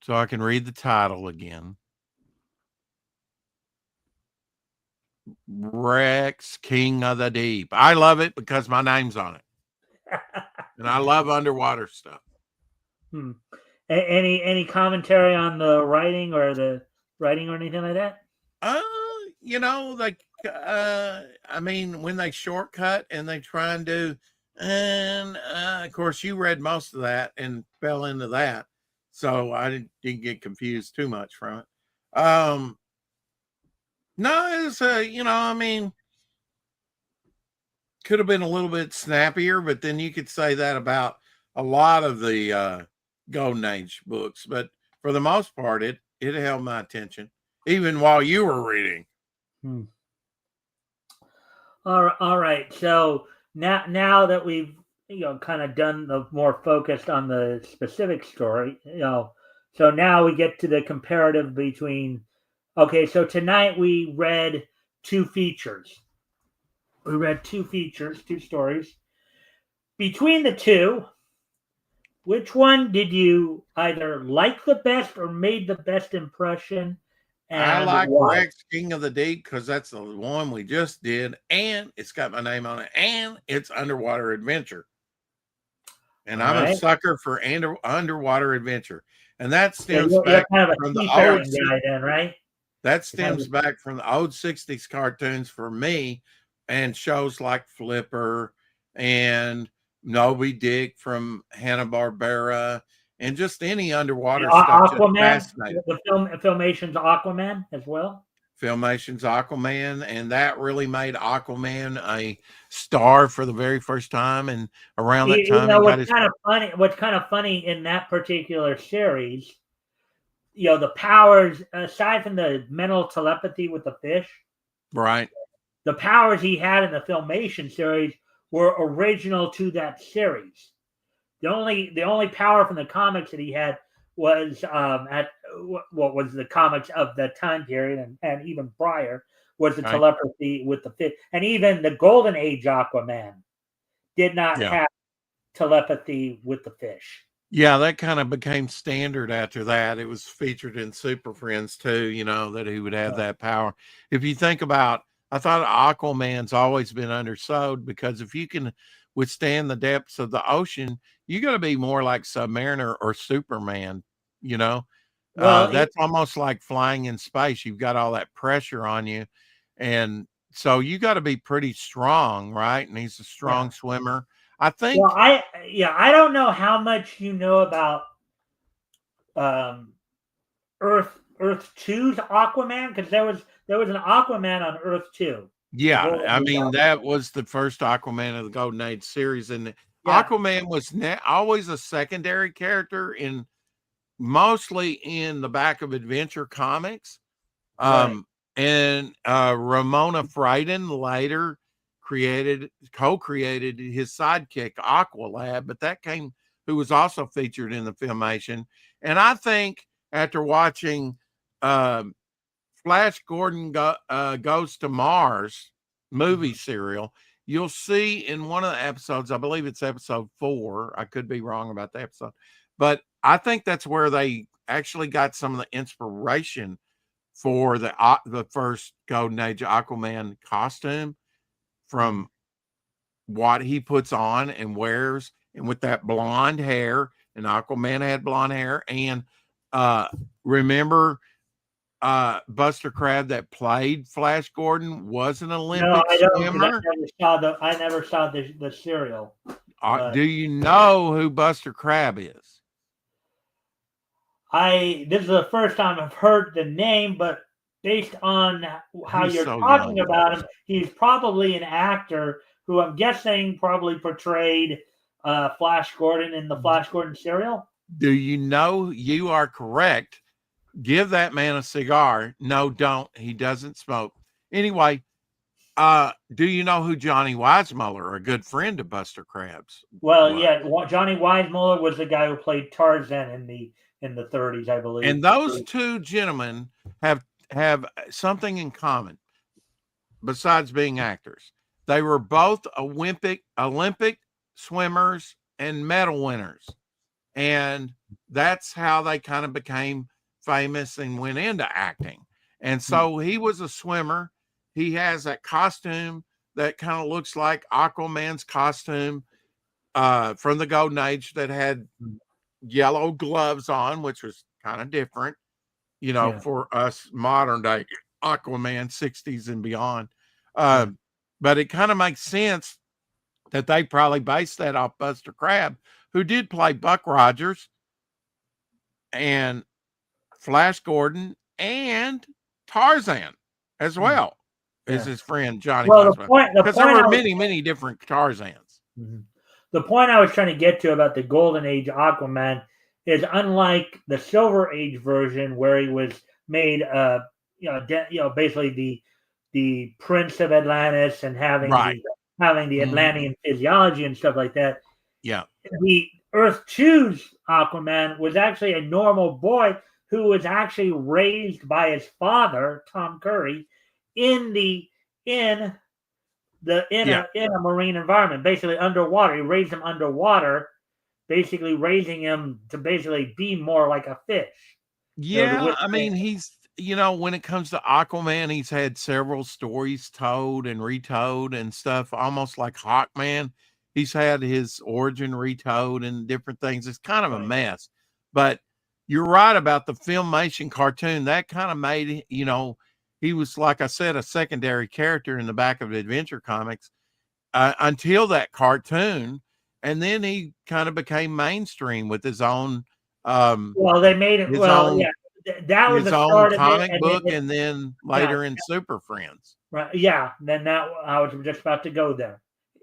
[SPEAKER 1] so I can read the title again. Rex, King of the Deep. I love it because my name's on it. And I love underwater stuff.
[SPEAKER 2] Any commentary on the writing or anything like that?
[SPEAKER 1] When they shortcut and they try and do, and of course you read most of that and fell into that, so I didn't get confused too much from it. No, it's could have been a little bit snappier, but then you could say that about a lot of the Golden Age books. But for the most part, it held my attention. even while you were reading.
[SPEAKER 2] Hmm. All right. So now that we've kind of done the more focused on the specific story, so now we get to the comparative between. Okay, so tonight we read two features. We read two features, two stories. Between the two, which one did you either like the best or made the best impression,
[SPEAKER 1] I
[SPEAKER 2] and
[SPEAKER 1] like
[SPEAKER 2] why?
[SPEAKER 1] Rex King of the Deep because that's the one we just did, and it's got my name on it, and it's underwater adventure. And
[SPEAKER 2] All
[SPEAKER 1] I'm a
[SPEAKER 2] right.
[SPEAKER 1] sucker for underwater adventure. And that
[SPEAKER 2] So
[SPEAKER 1] stems
[SPEAKER 2] you're
[SPEAKER 1] back
[SPEAKER 2] kind of a
[SPEAKER 1] from the old
[SPEAKER 2] seafaring guy then, right?
[SPEAKER 1] that
[SPEAKER 2] You're kind of
[SPEAKER 1] stems back from the old 60s cartoons for me, and shows like Flipper and Moby Dick from Hanna-Barbera, and just any underwater stuff just
[SPEAKER 2] Aquaman,
[SPEAKER 1] fascinated.
[SPEAKER 2] the Filmation's Aquaman as well.
[SPEAKER 1] Filmation's Aquaman, and that really made Aquaman a star for the very first time. And around that time, he got
[SPEAKER 2] What's
[SPEAKER 1] his
[SPEAKER 2] kind of funny? What's kind of funny in that particular series, the powers aside from the mental telepathy with the fish,
[SPEAKER 1] right.
[SPEAKER 2] the powers he had in the Filmation series were original to that series. The only power from the comics that he had was at what was the comics of the time period and even prior was the
[SPEAKER 1] Right.
[SPEAKER 2] telepathy with the fish. And even the Golden Age Aquaman did not
[SPEAKER 1] Yeah.
[SPEAKER 2] have telepathy with the fish.
[SPEAKER 1] Yeah, that kind of became standard after that. It was featured in Super Friends too, that he would have that power. If you think about, I thought Aquaman's always been undersold because if you can withstand the depths of the ocean, you got to be more like Submariner or Superman, you know.
[SPEAKER 2] Well,
[SPEAKER 1] That's almost like flying in space. You've got all that pressure on you. And so you got to be pretty strong, right? And he's a strong swimmer. I
[SPEAKER 2] well,
[SPEAKER 1] think
[SPEAKER 2] I don't know how much you know about um, Earth 2's Aquaman because there was an Aquaman on Earth 2. The
[SPEAKER 1] Yeah,
[SPEAKER 2] Golden
[SPEAKER 1] I
[SPEAKER 2] Age
[SPEAKER 1] mean,
[SPEAKER 2] Aquaman.
[SPEAKER 1] that was the first Aquaman of the Golden Age series, and
[SPEAKER 2] Yeah,
[SPEAKER 1] Aquaman was always a secondary character mostly in the back of Adventure Comics.
[SPEAKER 2] right.
[SPEAKER 1] And Ramona Frieden later co-created his sidekick Aqualad, but who was also featured in the Filmation. And I think after watching um Flash Gordon Goes to Mars movie serial, you'll see in one of the episodes, I believe it's episode 4. I could be wrong about the episode, but I think that's where they actually got some of the inspiration for the first Golden Age Aquaman costume from what he puts on and wears, and with that blonde hair. And Aquaman had blonde hair, and remember Buster Crabbe that played Flash Gordon was an
[SPEAKER 2] No,
[SPEAKER 1] Olympic
[SPEAKER 2] I don't because
[SPEAKER 1] swimmer.
[SPEAKER 2] I never saw the serial. But
[SPEAKER 1] Do you know who Buster Crabbe is?
[SPEAKER 2] this is the first time I've heard the name, but based on how
[SPEAKER 1] He's
[SPEAKER 2] you're
[SPEAKER 1] so
[SPEAKER 2] talking
[SPEAKER 1] young.
[SPEAKER 2] about him, he's probably an actor who I'm guessing probably portrayed Flash Gordon in the Flash Gordon serial.
[SPEAKER 1] Do you know? You are correct. Give that man a cigar. No, don't. He doesn't smoke. Anyway, do you know who Johnny Weissmuller, a good friend of Buster Crabbe's,
[SPEAKER 2] Well,
[SPEAKER 1] was?
[SPEAKER 2] yeah, Johnny Weissmuller was the guy who played Tarzan in the 30s, I believe.
[SPEAKER 1] And those two gentlemen have something in common besides being actors. They were both Olympic swimmers and medal winners. And that's how they kind of became famous and went into acting. And so he was a swimmer. He has that costume that kind of looks like Aquaman's costume from the Golden Age that had yellow gloves on, which was kind of different,
[SPEAKER 2] Yeah.
[SPEAKER 1] for us modern day Aquaman 60s and beyond.
[SPEAKER 2] Yeah.
[SPEAKER 1] But it kind of makes sense that they probably based that off Buster Crabbe, who did play Buck Rogers and Flash Gordon and Tarzan as well as
[SPEAKER 2] Yeah.
[SPEAKER 1] his friend Johnny
[SPEAKER 2] Well,
[SPEAKER 1] Weissmuller,
[SPEAKER 2] the
[SPEAKER 1] because there
[SPEAKER 2] point
[SPEAKER 1] were
[SPEAKER 2] I was
[SPEAKER 1] many, many different Tarzans.
[SPEAKER 2] the point I was trying to get to about the Golden Age Aquaman is unlike the Silver Age version where he was made basically the Prince of Atlantis and having
[SPEAKER 1] Right.
[SPEAKER 2] the Atlantean physiology and stuff like that.
[SPEAKER 1] Yeah.
[SPEAKER 2] The Earth 2's Aquaman was actually a normal boy who was actually raised by his father, Tom Curry, in a marine environment, basically underwater. He raised him underwater, basically raising him to basically be more like a fish.
[SPEAKER 1] Yeah, I mean, when it comes to Aquaman, he's had several stories told and retold and stuff, almost like Hawkman. He's had his origin retold and different things. It's kind of a mess. But you're right about the Filmation cartoon. That kind of made, he was, like I said, a secondary character in the back of Adventure Comics until that cartoon. And then he kind of became mainstream with his own
[SPEAKER 2] they made it. That was
[SPEAKER 1] his
[SPEAKER 2] the
[SPEAKER 1] own
[SPEAKER 2] start of
[SPEAKER 1] comic
[SPEAKER 2] it,
[SPEAKER 1] book, and then later in Super Friends.
[SPEAKER 2] Right? Yeah. Then that I was just about to go there.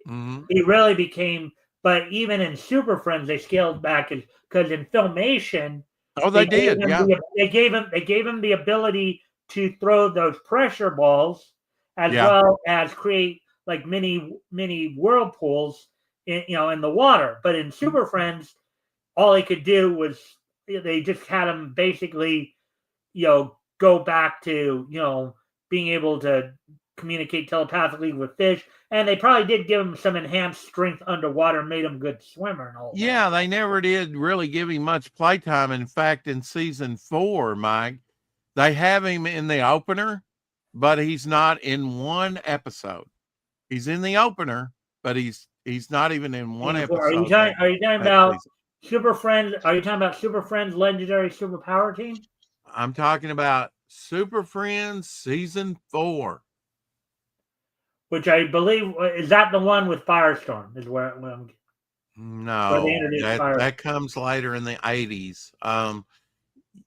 [SPEAKER 1] Mm-hmm.
[SPEAKER 2] He really became, but even in Super Friends, they scaled back because in Filmation,
[SPEAKER 1] they did.
[SPEAKER 2] They gave him the ability to throw those pressure balls as well as create like mini whirlpools in the water. But in Super Friends, all he could do was they just had him basically, go back to, being able to communicate telepathically with fish. And they probably did give him some enhanced strength underwater, made him a good swimmer and all that.
[SPEAKER 1] They never did really give him much playtime. In fact, in season 4, Mike, they have him in the opener, but he's not in one episode. He's in the opener, but he's not even in one episode.
[SPEAKER 2] Are you talking about Super Friends? Are you talking about Super Friends Legendary Superpower Team?
[SPEAKER 1] I'm talking about Super Friends season 4.
[SPEAKER 2] Which I believe is that the one with Firestorm is where I'm.
[SPEAKER 1] No, that comes later in the 80s.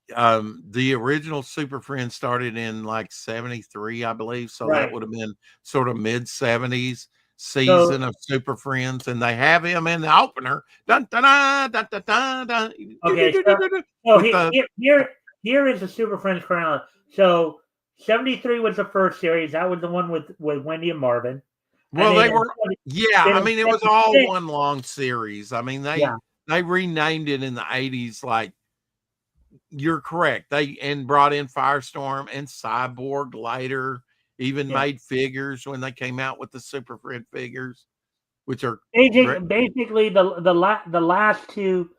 [SPEAKER 1] The original Super Friends started in like 73, I believe. So that would have been sort of mid 70s season of Super Friends, and they have him in the opener. Dun, dun, dun, dun, dun, dun, dun.
[SPEAKER 2] Okay, so here is the Super Friends chronology. So 73 was the first series. That was the one with Wendy and Marvin.
[SPEAKER 1] Well, they were, I mean, it was all one long series. I mean, they renamed it in the 80s. Like, you're correct. They brought in Firestorm and Cyborg later. Even made figures when they came out with the Super Friend figures, which are
[SPEAKER 2] basically the last two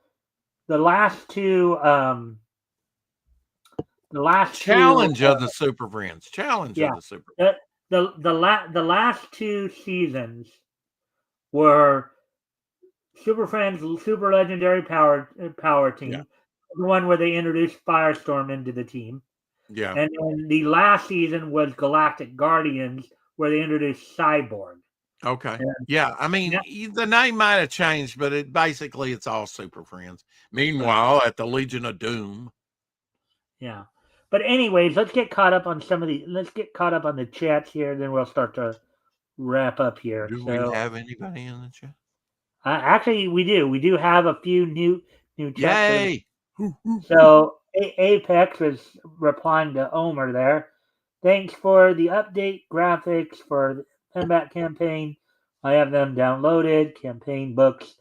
[SPEAKER 1] challenge of the Super Friends. Challenge of the Super Friends.
[SPEAKER 2] The last two seasons were Super Friends Super Legendary Power Team.
[SPEAKER 1] Yeah.
[SPEAKER 2] The one where they introduced Firestorm into the team.
[SPEAKER 1] Yeah.
[SPEAKER 2] And then the last season was Galactic Guardians, where they introduced Cyborg.
[SPEAKER 1] Okay. Yeah. I mean, the name might have changed, but it's all Super Friends. Meanwhile, at the Legion of Doom.
[SPEAKER 2] Yeah. But anyways, let's get caught up on the chats here, then we'll start to wrap up here.
[SPEAKER 1] Do we have anybody in the chat?
[SPEAKER 2] Actually, we do. We do have a few new chats.
[SPEAKER 1] Yay!
[SPEAKER 2] So Apex was replying to Omer there. Thanks for the update graphics for the Penbat campaign. I have them downloaded. Campaign books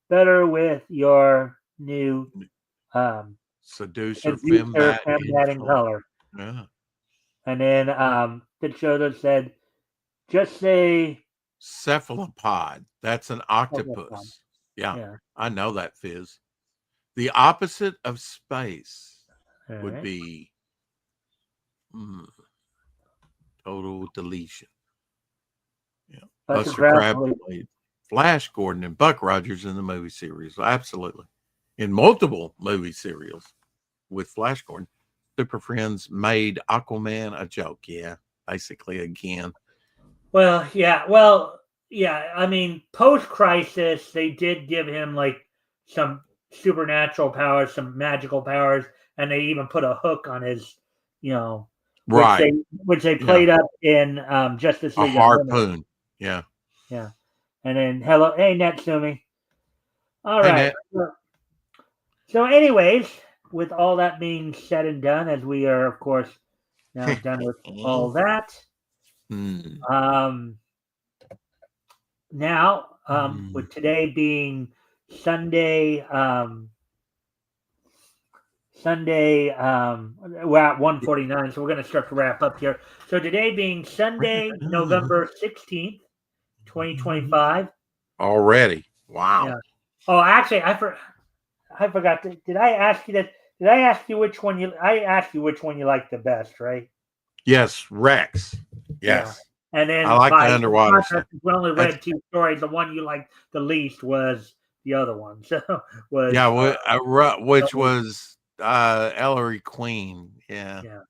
[SPEAKER 2] better with your new
[SPEAKER 1] Seducer Fembat
[SPEAKER 2] in color.
[SPEAKER 1] Yeah.
[SPEAKER 2] And then Pitchoda said, just say
[SPEAKER 1] cephalopod. That's an octopus. Yeah. I know that, Fizz. The opposite of space would be total deletion. Yeah. Buster Crabblade, Flash Gordon, and Buck Rogers in the movie series. Absolutely. In multiple movie serials with Flash Gordon. Super Friends made Aquaman a joke. Yeah. Basically, again.
[SPEAKER 2] Well, yeah. I mean, post-crisis, they did give him like some supernatural powers, some magical powers, and they even put a hook on his, which they played up in Justice League.
[SPEAKER 1] A harpoon. Yeah.
[SPEAKER 2] Yeah. And then hey Natsumi. All right. So anyways, with all that being said and done, as we are of course Now done with all that. Now, with today being Sunday, we're at 1:49, so we're going to start to wrap up here. So today being Sunday, November 16th, 2025.
[SPEAKER 1] Already. Wow.
[SPEAKER 2] Yeah. Oh, actually, I forgot. Did I ask you that? Did I ask you which one I asked you which one you like the best, right?
[SPEAKER 1] Yes, Rex. Yes.
[SPEAKER 2] Yeah. And then
[SPEAKER 1] I like the underwater stuff.
[SPEAKER 2] We only read two stories. The one you liked the least was the other one. So was
[SPEAKER 1] which was Ellery Queen. Yeah.
[SPEAKER 2] Yeah.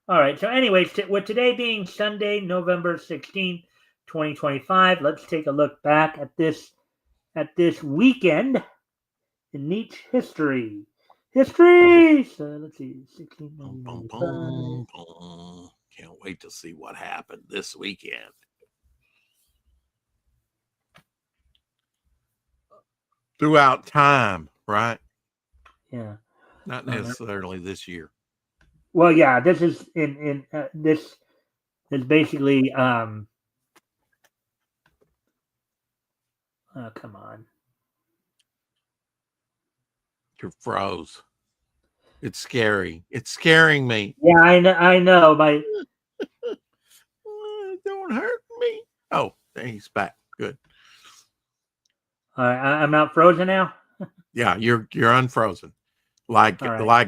[SPEAKER 2] All right. So, anyways, with today being Sunday, November 16th, 2025, let's take a look back at this weekend in Nietzsche history. History. So let's see, 1695.
[SPEAKER 1] Can't wait to see what happened this weekend. Throughout time, right?
[SPEAKER 2] Yeah.
[SPEAKER 1] Not necessarily this year.
[SPEAKER 2] Well, yeah, this is this is basically oh, come on.
[SPEAKER 1] You're froze. It's scary. It's scaring me.
[SPEAKER 2] Yeah, I know.
[SPEAKER 1] Don't hurt me. Oh, he's back. Good.
[SPEAKER 2] I'm not frozen now.
[SPEAKER 1] Yeah, you're unfrozen. Like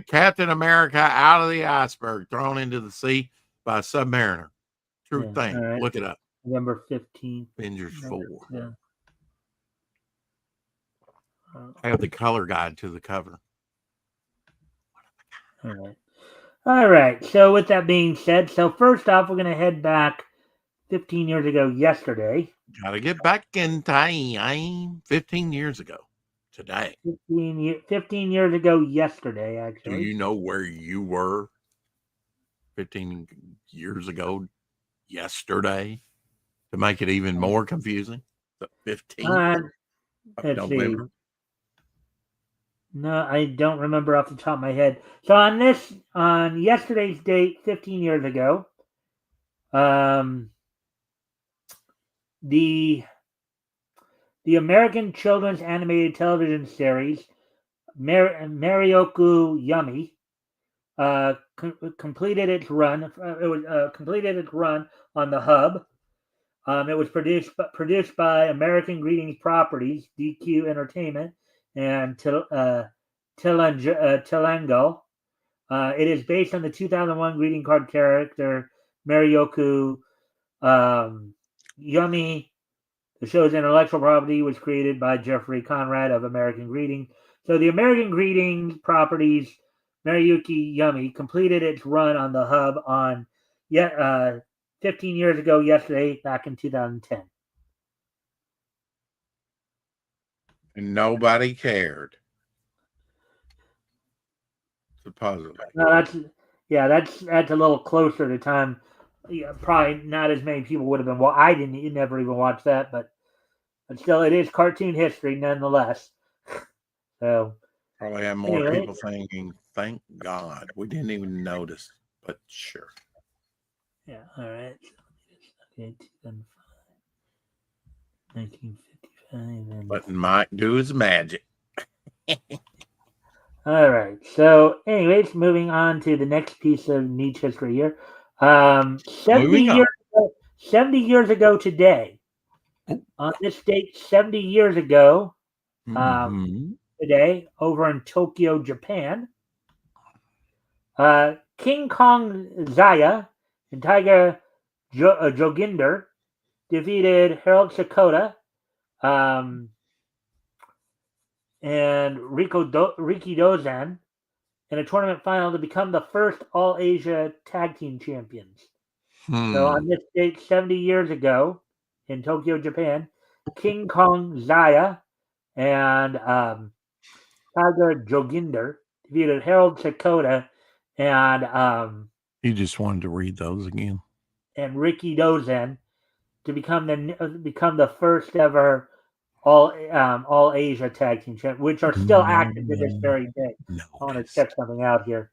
[SPEAKER 1] Captain America out of the iceberg, thrown into the sea by a submariner. True thing. Right. Look it up.
[SPEAKER 2] November 15th.
[SPEAKER 1] Avengers 4.
[SPEAKER 2] Yeah.
[SPEAKER 1] I have the color guide to the cover.
[SPEAKER 2] All right. So with that being said, so first off, we're going to head back 15 years ago yesterday.
[SPEAKER 1] Got to get back in time. 15 years ago today.
[SPEAKER 2] 15 years ago yesterday, actually.
[SPEAKER 1] Do you know where you were 15 years ago yesterday? To make it even more confusing, the 15th of November.
[SPEAKER 2] See. No, I don't remember off the top of my head. So on yesterday's date, 15 years ago, the American children's animated television series Marioku Yummy completed its run. It was completed its run on the hub. It was produced by American Greetings Properties, DQ Entertainment, and Telango. It is based on the 2001 greeting card character Marioku Yummy. The show's intellectual property was created by Jeffrey Conrad of American Greeting. So the American Greetings Properties Marioku Yummy completed its run on the hub on 15 years ago yesterday, back in 2010.
[SPEAKER 1] And nobody cared. Supposedly.
[SPEAKER 2] No, that's a little closer to time. Yeah, probably not as many people would have been. Well, I never even watched that, but still, it is cartoon history nonetheless. So
[SPEAKER 1] probably have more people thinking, "Thank God we didn't even notice." But sure.
[SPEAKER 2] Yeah. All right. Okay. 1955.
[SPEAKER 1] Letting Mike do his magic.
[SPEAKER 2] All right. So, anyways, moving on to the next piece of Nietzsche history here. 70 years ago today, on this date, 70 years ago today, over in Tokyo, Japan, King Kong Zaya and Tiger Joginder defeated Harold Sakota and Riki Dozan in a tournament final to become the first All-Asia Tag Team Champions. So on this date, 70 years ago, in Tokyo, Japan, King Kong Zaya and Tiger Joginder defeated Harold Sakota and
[SPEAKER 1] you just wanted to read those again.
[SPEAKER 2] And Riki Dozan to become the first ever all Asia Tag Team Champions, which are still active to this very day. I want to check something out here.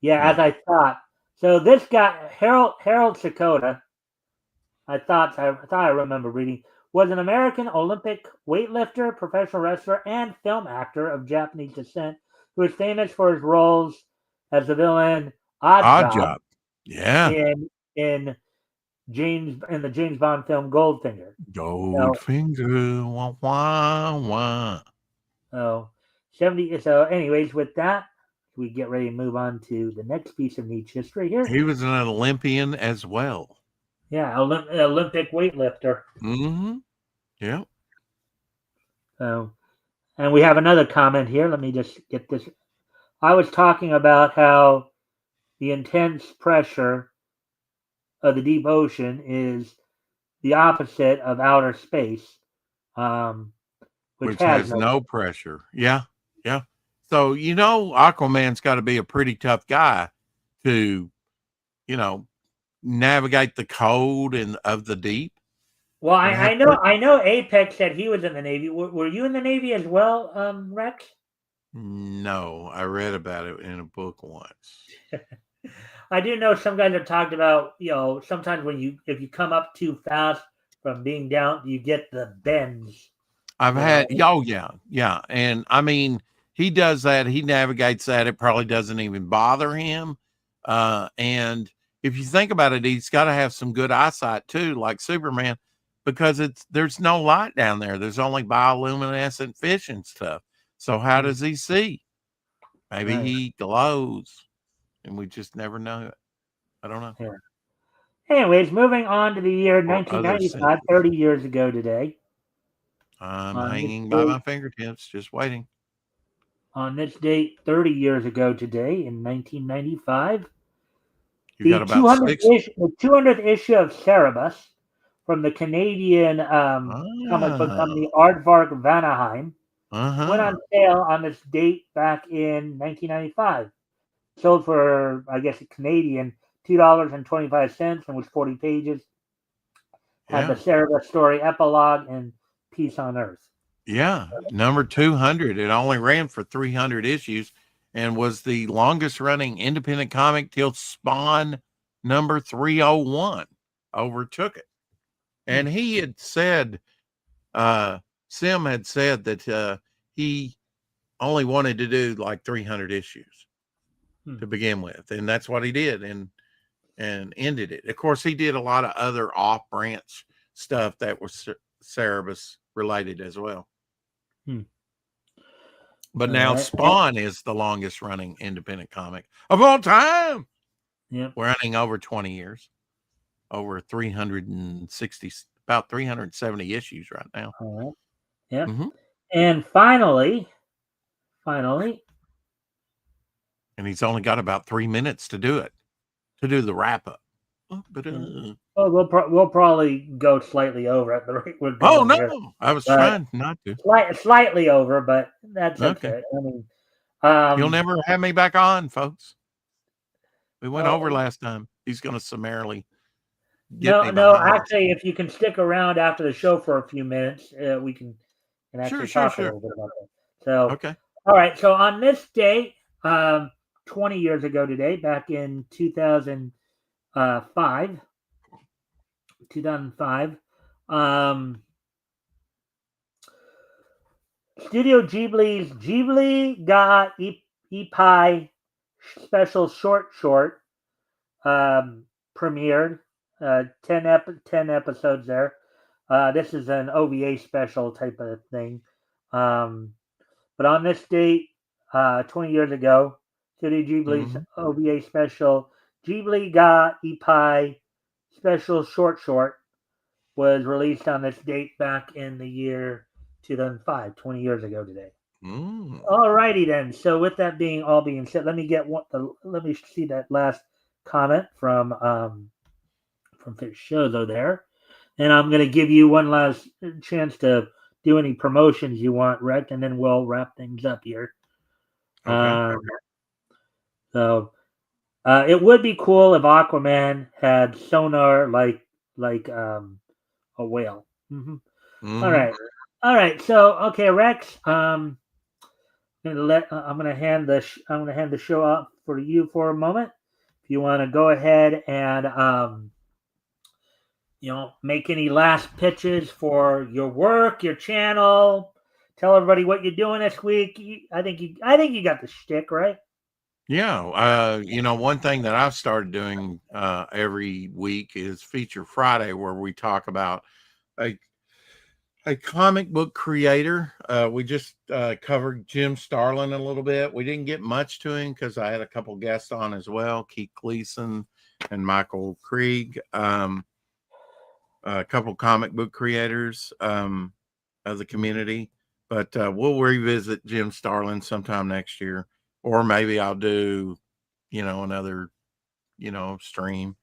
[SPEAKER 2] Yeah, as I thought. So this guy, Harold Shikoda, I thought I remember reading, was an American Olympic weightlifter, professional wrestler, and film actor of Japanese descent who is famous for his roles as the villain
[SPEAKER 1] Odd
[SPEAKER 2] Oddjob
[SPEAKER 1] Job. Yeah.
[SPEAKER 2] in the James Bond film Goldfinger.
[SPEAKER 1] Goldfinger. Wah, wah, wah.
[SPEAKER 2] So 70. So, anyways, with that, we get ready to move on to the next piece of niche history here.
[SPEAKER 1] He was an Olympian as well.
[SPEAKER 2] Yeah, Olympic weightlifter.
[SPEAKER 1] Mm-hmm. Yeah.
[SPEAKER 2] So, and we have another comment here. Let me just get this. I was talking about how the intense pressure of the deep ocean is the opposite of outer space, which
[SPEAKER 1] Which
[SPEAKER 2] has
[SPEAKER 1] has
[SPEAKER 2] no.
[SPEAKER 1] no pressure. Yeah. Yeah. So, Aquaman's got to be a pretty tough guy to, you know, navigate the cold and of the deep.
[SPEAKER 2] Well,
[SPEAKER 1] And
[SPEAKER 2] I know Apex said he was in the Navy. Were you in the Navy as well, Rex?
[SPEAKER 1] No, I read about it in a book once.
[SPEAKER 2] I do know some guys have talked about, sometimes if you come up too fast from being down, you get the bends.
[SPEAKER 1] I've had, yeah. And I mean, he does that. He navigates that. It probably doesn't even bother him. And if you think about it, he's got to have some good eyesight too, like Superman, because there's no light down there. There's only bioluminescent fish and stuff. So how does he see? Maybe he glows, and we just never know it. I don't know.
[SPEAKER 2] Yeah. Anyways, moving on to the year
[SPEAKER 1] Or other
[SPEAKER 2] 1995,
[SPEAKER 1] senses.
[SPEAKER 2] 30 years ago today.
[SPEAKER 1] I'm
[SPEAKER 2] On this
[SPEAKER 1] hanging by
[SPEAKER 2] date,
[SPEAKER 1] my fingertips, just waiting.
[SPEAKER 2] 30 years ago today, in 1995,
[SPEAKER 1] You got
[SPEAKER 2] the
[SPEAKER 1] about 6.
[SPEAKER 2] 200th issue of Cerebus from the Canadian comic book
[SPEAKER 1] Ah,
[SPEAKER 2] company Aardvark-Vanaheim went
[SPEAKER 1] uh-huh.
[SPEAKER 2] on sale on this date back in 1995. Sold for, I guess, a Canadian $2.25 and was 40 pages. Had the
[SPEAKER 1] Yeah.
[SPEAKER 2] Cerebus story epilogue and Peace on Earth.
[SPEAKER 1] Yeah. Number 200. It only ran for 300 issues and was the longest running independent comic till Spawn number 301 overtook it. And he had said, Sim had said that he only wanted to do like 300 issues to begin with. And that's what he did and ended it. Of course, he did a lot of other off branch stuff that was Cerebus related as well. But now Spawn is the longest running independent comic of all time.
[SPEAKER 2] Yep.
[SPEAKER 1] Running over 20 years, over 360, about 370 issues right now.
[SPEAKER 2] All right. Yep.
[SPEAKER 1] Mm-hmm.
[SPEAKER 2] And finally,
[SPEAKER 1] And he's only got about 3 minutes to do it, to do the wrap up.
[SPEAKER 2] Well, we'll probably go slightly over at the rate we're going here.
[SPEAKER 1] No, I was trying not to.
[SPEAKER 2] Slightly over, but that's okay. I mean,
[SPEAKER 1] He'll never have me back on, folks. We went over last time. He's going to summarily get me.
[SPEAKER 2] No. Actually, if you can stick around after the show for a few minutes, we can actually talk a little bit about that. So,
[SPEAKER 1] okay.
[SPEAKER 2] All right. So on this date, 20 years ago today, back in 2005, Studio Ghibli's Ghibli ga Ippai special short premiered. 10 episodes there. This is an OVA special type of thing. But on this date, 20 years ago, Studio Ghibli's OVA special, Ghibli ga Ippai special short was released on this date back in the year 2005, 20 years ago today. All righty then. So with that being said, let me see that last comment from Shozo there, and I'm going to give you one last chance to do any promotions you want, Rex, and then we'll wrap things up here.
[SPEAKER 1] Okay.
[SPEAKER 2] So it would be cool if Aquaman had sonar like a whale. All right. So okay, Rex. I'm gonna hand the show up for you for a moment. If you want to go ahead and make any last pitches for your work, your channel. Tell everybody what you're doing this week. I think you got the shtick right.
[SPEAKER 1] Yeah, one thing that I've started doing every week is Feature Friday, where we talk about a comic book creator. We just covered Jim Starlin a little bit. We didn't get much to him because I had a couple guests on as well, Keith Gleason and Michael Krieg, a couple comic book creators of the community. But we'll revisit Jim Starlin sometime next year, or maybe I'll do, another, stream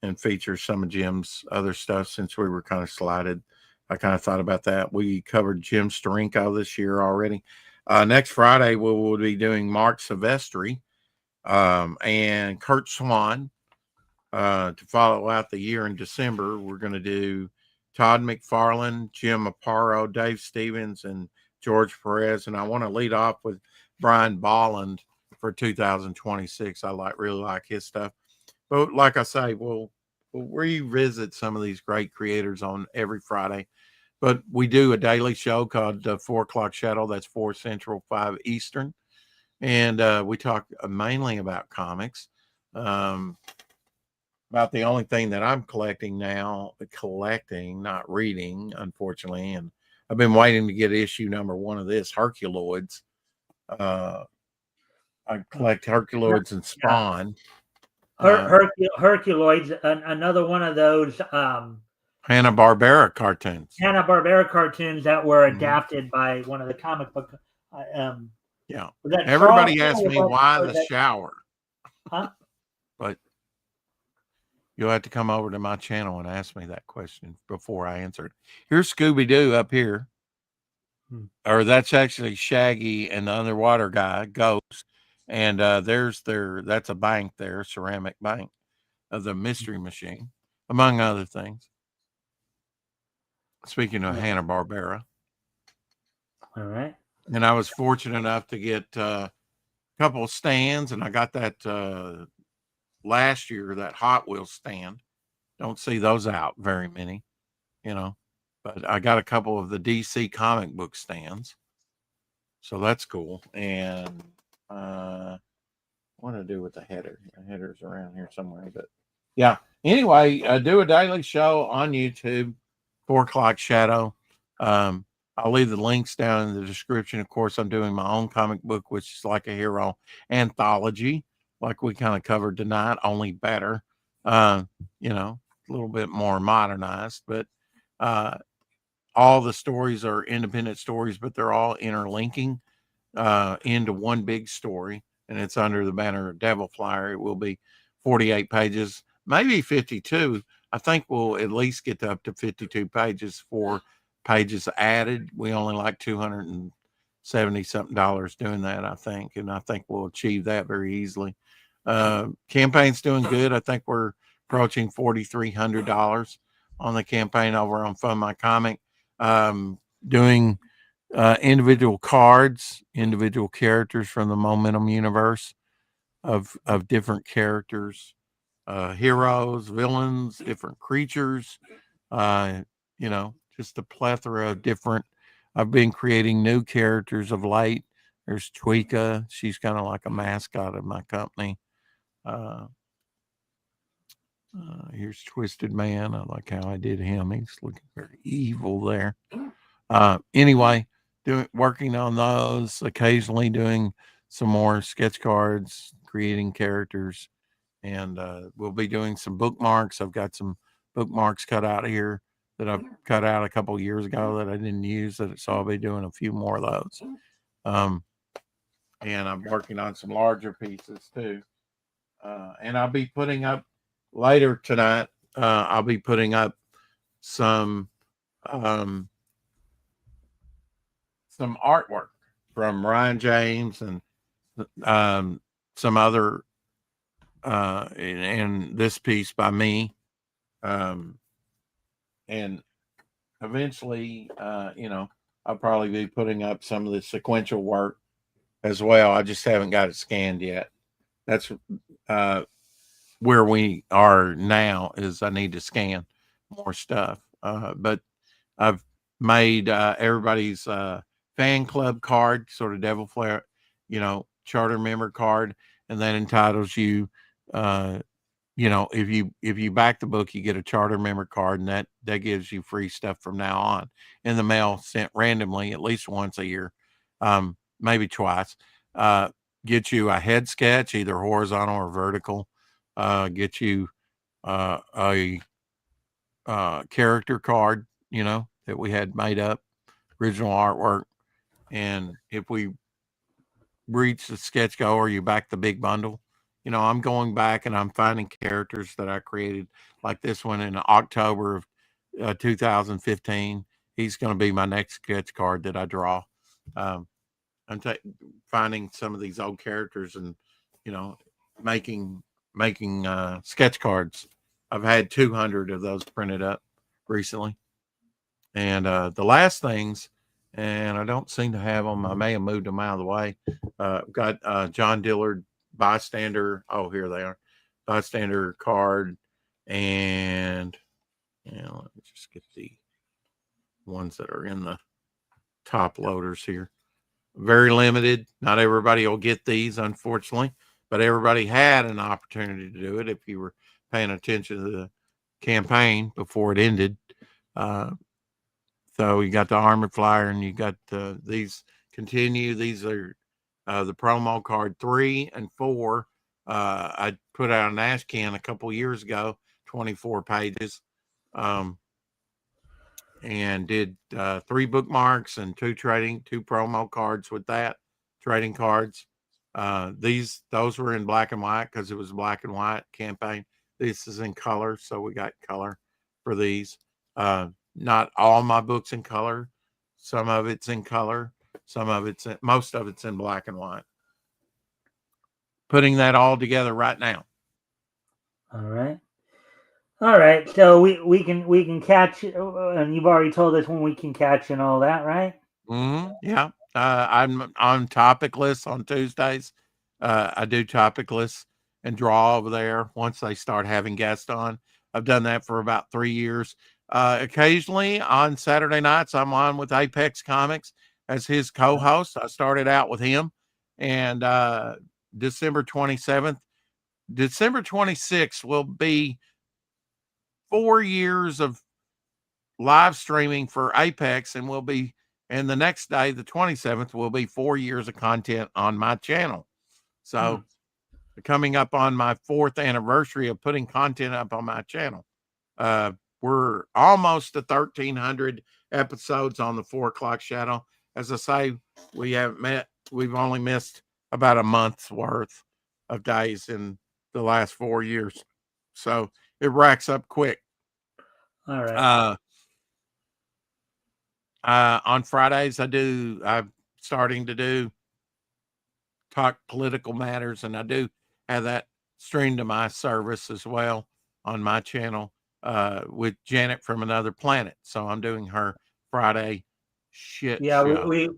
[SPEAKER 1] and feature some of Jim's other stuff since we were kind of slided. I kind of thought about that. We covered Jim Steranko this year already. Next Friday, we will be doing Mark Silvestri and Kurt Swan. To follow out the year in December, we're going to do Todd McFarlane, Jim Aparo, Dave Stevens, and George Perez. And I want to lead off with Brian Bolland for 2026. I really like his stuff. But like I say, we'll revisit some of these great creators on every Friday. But we do a daily show called 4 O'Clock Shadow. That's 4 Central, 5 Eastern. And we talk mainly about comics. About the only thing that I'm collecting now, not reading, unfortunately. And I've been waiting to get issue number 1 of this, Herculoids. I collect Herculoids and Spawn.
[SPEAKER 2] Herculoids, another one of those
[SPEAKER 1] Hanna-Barbera cartoons.
[SPEAKER 2] Hanna-Barbera cartoons that were adapted by one of the comic book.
[SPEAKER 1] Yeah. Everybody asks me why the shower.
[SPEAKER 2] Huh?
[SPEAKER 1] But you'll have to come over to my channel and ask me that question before I answer it. Here's Scooby-Doo up here. Or that's actually Shaggy and the underwater guy, Ghost. And that's a bank there, ceramic bank of the Mystery Machine, among other things. Speaking of Hanna-Barbera.
[SPEAKER 2] All right.
[SPEAKER 1] And I was fortunate enough to get a couple of stands, and I got that last year, that Hot Wheels stand. Don't see those out very many, but I got a couple of the DC comic book stands. So that's cool. And what to do with the header? The header's around here somewhere. But yeah. Anyway, I do a daily show on YouTube, 4 O'Clock Shadow. I'll leave the links down in the description. Of course, I'm doing my own comic book, which is like a hero anthology, like we kind of covered tonight, only better. A little bit more modernized, but all the stories are independent stories, but they're all interlinking into one big story, and it's under the banner of Devil Flyer. It will be 48 pages, maybe 52. I think we'll at least get up to 52 pages for pages added. We only like $270 something doing that, I think, and I think we'll achieve that very easily. Campaign's doing good. I think we're approaching $4,300 on the campaign over on Fund My Comic. Doing individual cards, individual characters from the Momentum universe of different characters, heroes, villains, different creatures, just a plethora of different. I've been creating new characters of late. There's Tweeka. She's kind of like a mascot of my company. Here's Twisted Man. I like how I did him. He's looking very evil there. Anyway, working on those, occasionally doing some more sketch cards, creating characters, and we'll be doing some bookmarks. I've got some bookmarks cut out here that I've cut out a couple of years ago that I didn't use, so I'll be doing a few more of those. And I'm working on some larger pieces too. And I'll be putting up later tonight. I'll be putting up some artwork from Ryan James and some other and this piece by me. And eventually, I'll probably be putting up some of the sequential work as well. I just haven't got it scanned yet. That's where we are now. Is I need to scan more stuff. But I've made everybody's fan club card, sort of Devil Flare, charter member card, and that entitles you. If you back the book, you get a charter member card, and that gives you free stuff from now on in the mail, sent randomly at least once a year, maybe twice. Get you a head sketch, either horizontal or vertical. Get you a character card, that we had made up, original artwork. And if we reach the sketch goal or you back the big bundle, I'm going back and I'm finding characters that I created, like this one in October of 2015. He's going to be my next sketch card that I draw. I'm finding some of these old characters and, making sketch cards. I've had 200 of those printed up recently. And the last things, and I don't seem to have them. I may have moved them out of the way. Got John Dillard bystander. Oh, here they are. Bystander card. And let me just get the ones that are in the top loaders here. Very limited. Not everybody will get these, unfortunately, but everybody had an opportunity to do it if you were paying attention to the campaign before it ended. So you got the Armored Flyer, and you got these continue. These are the promo card 3 and 4. I put out an Ashcan a couple years ago, 24 pages, and did 3 bookmarks and 2 promo cards with that, trading cards. Those were in black and white because it was a black and white campaign. This is in color, so we got color for these. Not all my books in color. Some of it's in color. Most of it's in black and white. Putting that all together right now.
[SPEAKER 2] All right. So we can catch, and you've already told us when we can catch and all that, right?
[SPEAKER 1] Yeah. I'm on topic lists on Tuesdays. I do topic lists and draw over there once they start having guests on. I've done that for about 3 years. Occasionally on Saturday nights, I'm on with Apex Comics as his co-host. I started out with him, and December 27th, December 26th will be 4 years of live streaming for Apex, and the next day, the 27th, will be 4 years of content on my channel. So coming up on my 4th anniversary of putting content up on my channel. We're almost to 1,300 episodes on the 4 o'clock shadow. As I say, we've only missed about a month's worth of days in the last 4 years. So it racks up quick.
[SPEAKER 2] All right.
[SPEAKER 1] On Fridays, I'm starting to do talk political matters, and I do have that streamed to my service as well on my channel. With Janet from Another Planet. So I'm doing her Friday shit show.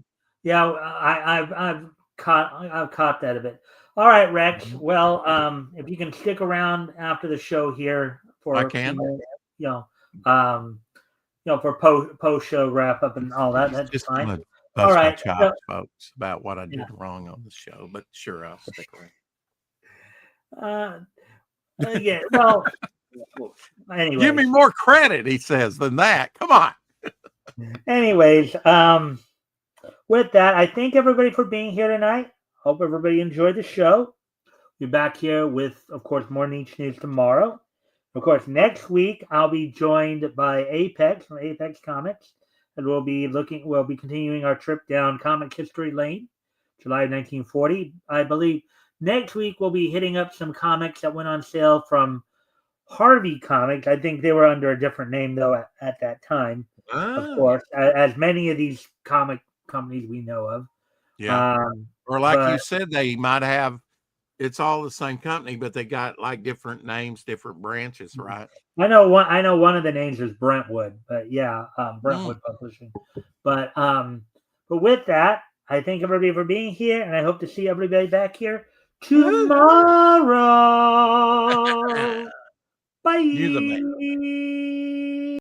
[SPEAKER 2] I've caught that a bit. All right, Rex. Well, if you can stick around after the show here for
[SPEAKER 1] I can.
[SPEAKER 2] For post show wrap up and all that. That's
[SPEAKER 1] just
[SPEAKER 2] fine.
[SPEAKER 1] Bust all right, my chops, folks, about what I did wrong on the show, but sure, I'll stick
[SPEAKER 2] around. Yeah. Well. Anyways.
[SPEAKER 1] Give me more credit, he says, than that. Come on.
[SPEAKER 2] Anyways, with that, I thank everybody for being here tonight. Hope everybody enjoyed the show. We'll be back here with, of course, more Niche News tomorrow. Of course, next week I'll be joined by Apex from Apex Comics, and we'll be continuing our trip down comic history lane, July 1940. I believe next week we'll be hitting up some comics that went on sale from Harvey Comics. I think they were under a different name, though, at that time, of course, as many of these comic companies we know of.
[SPEAKER 1] Yeah. Or like you said, they might have, it's all the same company, but they got like different names, different branches, right?
[SPEAKER 2] I know one of the names is Brentwood, but yeah, Brentwood Publishing. But with that, I thank everybody for being here, and I hope to see everybody back here
[SPEAKER 1] Woohoo!
[SPEAKER 2] tomorrow.
[SPEAKER 1] You the man.
[SPEAKER 2] Bye.